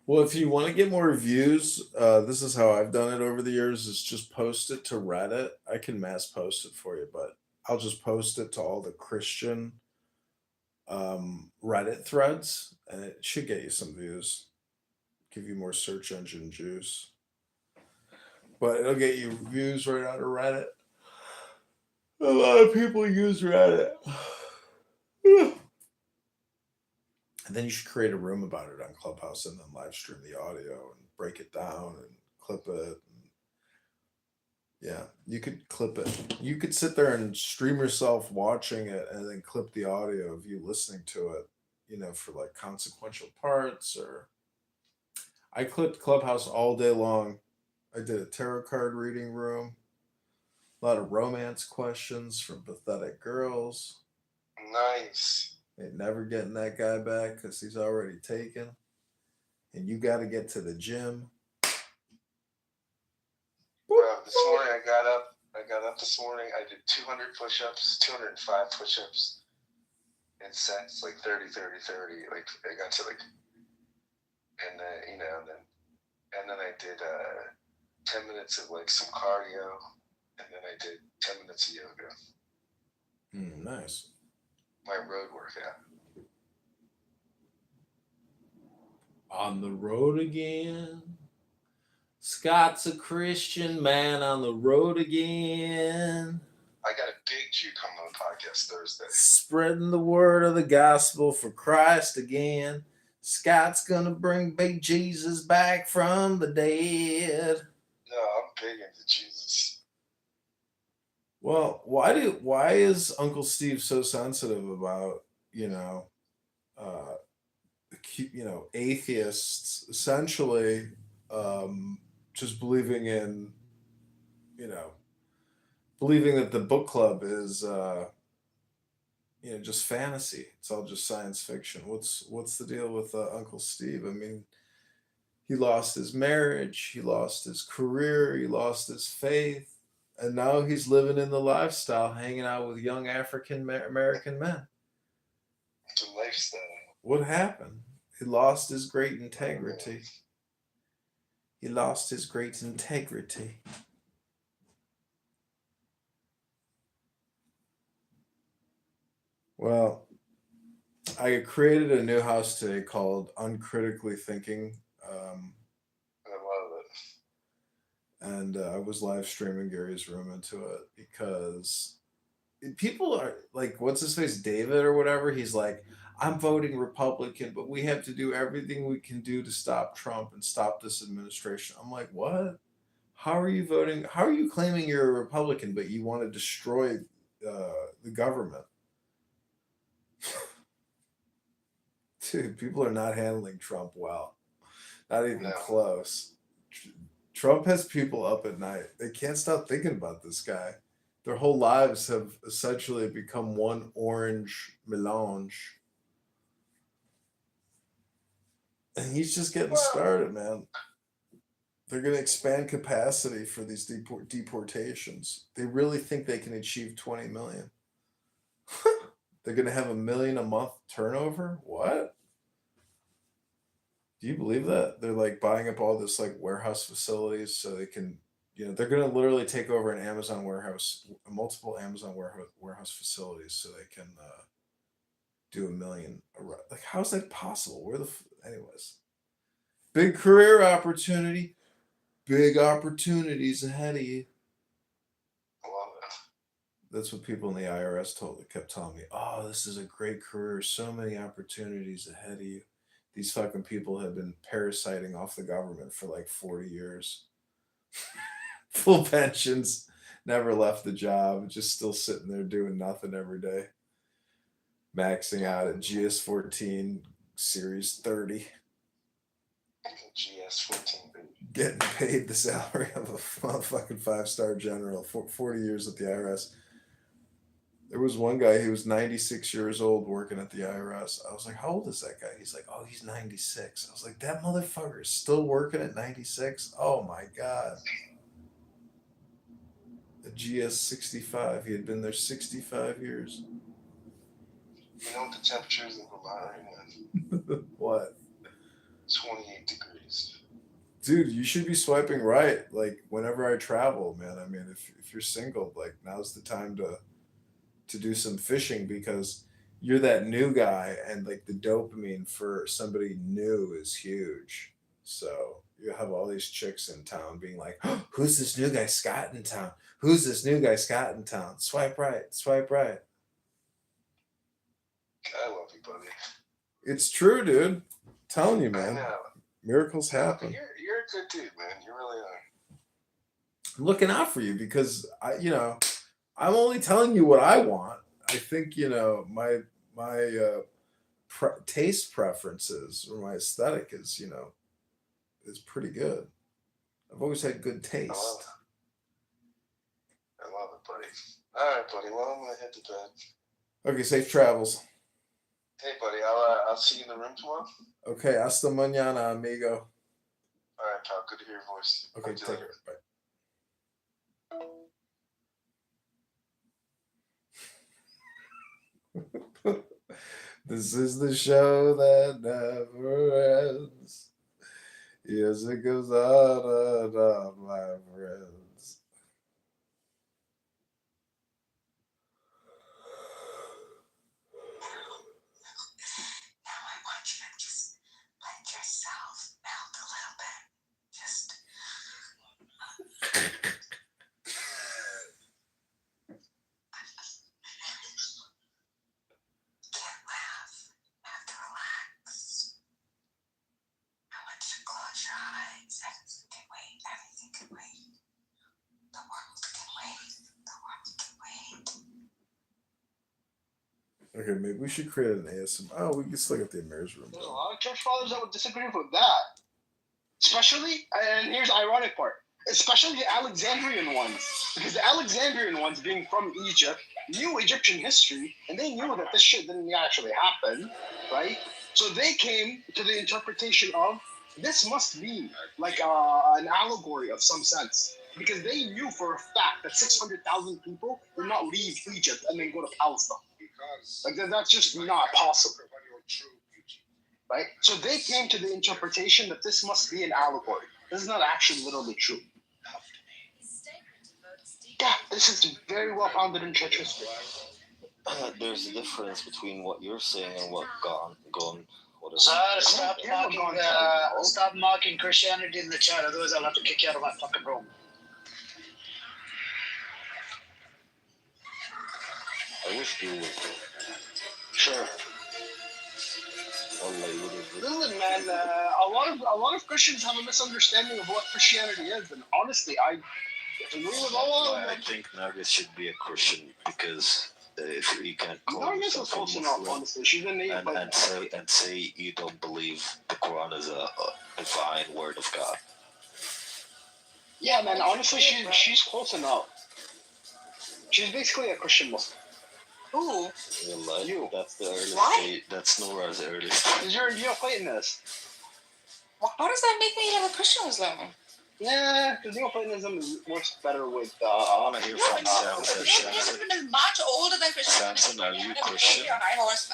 Well, if you want to get more views, this is how I've done it over the years, is just post it to Reddit. I can mass post it for you, but I'll just post it to all the Christian Reddit threads, and it should get you some views. Give you more search engine juice. But it'll get you views right out of Reddit. A lot of people use Reddit. And then you should create a room about it on Clubhouse and then live stream the audio and break it down and clip it. Yeah, you could clip it. You could sit there and stream yourself watching it and then clip the audio of you listening to it, for like consequential parts. Or I clipped Clubhouse all day long. I did a tarot card reading room. A lot of romance questions from pathetic girls. Nice. Ain't never getting that guy back because he's already taken. And you got to get to the gym. Well, this morning I got up this morning. I did 200 push-ups, 205 push-ups in sets, like 30, 30, 30. Like I got to and then I did 10 minutes of like some cardio, and then I did 10 minutes of yoga. Nice. My road workout. On the road again. Scott's a Christian man on the road again. I got a big Jew coming on the podcast Thursday. Spreading the word of the gospel for Christ again. Scott's gonna bring big Jesus back from the dead. No, I'm big into Jesus. Well, why is Uncle Steve so sensitive about, atheists essentially just believing in, believing that the book club is, just fantasy. It's all just science fiction. What's the deal with Uncle Steve? I mean, he lost his marriage, he lost his career, he lost his faith. And now he's living in the lifestyle, hanging out with young African American men. It's a lifestyle. What happened? He lost his great integrity. He lost his great integrity. Well, I created a new house today called Uncritically Thinking. I love it. And I was live streaming Gary's room into it because people are like, what's his face, David or whatever? He's like, I'm voting Republican, but we have to do everything we can do to stop Trump and stop this administration. I'm like, what? How are you voting? How are you claiming you're a Republican, but you want to destroy the government? Dude, people are not handling Trump well. Not even close. Trump has people up at night. They can't stop thinking about this guy. Their whole lives have essentially become one orange melange. And he's just getting started, man. They're going to expand capacity for these deportations. They really think they can achieve 20 million. They're going to have 1 million a month turnover? What? Do you believe that? They're like buying up all this like warehouse facilities so they can, they're going to literally take over an Amazon warehouse, multiple Amazon warehouse facilities so they can do 1 million. Like, how's that possible? Anyways, big career opportunity, big opportunities ahead of you. I love it. That's what people in the IRS kept telling me. Oh, this is a great career. So many opportunities ahead of you. These fucking people have been parasiting off the government for like 40 years. Full pensions, never left the job, just still sitting there doing nothing every day. Maxing out at GS14 Series 30. GS14, baby. Getting paid the salary of a fucking 5-star general. 40 years at the IRS. There was one guy, he was 96 years old working at the IRS. I was like, how old is that guy? He's like, oh, he's 96. I was like, that motherfucker is still working at 96? Oh my God. A GS65. He had been there 65 years. You know what the temperature is in Vermont right now? What? 28 degrees. Dude, you should be swiping right. Like, whenever I travel, man. I mean, if you're single, like, now's the time to do some fishing because you're that new guy and like the dopamine for somebody new is huge. So you have all these chicks in town being like, oh, who's this new guy Scott in town? Who's this new guy Scott in town? Swipe right, swipe right. I love you, buddy. It's true, dude. I'm telling you, man. I know. Miracles happen. You're a good dude, man. You really are. I'm looking out for you because I'm only telling you what I want. I think, my taste preferences or my aesthetic is, is pretty good. I've always had good taste. I love it, buddy. All right, buddy. Well, I'm going to head to bed. Okay, safe travels. Hey, buddy. I'll see you in the room tomorrow. Okay, hasta mañana, amigo. All right, pal. Good to hear your voice. Okay, take care. Bye. This is the show that never ends. Yes, it goes on and on, my friends. Now I want you to just let yourself melt a little bit. Just. Can't laugh. Have to relax. I want you to close your eyes. Everything can wait. Everything can wait. The world can wait. The world can wait. Okay, maybe we should create an ASMR. Oh, we can still get the Mayor's room. There's a lot of church fathers that would disagree with that. Especially, and here's the ironic part, especially the Alexandrian ones. Because the Alexandrian ones, being from Egypt, knew Egyptian history, and they knew that this shit didn't actually happen, right? So they came to the interpretation of, this must be like an allegory of some sense. Because they knew for a fact that 600,000 people did not leave Egypt and then go to Palestine. Like, that's just not possible. Right? So they came to the interpretation that this must be an allegory. This is not actually literally true. Yeah, this is very well founded in church history. There's a difference between what you're saying and what Gone, whatever. Stop mocking Christianity in the chat, otherwise I'll have to kick you out of my fucking room. I wish you would. Sure. Wallahi, Doesn't matter and a lot of Christians have a misunderstanding of what Christianity is. And honestly, I agree with all of I them. think Nargis should be a Christian because if you can't call Nargis was yourself a close enough, Muslim honestly. She's a native, but and say you don't believe the Quran is a divine word of God. yeah, man. Honestly, she's close enough. She's basically a Christian Muslim. Who? You. That's the early Why? stage. That's Nora's early stage. Because you're a Neoplatonist. How does that make me a Christian Muslim? Yeah, because Neoplatonism works better with. I want to hear from Samson. Neoplatonism is much older than Christianity. Samson, are you Christian?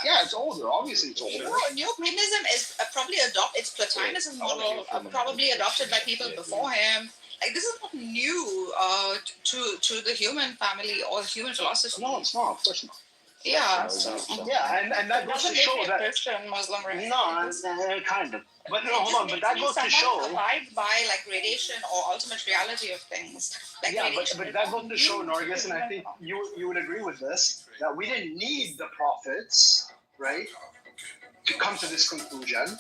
Yeah, it's older. Obviously, it's older. No, Neoplatonism is probably it's Platonism model, probably adopted by people before him. Like this is not new to the human family or human philosophy. No, it's not. Of course not. Yeah. Yeah, and that goes to show that Christian Muslim, right? No, kind of. But no, hold on. But that goes to show. Abides by like gradation or ultimate reality of things. Like Yeah, but that goes to show, Nargis, and I think you would agree with this, that we didn't need the prophets, right, to come to this conclusion.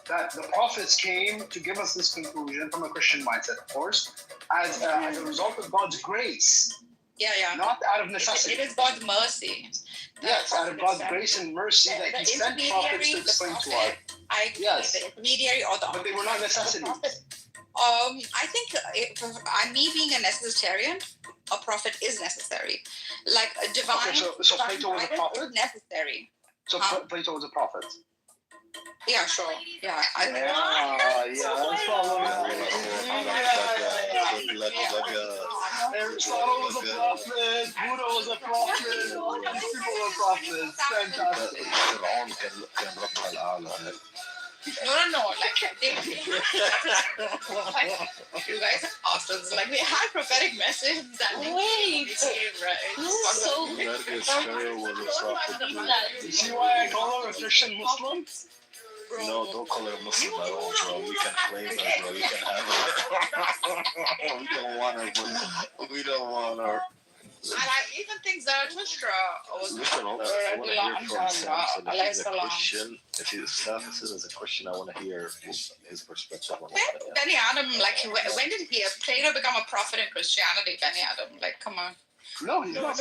That the prophets came to give us this conclusion from a Christian mindset, of course, as a result of God's grace. Yeah. Not out of necessity. It is God's mercy. Yes, out of God's grace and mercy that He sent prophets to explain to us. I agree. Yes. The intermediary or the. But they were not necessities. I think me being a necessitarian, a prophet is necessary. Like a divine. Okay, so Plato was a prophet? Is necessary. So Plato was a prophet. Yeah, sure. Yeah. That's problematic. Aristotle was a prophet. Buddha was a prophet. These people were prophets. Fantastic. No. Like you guys are bastards. Like we had prophetic message that Wait. So you see why I call her a Christian Muslim? No, don't call her Muslim at all, bro. We can claim her, bro. You can have her. We don't want her, bro. We don't want her. And I even think Zarathustra was Listen, I want to hear from Samson. If he's a Christian, Samson is a Christian, I want to hear his perspective on it. Benny Adam, like when did Plato become a prophet in Christianity? Benny Adam, like come on. No, he's not.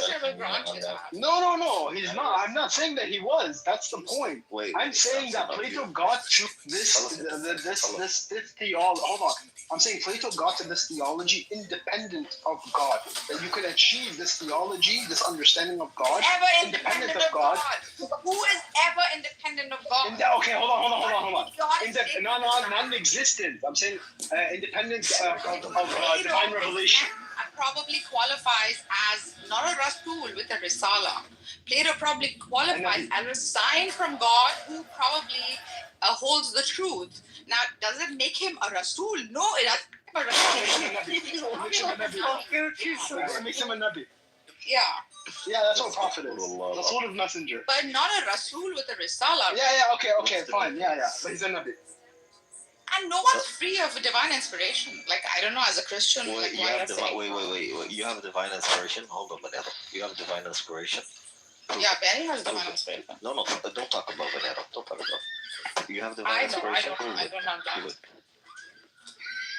No, he's not. I'm not saying that he was. That's the point. I'm saying that Plato got to this theology. Hold on. I'm saying Plato got to this theology independent of God. That you can achieve this theology, this understanding of God, independent of God. Who is ever independent of God? Okay, hold on. Non-existent. I'm saying independent of divine revelation. Probably qualifies as not a Rasul with a Risala. Plato probably qualifies as a sign from God who probably holds the truth. Now, does it make him a Rasul? No, it doesn't make him a Rasul. It makes him a Nabi. Yeah. Yeah, that's what a prophet is. The sort of messenger. But not a Rasul with a Risala. Yeah, okay, fine. Yeah. But he's a Nabi. And no one's free of divine inspiration. Like, I don't know, as a Christian, wait. You have a divine inspiration? Hold on a minute. You have divine inspiration? Yeah, Benny has divine inspiration. No, don't talk about Venero. Don't talk about. You have divine inspiration? I don't have that.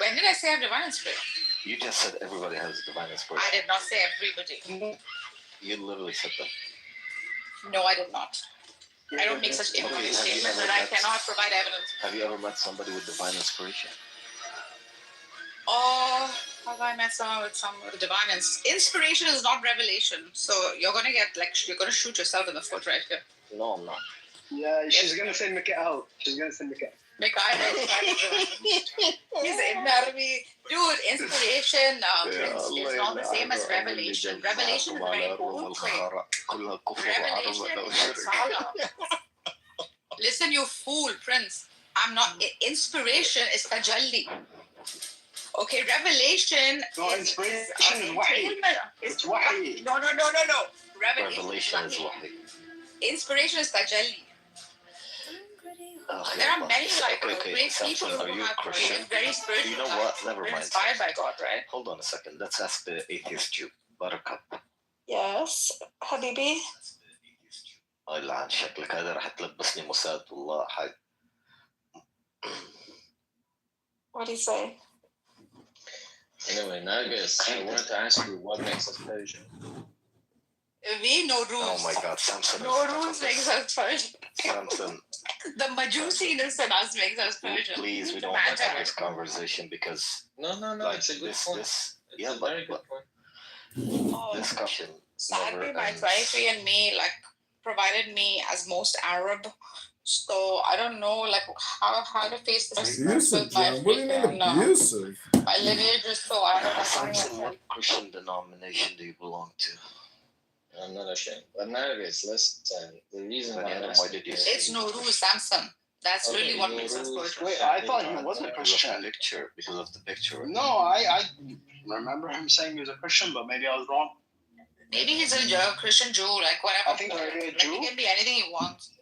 When did I say I have divine inspiration? You just said everybody has divine inspiration. I did not say everybody. You literally said that. No, I did not. I don't make such informative statements that I cannot provide evidence. Have you ever met somebody with divine inspiration? Oh, have I met someone with some divine inspiration? Is not revelation. So you're gonna shoot yourself in the foot right here. No, I'm not. Yeah, she's gonna send Mika out. She's gonna send Mika. He's ignoring dude. Inspiration is not the same as revelation. Revelation is very important. Listen, you fool, Prince. I'm not. Inspiration is tajalli. Okay, revelation. No, inspiration is wahi. It's wahi. No. Revelation is wahi. Inspiration is tajalli. There are many great people Samson, are who you have Christian? very spiritual. You know what? Never mind. Inspired by God, right? Hold on a second. Let's ask the atheist Jew. Barakat. Yes, Habibi. لعن شكلك هذا راح تلبسني موساد والله حاج. What do you say? Anyway, Nagas, I wanted to ask you what makes us Persian. We no rules. Oh my God, Samson. No rules makes us Persian. Samson. The Majusiness in us makes us Persian. Please, we don't want to have this conversation because. No, like, it's a good point. Yeah, but very good Oh, discussion. sadly, my 23andMe provided me as most Arab, so I don't know how to face this Abusive, with my John. What do you mean freaking abusive? my lineage is so I don't know. Samson, what Christian denomination do you belong to? I'm not ashamed. But Nagas, listen. The reason why It's Nowruz, Samson. That's really what makes us Persian. Wait, I thought he wasn't a Christian. Because of the picture. No, I remember him saying he was a Christian, but maybe I was wrong. Maybe he's a Christian Jew, like whatever. I think maybe a Jew. He can be anything he wants.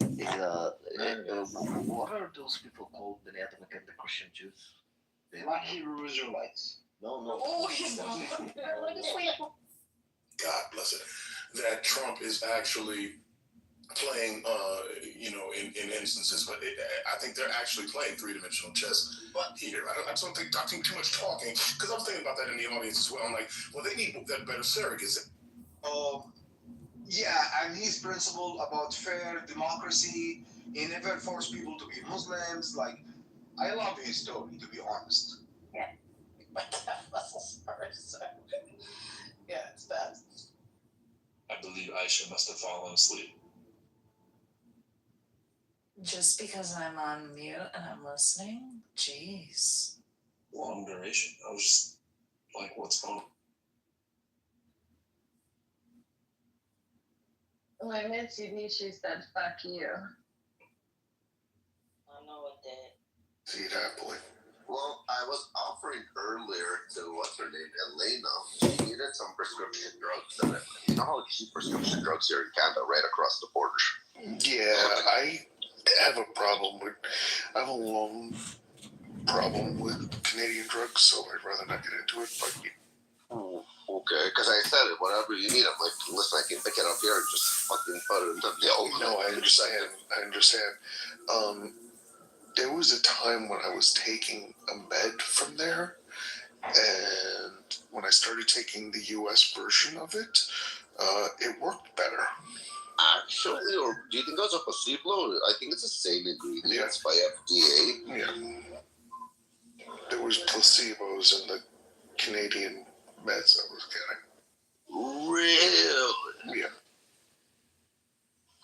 What are those people called? The Christian Jews? Not Hebrew Israelites. No. Oh, he's not. God bless it. That Trump is actually playing, in instances, but I think they're actually playing three-dimensional chess here. I don't think too much talking, because I'm thinking about that in the audience as well. I'm like, well, they need that better surrogacy. Yeah, and his principle about fair democracy, he never forced people to be Muslims. Like, I love his story, to be honest. Yeah. Yeah, it's bad. I believe Aisha must have fallen asleep. Just because I'm on mute and I'm listening? Jeez. Long duration. I was just like, what's going on? When I met Sydney, she said, fuck you. I know what that. See that, boy. Well, I was offering earlier to what's her name, Elena. She needed some prescription drugs. And you know how cheap prescription drugs here in Canada, right across the border. Yeah, I have a long problem with Canadian drugs, so I'd rather not get into it. But okay, because I said it, whatever you need, I'm like, listen, I can pick it up here and just fucking put it in the mail. No, I understand. There was a time when I was taking a med from there, and when I started taking the U.S. version of it, it worked better. Actually, or do you think it was a placebo? I think it's the same ingredients by FDA. Yeah. There was placebos in the Canadian meds I was getting. Really? Yeah.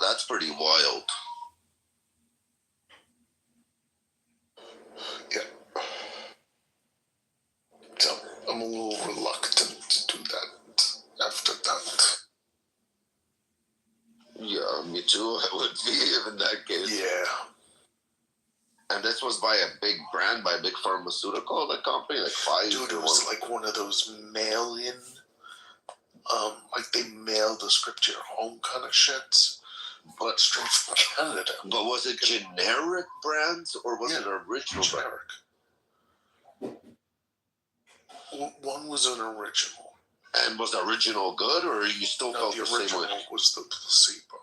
That's pretty wild. Yeah. So I'm a little reluctant to do that after that. Yeah, me too. I would be in that case. Yeah. And this was by a big brand, by a big pharmaceutical company, like Pfizer. Dude, it was like one of those mail-in, like they mail the script to your home kind of shit, but straight from Canada. But was it generic brands or was it original? Generic. One was an original. And was the original good, or you still felt the the same original way? Was the placebo.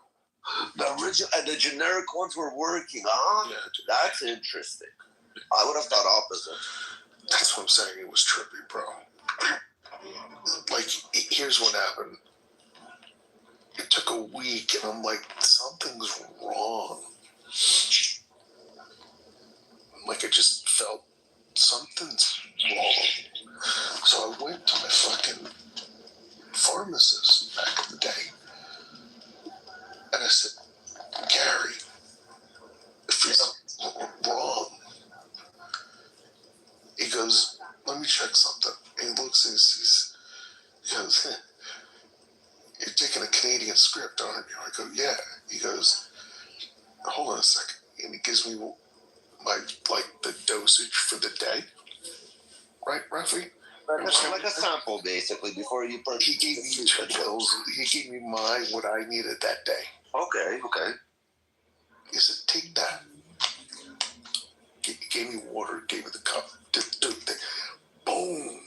The original and the generic ones were working, huh? Yeah, that's interesting. I would have thought opposite. That's what I'm saying. It was trippy, bro. Like, here's what happened. It took a week, and I'm like, something's wrong. Like, I just felt something's wrong. So I went to my fucking pharmacist back in the day, and I said, Gary, it feels wrong. He goes, let me check something. And he looks and he goes, you're taking a Canadian script, aren't you? I go, yeah. He goes, hold on a second. And he gives me the dosage for the day. Right, Rafi? Like a sample, basically, before you purchase. He gave me 2 pills. He gave me what I needed that day. Okay. He said, take that. He gave me water, gave me the cup. Boom.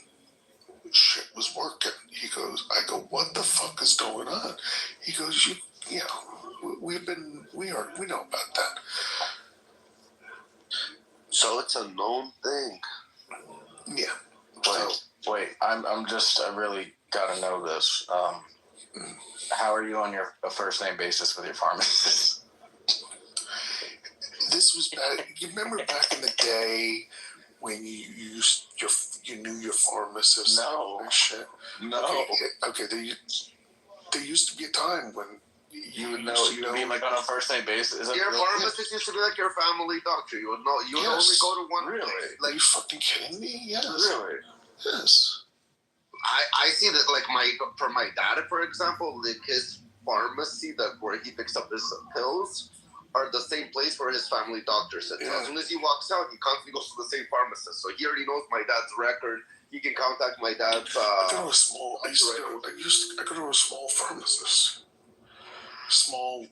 Shit was working. He goes, I go, what the fuck is going on? He goes, we know about that. So it's a known thing. Yeah. Wait. I really got to know this. How are you on your first name basis with your pharmacist? This was back. You remember back in the day when you knew your pharmacist? No. And shit. No. Okay. There used to be a time when you would know. You'd be like on a first name basis. Your pharmacist used to be like your family doctor. You would know. You would only go to one place. Like, are you fucking kidding me? Yes. Really? Yes. I see that like for my dad, for example, like his pharmacy where he picks up his pills are the same place where his family doctor sits. Yeah. As soon as he walks out, he constantly goes to the same pharmacist. So he already knows my dad's record. He can contact my dad's. I go to a small. I go to a small pharmacist. Small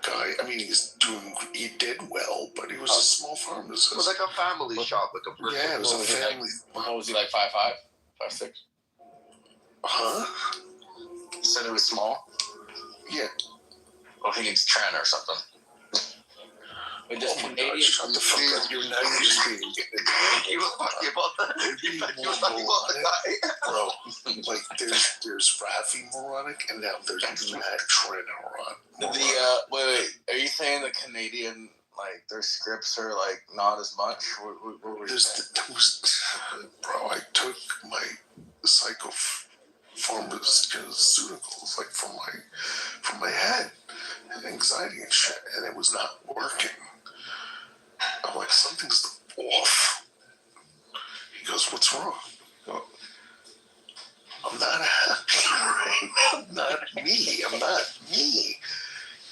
guy. I mean, he did well, but he was a small pharmacist. It was like a family shop, like a person. Yeah, it was a family. What was he like? 5'5", 5'6"? Huh? You said it was small? Yeah. Oh, he needs Trent or something. Oh my God, shut the fuck up. You're not just being... He was talking about the guy. Bro, like, there's Rafi Moronic, and now there's Matt Trent Moronic. Wait. Are you saying the Canadian, like, their scripts are, like, not as much? What were you saying? Bro, I took my pharmaceuticals, like, from my head, and anxiety and shit, and it was not working. I'm like, something's off. He goes, what's wrong? I go, I'm not happy right now. I'm not me.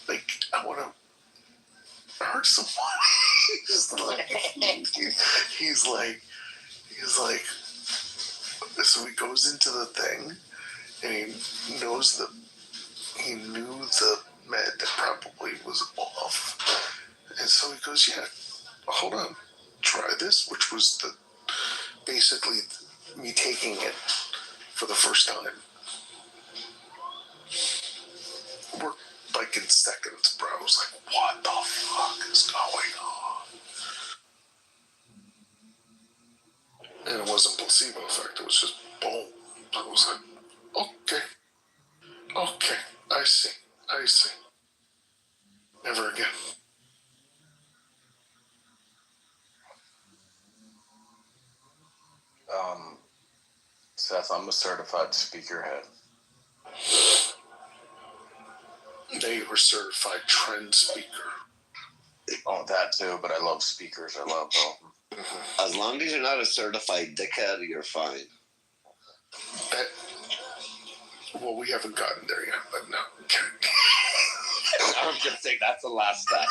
Like, I want to hurt someone. He's like, so he goes into the thing, and he knew the med that probably was off. And so he goes, yeah, hold on, try this, which was basically me taking it for the first time. Worked like in seconds, bro. I was like, what the fuck is going on? And it wasn't placebo effect, it was just boom. I was like, okay, I see. Never again. Seth, I'm a certified speakerhead. Now you were certified trend speaker. Oh, that too, but I love speakers. I love them. As long as you're not a certified dickhead, you're fine. Well, we haven't gotten there yet, but no. Okay. I'm just saying that's the last step.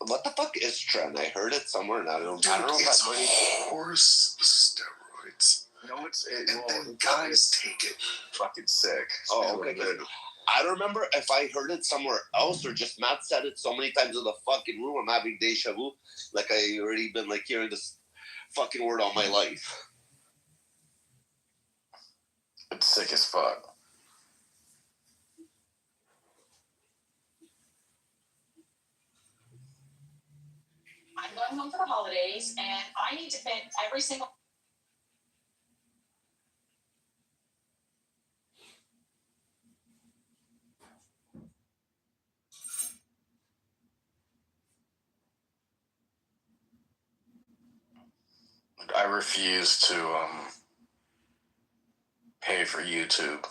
What the fuck is trend? I heard it somewhere, and I don't know if it's horse steroids. No, then guys take it. Fucking sick. Oh, okay. I don't remember if I heard it somewhere else or just Matt said it so many times in the fucking room. I'm having deja vu. Like I already been like hearing this fucking word all my life. It's sick as fuck. I'm going home for the holidays, and I need to fit every single. I refuse to pay for YouTube,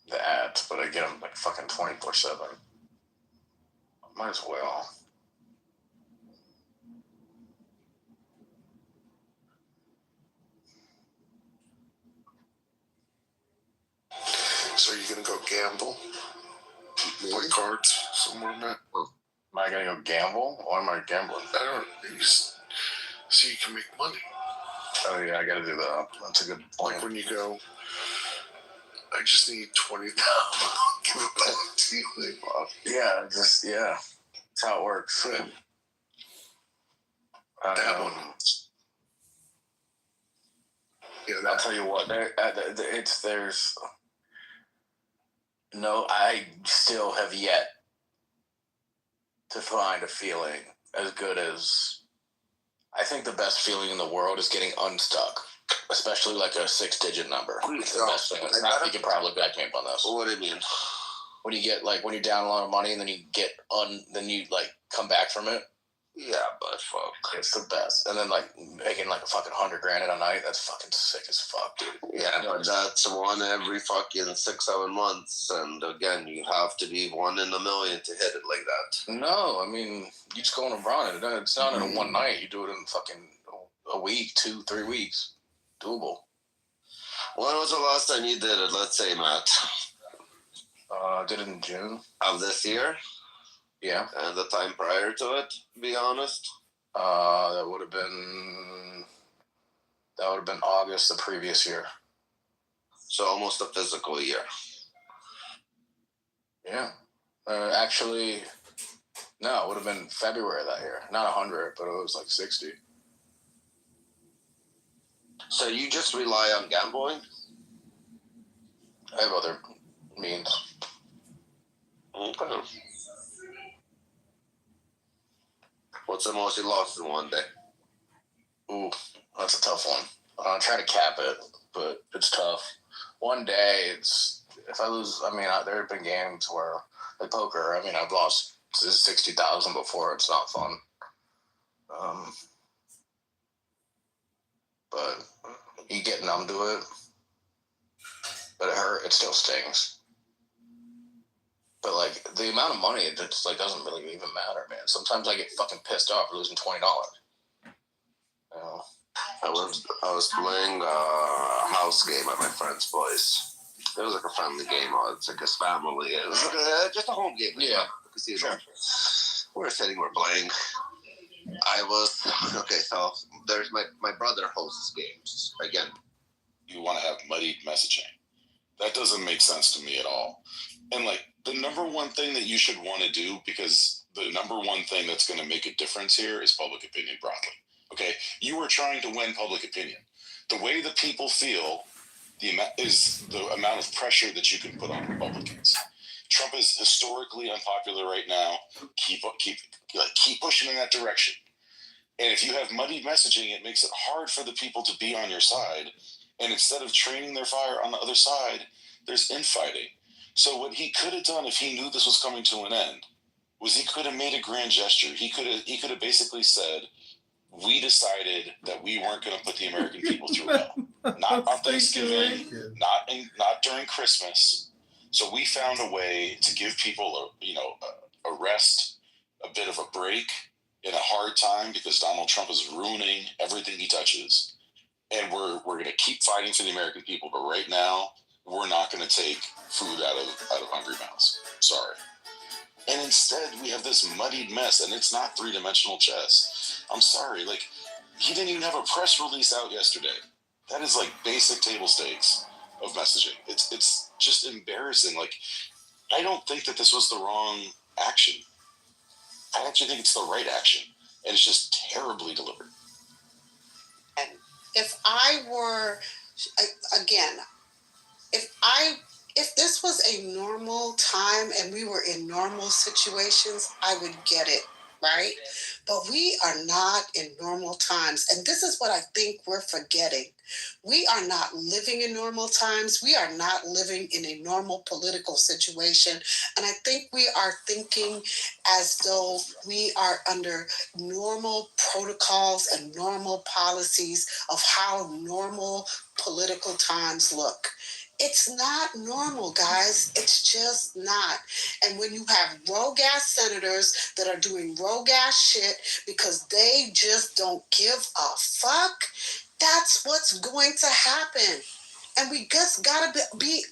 the ads, but I get them like fucking 24/7. Might as well. So are you gonna go gamble? Play cards somewhere, Matt? Am I gonna go gamble? Why am I gambling? I don't know. So you can make money. Oh yeah, I gotta do that. That's a good point. Like when you go, I just need 20,000. Give it back to you. Like, yeah, that's how it works. Right. That one. Yeah, I'll tell you what. I still have yet to find a feeling as good as, I think the best feeling in the world is getting unstuck, especially like a 6-digit number. It's the best thing. You can probably back me up on this. What do you mean? When you get when you're down a lot of money and then you get then you come back from it. Yeah, but fuck. It's the best. And then making a fucking $100,000 in a night, that's fucking sick as fuck, dude. Yeah, but that's one every fucking 6-7 months. And again, you have to be 1 in a million to hit it like that. No, I mean, you just go on a run. It's not in a one night. You do it in fucking a week, 2-3 weeks. Doable. When was the last time you did it? Let's say, Matt. I did it in June. Of this year? Yeah. And the time prior to it, to be honest? That would have been August the previous year. So almost a physical year. Yeah. Actually, no, it would have been February that year. Not 100, but it was 60. So you just rely on gambling? I have other means. Okay. What's the most you lost in one day? Ooh, that's a tough one. I try to cap it, but it's tough. One day, if I lose, there have been games where, like poker, I've lost 60,000 before. It's not fun. But you get numb to it. But it still stings. But the amount of money, it just doesn't really even matter, man. Sometimes I get fucking pissed off for losing $20. You know? I was playing a house game at my friend's place. It was a friendly game. It's his family. It was just a home game. Yeah. Sure. We're sitting, we're playing. So there's my brother hosts games. Again, you want to have muddied messaging. That doesn't make sense to me at all. And the number one thing that you should want to do, because the number one thing that's going to make a difference here is public opinion broadly. Okay? You are trying to win public opinion. The way the people feel is the amount of pressure that you can put on Republicans. Trump is historically unpopular right now. Keep pushing in that direction. And if you have muddied messaging, it makes it hard for the people to be on your side. And instead of training their fire on the other side, there's infighting. So what he could have done if he knew this was coming to an end was he could have made a grand gesture. He could have basically said, we decided that we weren't going to put the American people through hell. Not on Thanksgiving, not during Christmas. So we found a way to give people a rest, a bit of a break in a hard time because Donald Trump is ruining everything he touches. And we're going to keep fighting for the American people, but right now we're not going to take food out of hungry mouths. Sorry. And instead we have this muddied mess, and it's not 3-dimensional chess. I'm sorry, he didn't even have a press release out yesterday. That is basic table stakes of messaging. It's just embarrassing. I don't think that this was the wrong action. I actually think it's the right action, and it's just terribly delivered. And if I were, again, if this was a normal time and we were in normal situations, I would get it, right? But we are not in normal times. And this is what I think we're forgetting. We are not living in normal times. We are not living in a normal political situation. And I think we are thinking as though we are under normal protocols and normal policies of how normal political times look. It's not normal, guys. It's just not. And when you have rogue ass senators that are doing rogue ass shit because they just don't give a fuck, that's what's going to happen. And we just gotta be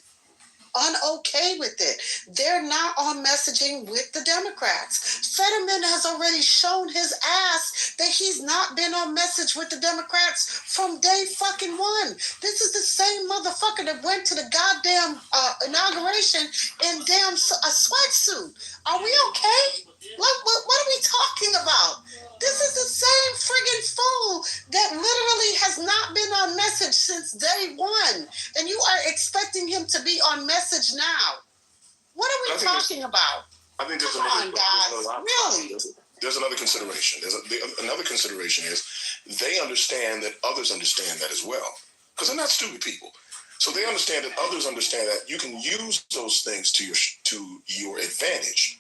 unokay with it. They're not on messaging with the Democrats. Fetterman has already shown his ass that he's not been on message with the Democrats from day fucking one. This is the same motherfucker that went to the goddamn inauguration in damn a sweatsuit. Are we okay? What are we talking about? This is the same friggin' fool that literally has not been on message since day one. And you are expecting him to be on message now. What are we talking about? I think there's Come on, guys. Really? There's another consideration. Another consideration is they understand that others understand that as well, because they're not stupid people. So they understand that others understand that you can use those things to your advantage.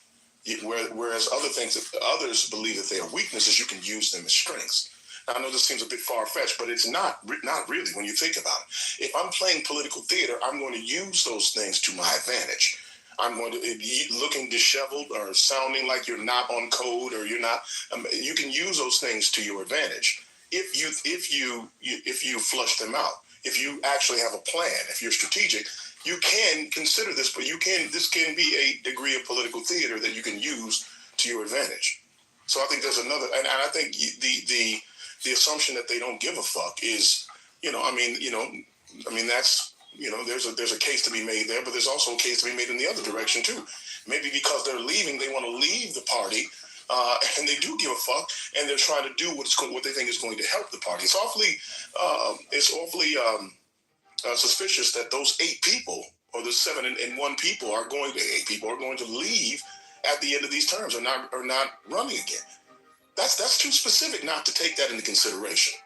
Whereas other things that others believe that they are weaknesses, you can use them as strengths. Now, I know this seems a bit far-fetched, but it's not really when you think about it. If I'm playing political theater, I'm going to use those things to my advantage. I'm going to be looking disheveled or sounding like you're not on code or you're not. You can use those things to your advantage if you flush them out. If you actually have a plan, if you're strategic, you can consider this, but this can be a degree of political theater that you can use to your advantage. So I think there's another, and I think the assumption that they don't give a fuck is, that's, there's a case to be made there, but there's also a case to be made in the other direction too. Maybe because they're leaving, they want to leave the party, and they do give a fuck, and they're trying to do what they think is going to help the party. It's awfully suspicious that those 8 people or the 7 and 1 people are going to leave at the end of these terms or not running again. That's too specific not to take that into consideration.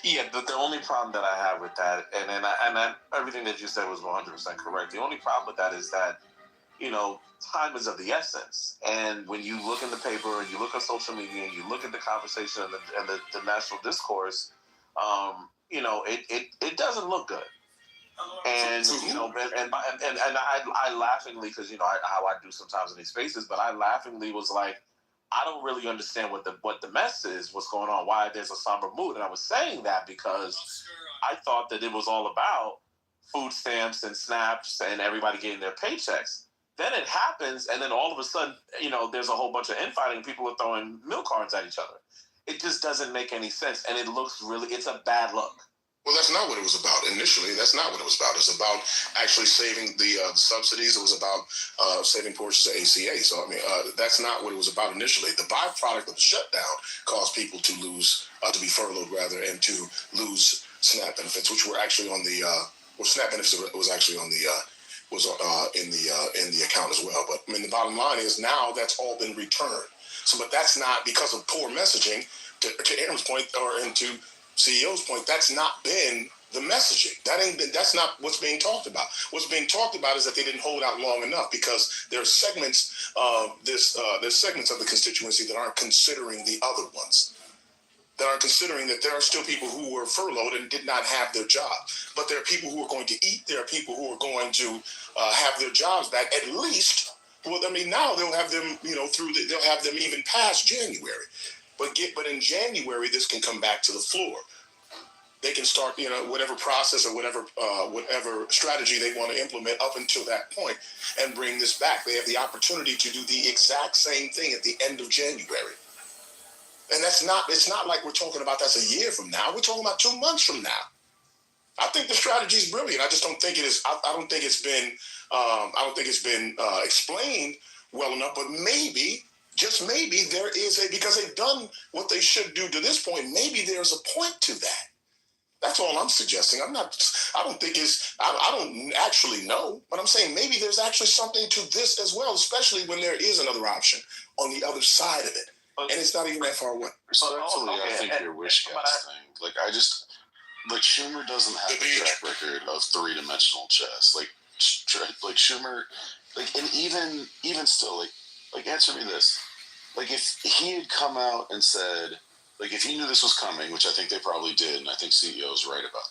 Yeah, the only problem that I have with that, and everything that you said was 100% correct. The only problem with that is that, time is of the essence. And when you look in the paper and you look at social media and you look at the conversation and the national discourse, it doesn't look good. And I laughingly, because how I do sometimes in these spaces, but I laughingly was like, I don't really understand what the mess is, what's going on, why there's a somber mood. And I was saying that because I thought that it was all about food stamps and snaps and everybody getting their paychecks. Then it happens, and then all of a sudden, there's a whole bunch of infighting. People are throwing milk cartons at each other. It just doesn't make any sense, and it's a bad look. Well, that's not what it was about initially. That's not what it was about. It was about actually saving the subsidies. It was about saving portions of ACA. So, that's not what it was about initially. The byproduct of the shutdown caused people to be furloughed rather, and to lose SNAP benefits, which were actually on the, SNAP benefits was actually on the, in the account as well. But the bottom line is now that's all been returned. So, but that's not because of poor messaging. To Aaron's point, and to CEO's point, that's not been the messaging. That's not what's being talked about. What's being talked about is that they didn't hold out long enough, because there are segments of there's segments of the constituency that aren't considering the other ones. That are considering that there are still people who were furloughed and did not have their job. But there are people who are going to eat. There are people who are going to have their jobs back at least. Well, now they'll have them, they'll have them even past January. But in January, this can come back to the floor. They can start, whatever process or whatever strategy they want to implement up until that point and bring this back. They have the opportunity to do the exact same thing at the end of January. And it's not like we're talking about that's a year from now. We're talking about 2 months from now. I think the strategy is brilliant. I just don't think it is. I don't think it's been explained well enough. But maybe, just maybe, there is because they've done what they should do to this point. Maybe there's a point to that. That's all I'm suggesting. I don't actually know, but I'm saying maybe there's actually something to this as well, especially when there is another option on the other side of it. And it's not even that far away. Respectfully, I think you're wish casting. Schumer doesn't have a track record of 3-dimensional chess. Schumer, and even still, answer me this. If he had come out and said, if he knew this was coming, which I think they probably did, and I think CEO is right about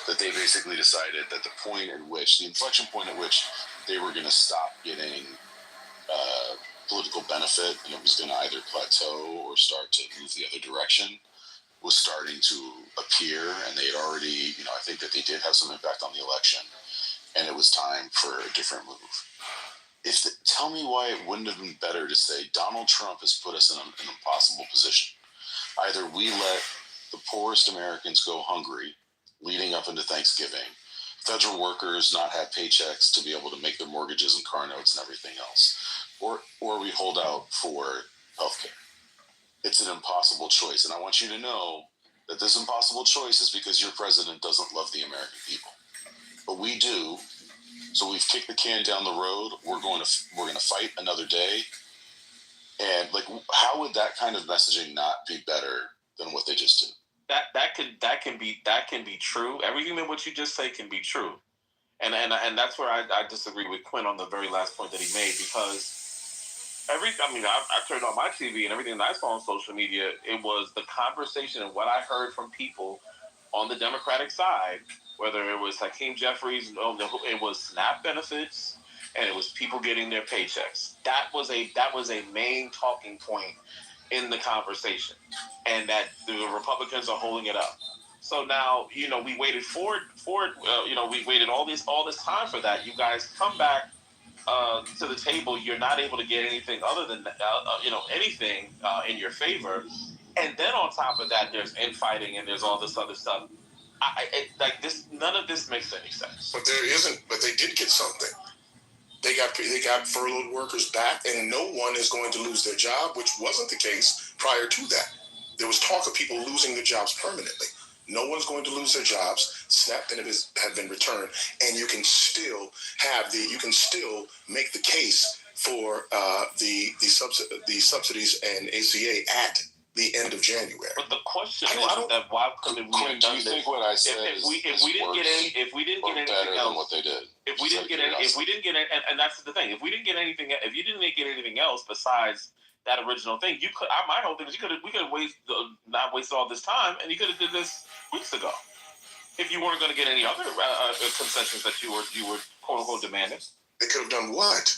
that they basically decided that the inflection point at which they were going to stop getting political benefit, and it was going to either plateau or start to move the other direction, was starting to appear, and they had already, I think that they did have some impact on the election, and it was time for a different move. Tell me why it wouldn't have been better to say Donald Trump has put us in an impossible position. Either we let the poorest Americans go hungry leading up into Thanksgiving, federal workers not have paychecks to be able to make their mortgages and car notes and everything else, or we hold out for healthcare. It's an impossible choice, and I want you to know that this impossible choice is because your president doesn't love the American people. But we do, So we've kicked the can down the road. We're going to fight another day. And like, how would that kind of messaging not be better than what they just did? That can be true. Everything that what you just say can be true. And that's where I disagree with Quinn on the very last point that he made, because I turned on my TV and everything that I saw on social media, it was the conversation and what I heard from people on the Democratic side, whether it was Hakeem Jeffries, it was SNAP benefits, and it was people getting their paychecks. That was a main talking point in the conversation, and that the Republicans are holding it up. So now, we waited for it. We waited all this time for that. You guys come back to the table. You're not able to get anything other than anything in your favor, and then on top of that, there's infighting and there's all this other stuff. None of this makes any sense. But there isn't. But they did get something. They got furloughed workers back, and no one is going to lose their job, which wasn't the case prior to that. There was talk of people losing their jobs permanently. No one's going to lose their jobs. SNAP benefits have been returned, and you can still make the case for the subsidies and ACA at the end of January. But the question is that why couldn't we have done this? Do you think what I said if we didn't get anything else, what they did? If we didn't get and that's the thing. If you didn't get anything else besides that original thing, my whole thing is we could have not wasted all this time, and you could have did this weeks ago if you weren't going to get any other concessions that you were quote unquote demanding. They could have done what?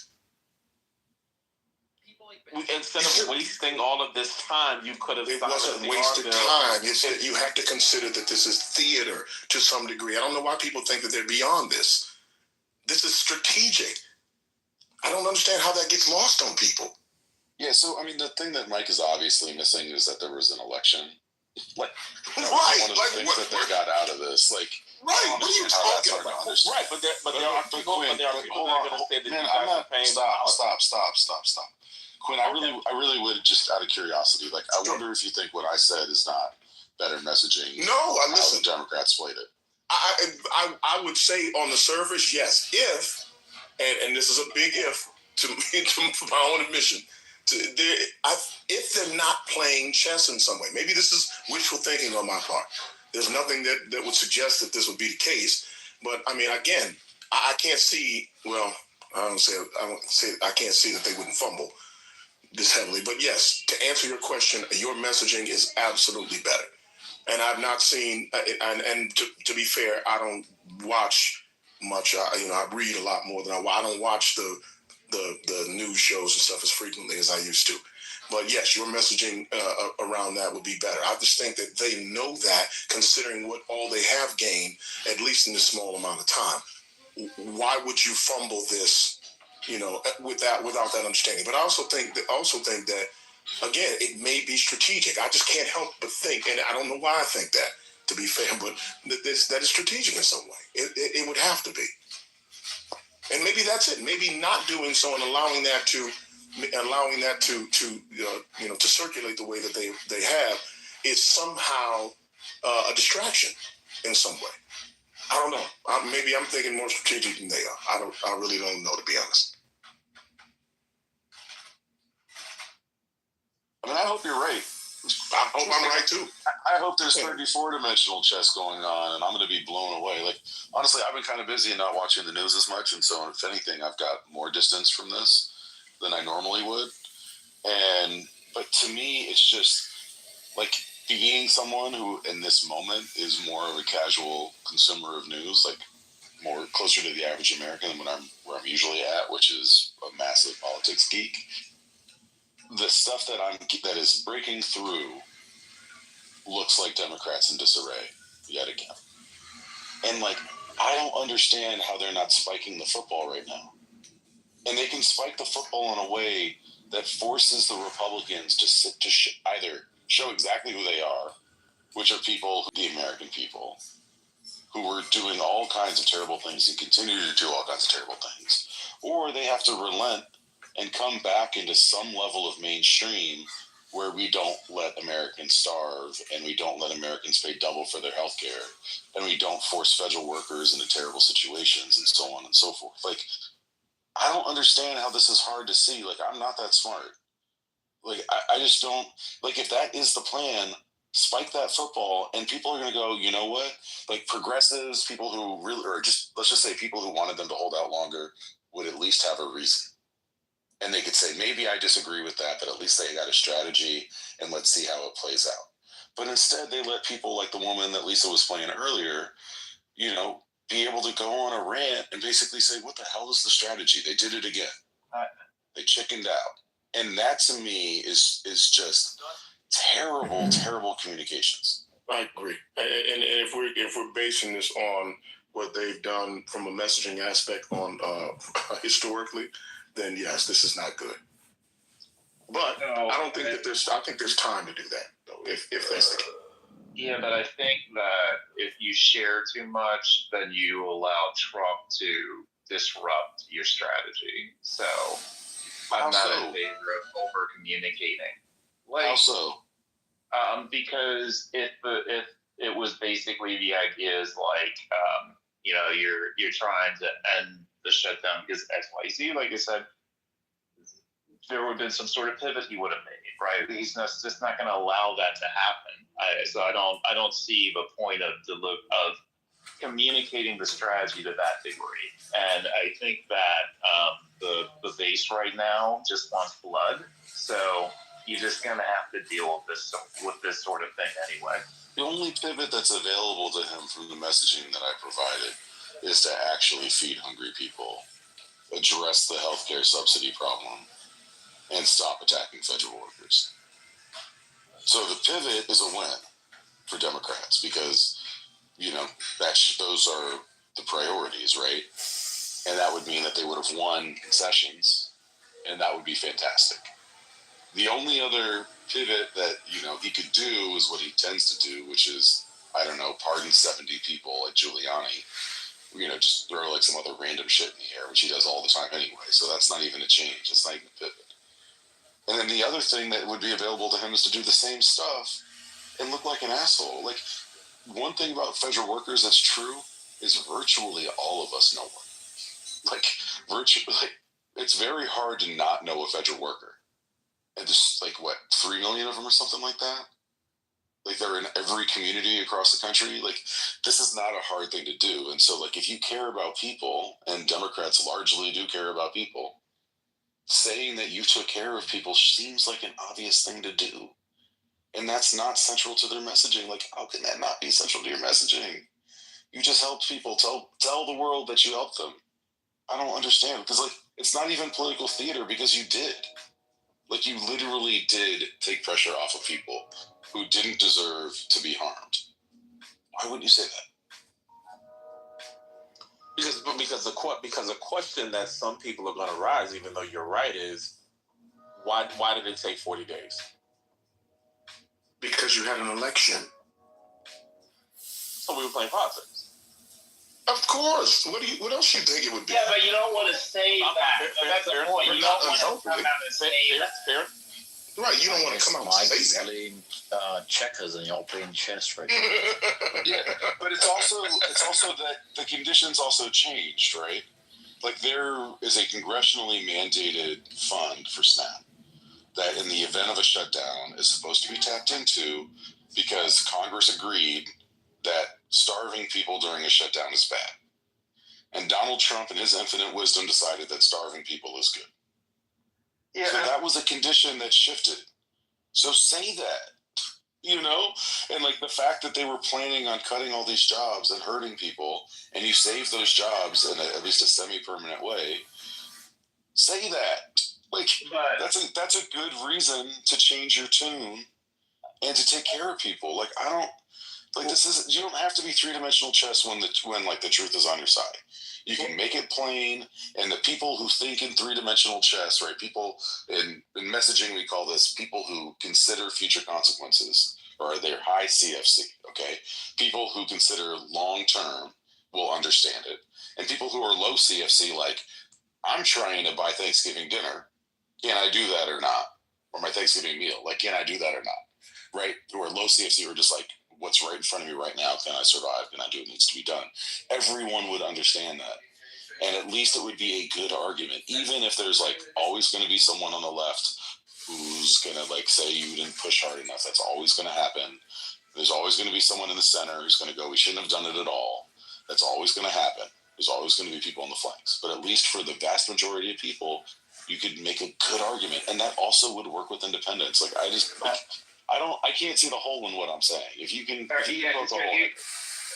Instead of wasting all of this time, you could have. It wasn't wasted time. It's that you have to consider that this is theater to some degree. I don't know why people think that they're beyond this. This is strategic. I don't understand how that gets lost on people. Yeah, so I mean, the thing that Mike is obviously missing is that there was an election. One of the things that they got out of this, What are you talking about? Right, but there are people that are going to say that you guys are paying. Stop. Quinn, I really would, just out of curiosity, I wonder if you think what I said is not better messaging. No, I listen. How the Democrats played it. I would say on the surface, yes. If, and this is a big if to my own admission, if they're not playing chess in some way, maybe this is wishful thinking on my part. There's nothing that would suggest that this would be the case. But I mean, again, I can't see. Well, I can't see that they wouldn't fumble this heavily. But yes, to answer your question, your messaging is absolutely better. And I've not seen, and to be fair, I don't watch much. I read a lot more than I don't watch the news shows and stuff as frequently as I used to. But yes, your messaging around that would be better. I just think that they know that, considering what all they have gained, at least in this small amount of time. Why would you fumble this, without that understanding? But I also think that, again, it may be strategic. I just can't help but think, and I don't know why I think that, to be fair, but that is strategic in some way. It would have to be. And maybe that's it. Maybe not doing so and allowing that to circulate the way that they have is somehow a distraction in some way. I don't know. Maybe I'm thinking more strategic than they are. I really don't know, to be honest. I mean, I hope you're right. I hope I'm right too. I hope there's 34-dimensional chess going on, and I'm going to be blown away. Honestly, I've been kind of busy and not watching the news as much, and so if anything, I've got more distance from this than I normally would. But to me, it's just being someone who, in this moment, is more of a casual consumer of news, more closer to the average American than where I'm usually at, which is a massive politics geek. The stuff that is breaking through looks like Democrats in disarray yet again. And I don't understand how they're not spiking the football right now. And they can spike the football in a way that forces the Republicans to either show exactly who they are, which are the American people, who were doing all kinds of terrible things and continue to do all kinds of terrible things, or they have to relent and come back into some level of mainstream where we don't let Americans starve and we don't let Americans pay double for their health care and we don't force federal workers into terrible situations and so on and so forth. Like, I don't understand how this is hard to see. Like, I'm not that smart. Like, I just don't, like, if that is the plan, spike that football and people are going to go, you know what? Like, progressives, people who really, or just, let's just say people who wanted them to hold out longer would at least have a reason. And they could say, maybe I disagree with that, but at least they got a strategy and let's see how it plays out. But instead, they let people like the woman that Lisa was playing earlier, you know, be able to go on a rant and basically say, what the hell is the strategy? They did it again. They chickened out. And that to me is just terrible, terrible communications. I agree. And if we're basing this on what they've done from a messaging aspect on historically, then yes, this is not good. But no, I don't think I think there's time to do that, though, if that's the case. Yeah, but I think that if you share too much, then you allow Trump to disrupt your strategy. So I'm not in favor of over communicating. Like, how so? Because if it was basically the idea is like, you know, you're trying to end the shutdown because XYZ, like I said, there would have been some sort of pivot he would have made, right? He's just not going to allow that to happen. So I don't see the point of communicating the strategy to that degree. And I think that the base right now just wants blood. So you're just going to have to deal with this sort of thing anyway. The only pivot that's available to him from the messaging that I provided is to actually feed hungry people, address the healthcare subsidy problem, and stop attacking federal workers. So the pivot is a win for Democrats because, you know, those are the priorities, right? And that would mean that they would have won concessions, and that would be fantastic. The only other pivot that, you know, he could do is what he tends to do, which is, I don't know, pardon 70 people like Giuliani, you know, just throw like some other random shit in the air, which he does all the time anyway. So that's not even a change. It's not even a pivot. And then the other thing that would be available to him is to do the same stuff and look like an asshole. Like, one thing about federal workers that's true is virtually all of us know one. Like, it's very hard to not know a federal worker. And there's like, what, 3 million of them or something like that? Like, they're in every community across the country. Like, this is not a hard thing to do. And so, like, if you care about people, and Democrats largely do care about people, saying that you took care of people seems like an obvious thing to do. And that's not central to their messaging. Like, how can that not be central to your messaging? You just helped people. Tell the world that you helped them. I don't understand. Because, like, it's not even political theater because you did. Like, you literally did take pressure off of people who didn't deserve to be harmed. Why wouldn't you say that? Because the question that some people are going to rise, even though you're right, is why did it take 40 days? Because you had an election. So we were playing politics. Of course. What else do you think it would be? Yeah, but you don't want to say that. That's the point. You don't want to come out and say that. Right, you don't want to come out and say that. Playing checkers and you're playing chess right now. Yeah, but it's also that the conditions also changed, right? Like, there is a congressionally mandated fund for SNAP that in the event of a shutdown is supposed to be tapped into because Congress agreed that starving people during a shutdown is bad. And Donald Trump in his infinite wisdom decided that starving people is good. Yeah. So that was a condition that shifted. So say that, you know? And like the fact that they were planning on cutting all these jobs and hurting people, and you save those jobs in at least a semi-permanent way, say that. Like, that's a good reason to change your tune and to take care of people. Like, I don't, like, this is, you don't have to be three-dimensional chess when like the truth is on your side. You can make it plain, and the people who think in three-dimensional chess, right? People in messaging, we call this people who consider future consequences, or they're high CFC, okay? People who consider long-term will understand it. And people who are low CFC, like, I'm trying to buy Thanksgiving dinner. Can I do that or not? or my Thanksgiving meal. Like, can I do that or not? Right? Or low CFC, or just like, what's right in front of me right now? Can I survive? Can I do what needs to be done? Everyone would understand that. And at least it would be a good argument, even if there's like always going to be someone on the left who's going to like say you didn't push hard enough. That's always going to happen. There's always going to be someone in the center who's going to go, we shouldn't have done it at all. That's always going to happen. There's always going to be people on the flanks. But at least for the vast majority of people, you could make a good argument. And that also would work with independence. Like, I can't see the hole in what I'm saying. If you can, poke the hole in it.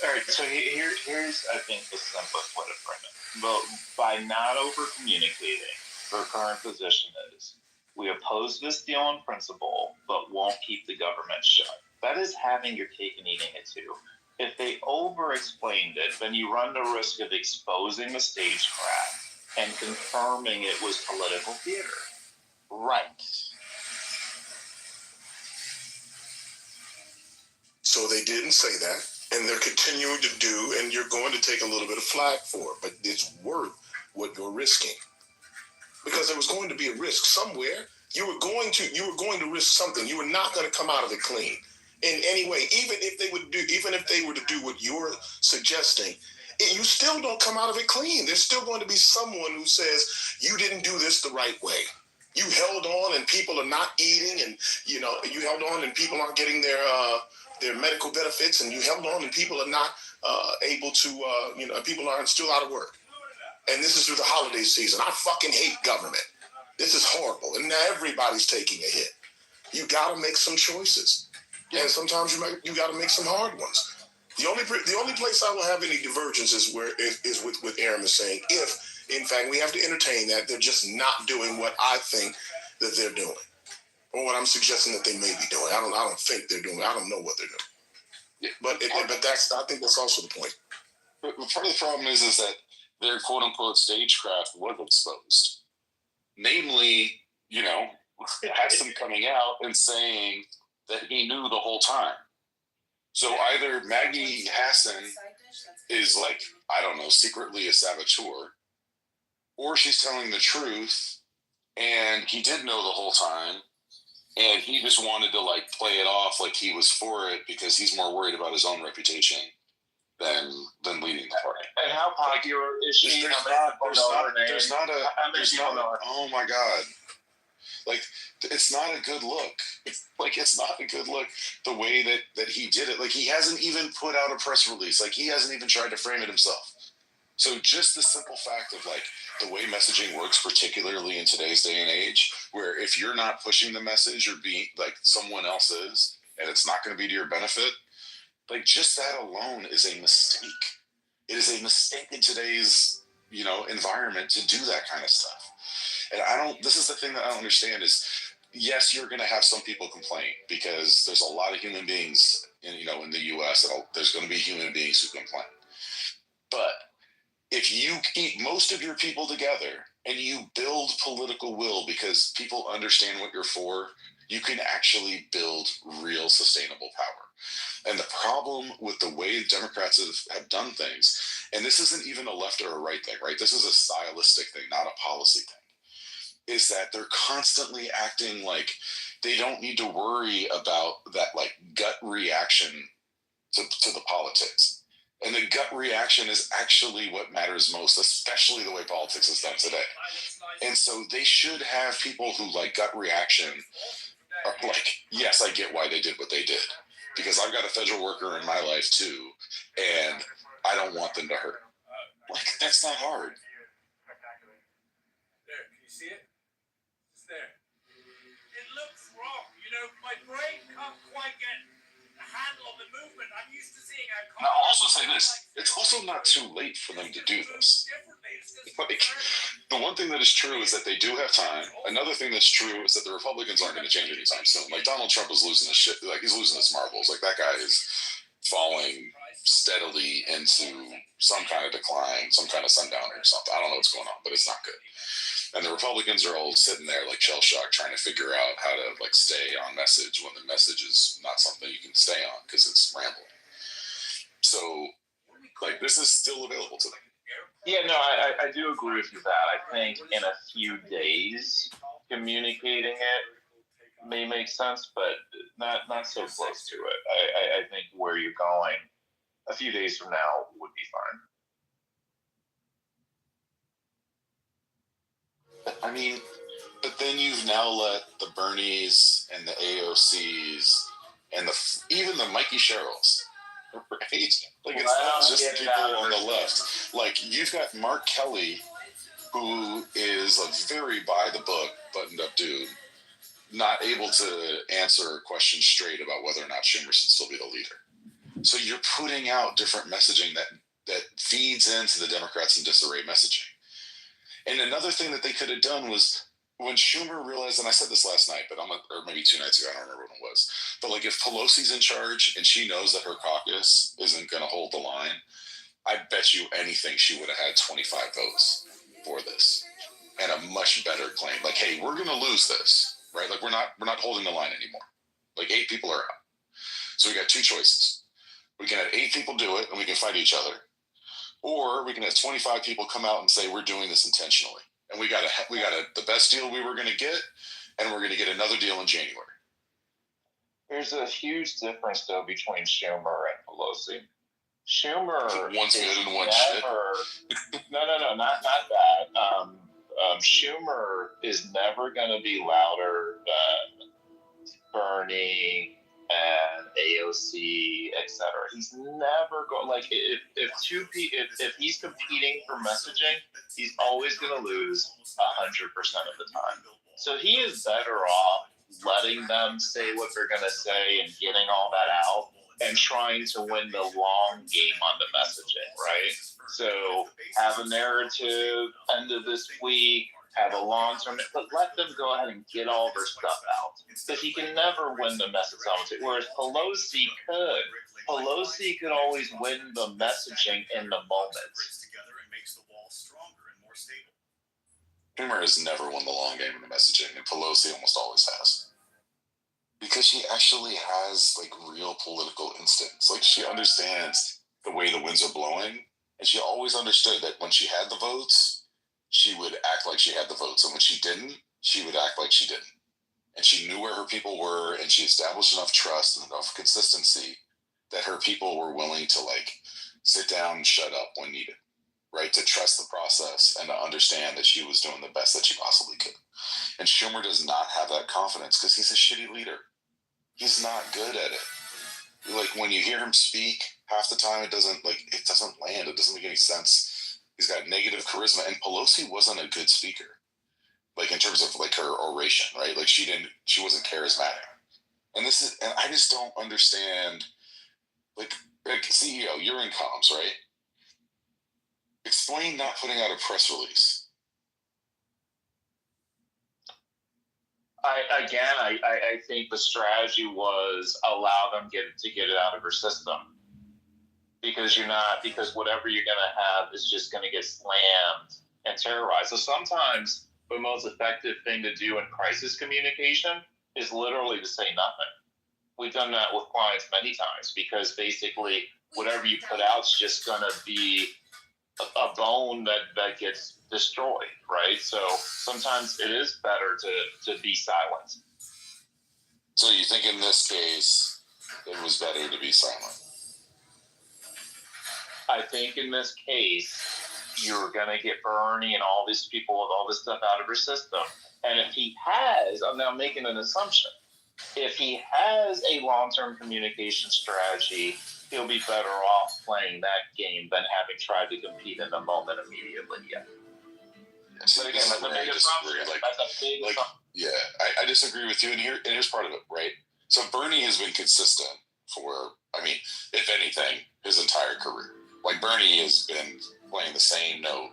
All right, so here's, I think, the simplest way to frame it. But by not over-communicating, their current position is, we oppose this deal in principle, but won't keep the government shut. That is having your cake and eating it too. If they over-explained it, then you run the risk of exposing the stagecraft and confirming it was political theater. Right. So they didn't say that, and they're continuing to do, and you're going to take a little bit of flack for it, but it's worth what you're risking. Because there was going to be a risk somewhere. You were going to risk something. You were not going to come out of it clean in any way. Even if they were to do what you're suggesting, you still don't come out of it clean. There's still going to be someone who says you didn't do this the right way. You held on, and people are not eating, and you held on, and people aren't getting their medical benefits, and you held on, and people are not able to, people are still out of work. And this is through the holiday season. I fucking hate government. This is horrible, and now everybody's taking a hit. You got to make some choices, and sometimes you got to make some hard ones. The only place I will have any divergence is with Aaron is saying, if in fact we have to entertain that they're just not doing what I think that they're doing, or what I'm suggesting that they may be doing. I don't think they're doing. I don't know what they're doing. Yeah, but I think that's also the point. But part of the problem is that their quote unquote stagecraft was exposed. Namely, Hassan coming out and saying that he knew the whole time. So either Maggie Hassan is like, I don't know, secretly a saboteur, or she's telling the truth and he did know the whole time and he just wanted to like play it off like he was for it because he's more worried about his own reputation than leading the party. And how popular is she? Oh my God. Like, it's not a good look. It's not a good look the way that he did it. Like, he hasn't even put out a press release. Like, he hasn't even tried to frame it himself. So just the simple fact of like the way messaging works, particularly in today's day and age, where if you're not pushing the message or being like someone else is, and it's not going to be to your benefit, like just that alone is a mistake. It is a mistake in today's, environment to do that kind of stuff. And this is the thing that I don't understand is, yes, you're going to have some people complain because there's a lot of human beings in the US, there's going to be human beings who complain. But if you keep most of your people together and you build political will because people understand what you're for, you can actually build real sustainable power. And the problem with the way Democrats have done things, and this isn't even a left or a right thing, right? This is a stylistic thing, not a policy thing, is that they're constantly acting like they don't need to worry about that like gut reaction to the politics. And the gut reaction is actually what matters most, especially the way politics is done today. And so they should have people who like gut reaction are like, yes, I get why they did what they did. Because I've got a federal worker in my life too, and I don't want them to hurt. Like, that's not hard. There, can you see it? It's there. It looks wrong. My brain can't quite get a handle on the movement. I'm used to seeing how. Now, I'll also say this. It's also not too late for them to do this. Like, the one thing that is true is that they do have time. Another thing that's true is that the Republicans aren't going to change anytime soon. Like, Donald Trump is losing his shit. Like, he's losing his marbles. Like, that guy is falling steadily into some kind of decline, some kind of sundowner or something. I don't know what's going on, but it's not good. And the Republicans are all sitting there like shell-shocked trying to figure out how to like stay on message when the message is not something you can stay on because it's rambling. So, like, this is still available to them. Yeah, no, I do agree with you that. I think in a few days, communicating it may make sense, but not so close to it. I think where you're going a few days from now would be fine. I mean, but then you've now let the Bernies and the AOCs and even the Mikey Sherrills, right? Like, it's not just the people on the left. Like, you've got Mark Kelly, who is a very by-the-book, buttoned-up dude, not able to answer a question straight about whether or not Schumer should still be the leader. So you're putting out different messaging that feeds into the Democrats in disarray messaging. And another thing that they could have done was, when Schumer realized, and I said this last night, but or maybe 2 nights ago, I don't remember when it was, but like, if Pelosi's in charge and she knows that her caucus isn't going to hold the line, I bet you anything she would have had 25 votes for this, and a much better claim. Like, hey, we're going to lose this, right? Like, we're not holding the line anymore. Like, 8 people are out. So we got 2 choices. We can have 8 people do it and we can fight each other, or we can have 25 people come out and say, we're doing this intentionally. And we got the best deal we were going to get, and we're going to get another deal in January. There's a huge difference, though, between Schumer and Pelosi. Schumer, one's good and one's shit. No, not that. Schumer is never going to be louder than Bernie and AOC, etc. He's never going, like, if he's competing for messaging, he's always going to lose 100% of the time. So he is better off letting them say what they're going to say and getting all that out and trying to win the long game on the messaging, right? So have a narrative end of this week, have a long-term, but let them go ahead and get all their stuff out. Because he can never win the message on it, whereas Pelosi could. Pelosi could always win the messaging in the moment. Schumer has never won the long game in the messaging, and Pelosi almost always has. Because she actually has, like, real political instincts. Like, she understands the way the winds are blowing, and she always understood that when she had the votes, she would act like she had the votes, and when she didn't, she would act like she didn't. And she knew where her people were, and she established enough trust and enough consistency that her people were willing to, like, sit down and shut up when needed, right? To trust the process and to understand that she was doing the best that she possibly could. And Schumer does not have that confidence because he's a shitty leader. He's not good at it. Like, when you hear him speak, half the time it doesn't land. It doesn't make any sense. He's got negative charisma, and Pelosi wasn't a good speaker, like, in terms of, like, her oration, right? Like, she wasn't charismatic. And I just don't understand, like CEO, you're in comms, right? Explain not putting out a press release. I think the strategy was allow them to get it out of her system. Because whatever you're going to have is just going to get slammed and terrorized. So sometimes the most effective thing to do in crisis communication is literally to say nothing. We've done that with clients many times, because basically whatever you put out is just going to be a bone that gets destroyed, right? So sometimes it is better to be silent. So you think in this case it was better to be silent? I think in this case, you're going to get Bernie and all these people with all this stuff out of her system. And if he has, I'm now making an assumption, if he has a long-term communication strategy, he'll be better off playing that game than having tried to compete in the moment immediately. Yeah. But again, that's a big assumption. Yeah, I disagree with you. And here's part of it, right? So Bernie has been consistent for, if anything, his entire career. Like, Bernie has been playing the same note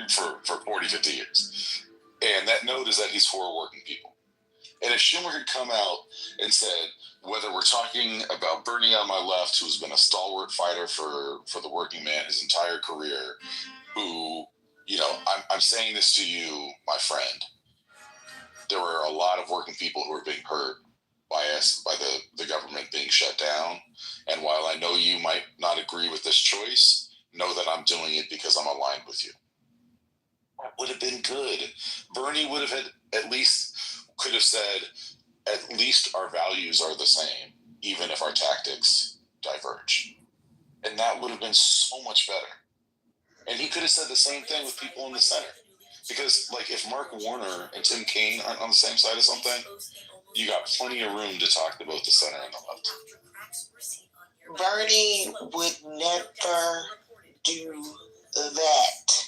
for 40, 50 years. And that note is that he's for working people. And if Schumer had come out and said, whether we're talking about Bernie on my left, who's been a stalwart fighter for the working man his entire career, who, I'm saying this to you, my friend, there were a lot of working people who are being hurt by the government being shut down. And while I know you might not agree with this choice, know that I'm doing it because I'm aligned with you. That would have been good. Bernie would have at least could have said, at least our values are the same, even if our tactics diverge. And that would have been so much better. And he could have said the same thing with people in the center. Because, like, if Mark Warner and Tim Kaine aren't on the same side of something, you got plenty of room to talk to both the center and the left. Bernie would never do that.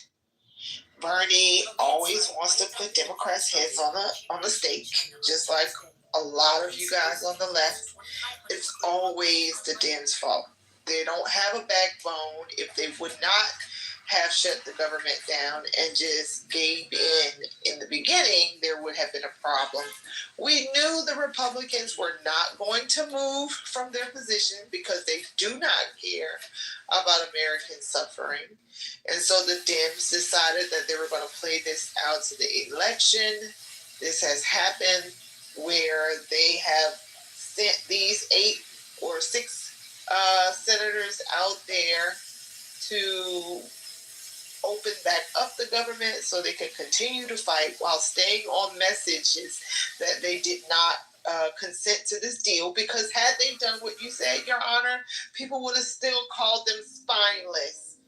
Bernie always wants to put Democrats' heads on the stake, just like a lot of you guys on the left. It's always the Dems' fault. They don't have a backbone. If they would not have shut the government down and just gave in the beginning, there would have been a problem. We knew the Republicans were not going to move from their position because they do not care about American suffering. And so the Dems decided that they were going to play this out to the election. This has happened where they have sent these 8 or 6 senators out there to open back up the government so they could continue to fight while staying on messages that they did not consent to this deal, because had they done what you said, Your Honor, people would have still called them spineless.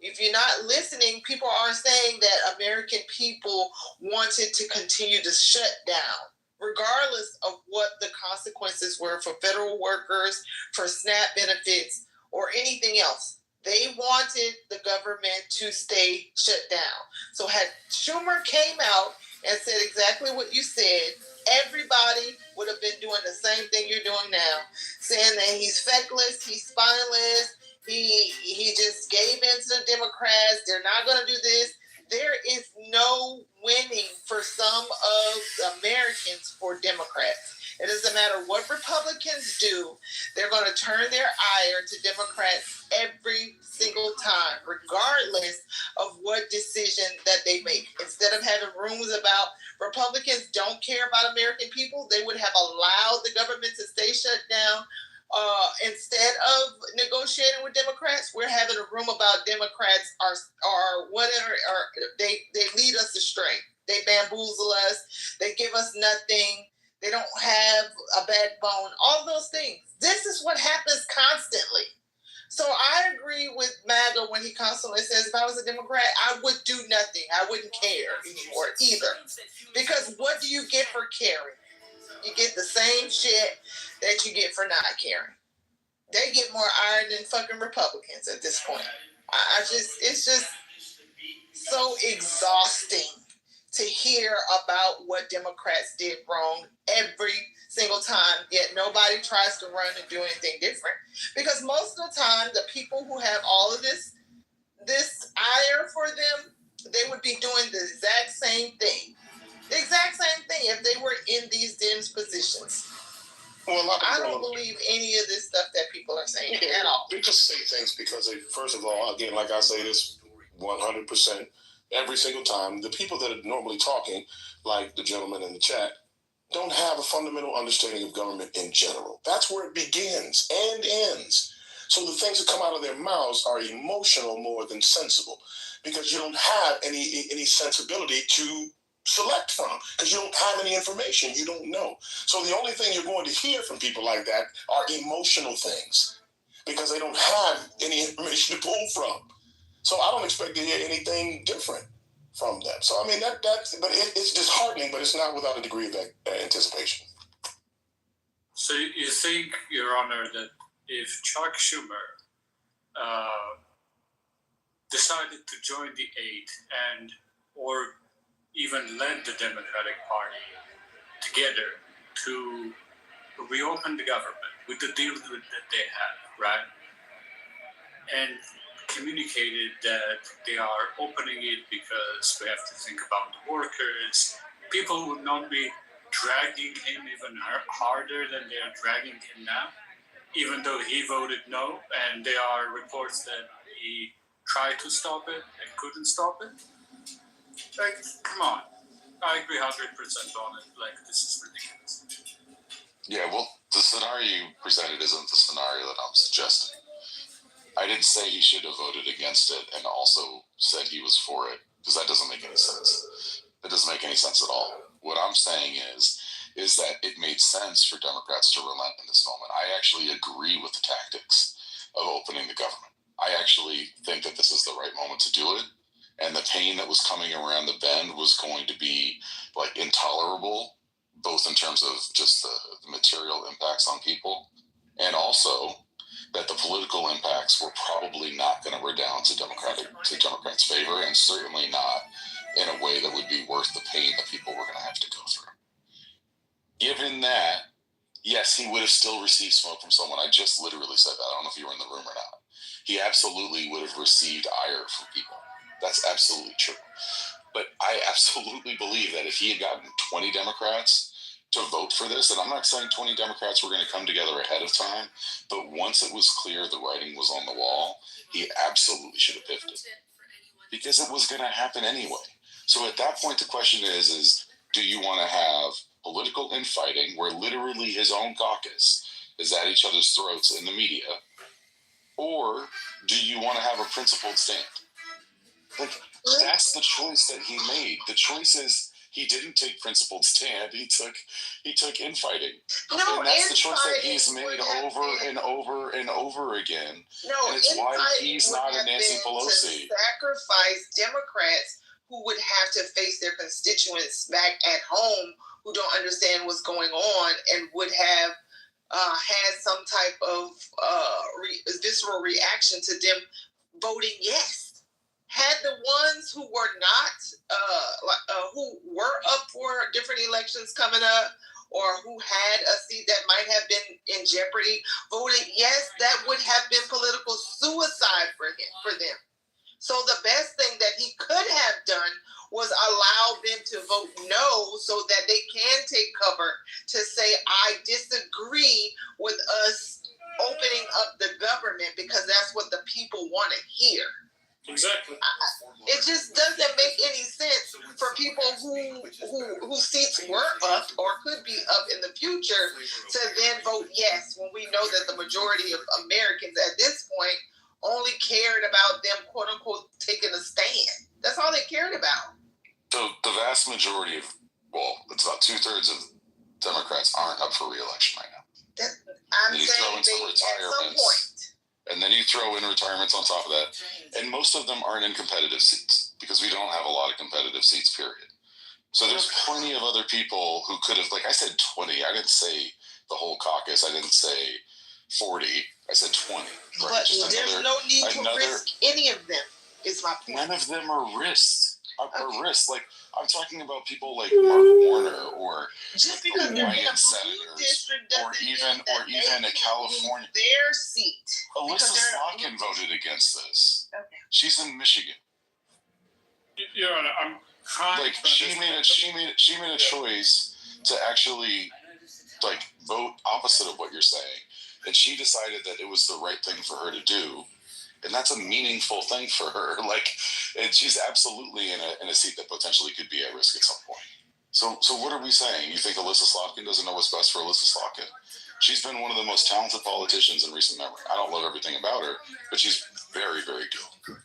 If you're not listening, people are saying that American people wanted to continue to shut down, regardless of what the consequences were for federal workers, for SNAP benefits, or anything else. They wanted the government to stay shut down. So had Schumer came out and said exactly what you said, everybody would have been doing the same thing you're doing now, saying that he's feckless, he's spineless, he just gave in to the Democrats, they're not going to do this. There is no winning for some of the Americans for Democrats. It doesn't matter what Republicans do, they're going to turn their ire to Democrats every single time, regardless of what decision that they make. Instead of having rumors about Republicans don't care about American people, they would have allowed the government to stay shut down. Instead of negotiating with Democrats, we're having a room about Democrats are whatever, or they lead us astray. They bamboozle us. They give us nothing. They don't have a backbone. All those things. This is what happens constantly. So I agree with MAGA when he constantly says, if I was a Democrat, I would do nothing. I wouldn't care anymore either. Because what do you get for caring? You get the same shit that you get for not caring. They get more iron than fucking Republicans at this point. It's just so exhausting to hear about what Democrats did wrong every single time, yet nobody tries to run and do anything different. Because most of the time, the people who have all of this ire for them, they would be doing the exact same thing. The exact same thing if they were in these Dems positions. Well, I don't believe any of this stuff that people are saying at all. They just say things because they, first of all, again, like I say this 100% every single time, the people that are normally talking, like the gentleman in the chat, don't have a fundamental understanding of government in general. That's where it begins and ends. So the things that come out of their mouths are emotional more than sensible, because you don't have any sensibility to select from, because you don't have any information you don't know. So the only thing you're going to hear from people like that are emotional things, because they don't have any information to pull from. So I don't expect to hear anything different from them. So I mean but it's disheartening, but it's not without a degree of anticipation. So you think, Your Honor, that if Chuck Schumer decided to join the 8 or even led the Democratic Party together to reopen the government with the deal that they have, right? And communicated that they are opening it because we have to think about the workers, people would not be dragging him even harder than they are dragging him now, even though he voted no, and there are reports that he tried to stop it and couldn't stop it. Like, come on. I agree 100% on it. Like, this is ridiculous. Yeah, well, the scenario you presented isn't the scenario that I'm suggesting. I didn't say he should have voted against it and also said he was for it, because that doesn't make any sense. It doesn't make any sense at all. What I'm saying is is that it made sense for Democrats to relent in this moment. I actually agree with the tactics of opening the government. I actually think that this is the right moment to do it. And the pain that was coming around the bend was going to be like intolerable, both in terms of just the material impacts on people, and also that the political impacts were probably not going to redound to Democrats' favor, and certainly not in a way that would be worth the pain that people were going to have to go through. Given that, yes, he would have still received smoke from someone. I just literally said that. I don't know if you were in the room or not. He absolutely would have received ire from people. That's absolutely true. But I absolutely believe that if he had gotten 20 Democrats to vote for this, and I'm not saying 20 Democrats were going to come together ahead of time, but once it was clear the writing was on the wall, he absolutely should have pivoted, because it was going to happen anyway. So at that point, the question is do you want to have political infighting where literally his own caucus is at each other's throats in the media, or do you want to have a principled stand? Like, that's the choice that he made. The choice is he didn't take principled stand. He took infighting. No, and that's the choice that he's made over and over and over again. No, and it's why he's not a Nancy Pelosi. To sacrifice Democrats who would have to face their constituents back at home who don't understand what's going on and would have had some type of visceral reaction to them voting yes. Had the ones who were not, who were up for different elections coming up, or who had a seat that might have been in jeopardy, voted yes, that would have been political suicide for them. So the best thing that he could have done was allow them to vote no, so that they can take cover to say, I disagree with us opening up the government because that's what the people want to hear. Exactly. It just doesn't make any sense for people whose seats were up or could be up in the future to then vote yes, when we know that the majority of Americans at this point only cared about them, quote unquote, taking a stand. That's all they cared about. So the vast majority of, it's about 2/3 of Democrats aren't up for re-election right now. I'm saying they, at some point. And then you throw in retirements on top of that. And most of them aren't in competitive seats because we don't have a lot of competitive seats, period. So there's plenty of other people who could have, like I said 20. I didn't say the whole caucus. I didn't say 40. I said 20. Right? But there's no need to risk any of them, is my point. None of them are risked. Like, I'm talking about people like Mark Warner or just because they're in a blue district or even a California. Their seat. Alyssa Slotkin voted against this. Okay. She's in Michigan. Your Honor, I'm trying. Like she made a choice to actually like vote opposite of what you're saying, and she decided that it was the right thing for her to do. And that's a meaningful thing for her. Like, and she's absolutely in a seat that potentially could be at risk at some point. So what are we saying? You think Alyssa Slotkin doesn't know what's best for Alyssa Slotkin? She's been one of the most talented politicians in recent memory. I don't love everything about her, but she's very, very good.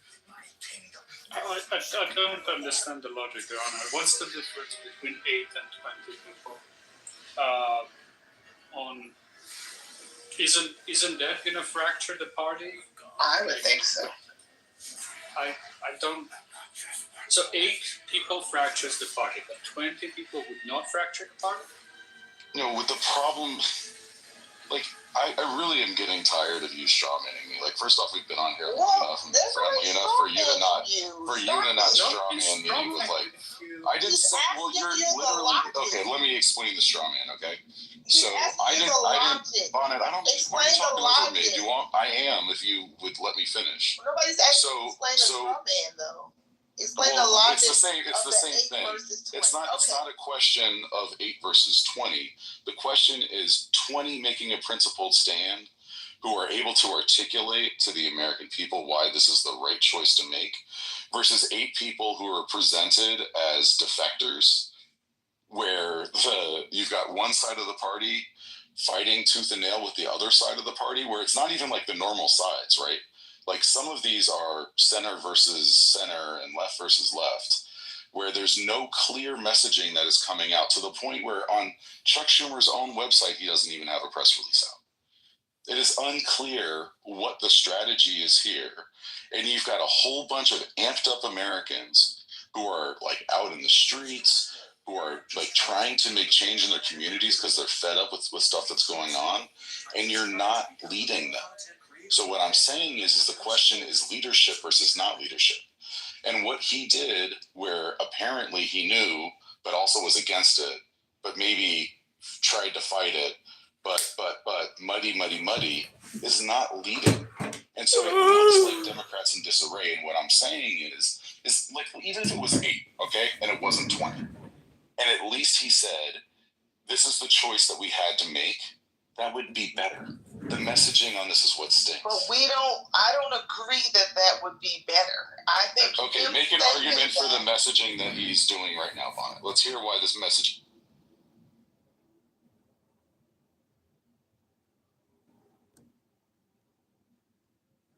I don't understand the logic, Your Honor. What's the difference between 8 and 20 people? Isn't that going to fracture the party? I would think so. I don't. So 8 people fractures the party, but 20 people would not fracture the party? No, with the problem, like, I really am getting tired of you strawmanning me. Like, first off, we've been on here long enough and friendly enough for you to not strawman me with, like, I didn't say, well, you're literally, okay, let me explain the strawman, okay? So, I didn't, Bonnet, I don't, why are you talking over me? I am, if you would let me finish. Nobody's actually explaining the strawman, though. Explain the logic. It's the same thing. It's not a question of 8 versus 20. The question is 20 making a principled stand who are able to articulate to the American people why this is the right choice to make versus 8 people who are presented as defectors, where you've got one side of the party fighting tooth and nail with the other side of the party, where it's not even like the normal sides, right? Like some of these are center versus center and left versus left. where there's no clear messaging that is coming out, to the point where on Chuck Schumer's own website, he doesn't even have a press release out. It is unclear what the strategy is here. And you've got a whole bunch of amped up Americans who are like out in the streets, who are like trying to make change in their communities because they're fed up with stuff that's going on, and you're not leading them. So what I'm saying is the question is leadership versus not leadership. And what he did, where apparently he knew, but also was against it, but maybe tried to fight it, but muddy, is not leading. And so it looks like Democrats in disarray. And what I'm saying is like, even if it was 8, okay, and it wasn't 20, and at least he said, this is the choice that we had to make, that would be better. The messaging on this is what stinks. But I don't agree that would be better. I think. Okay, make an argument for the messaging that he's doing right now, Bonnet. Let's hear why this message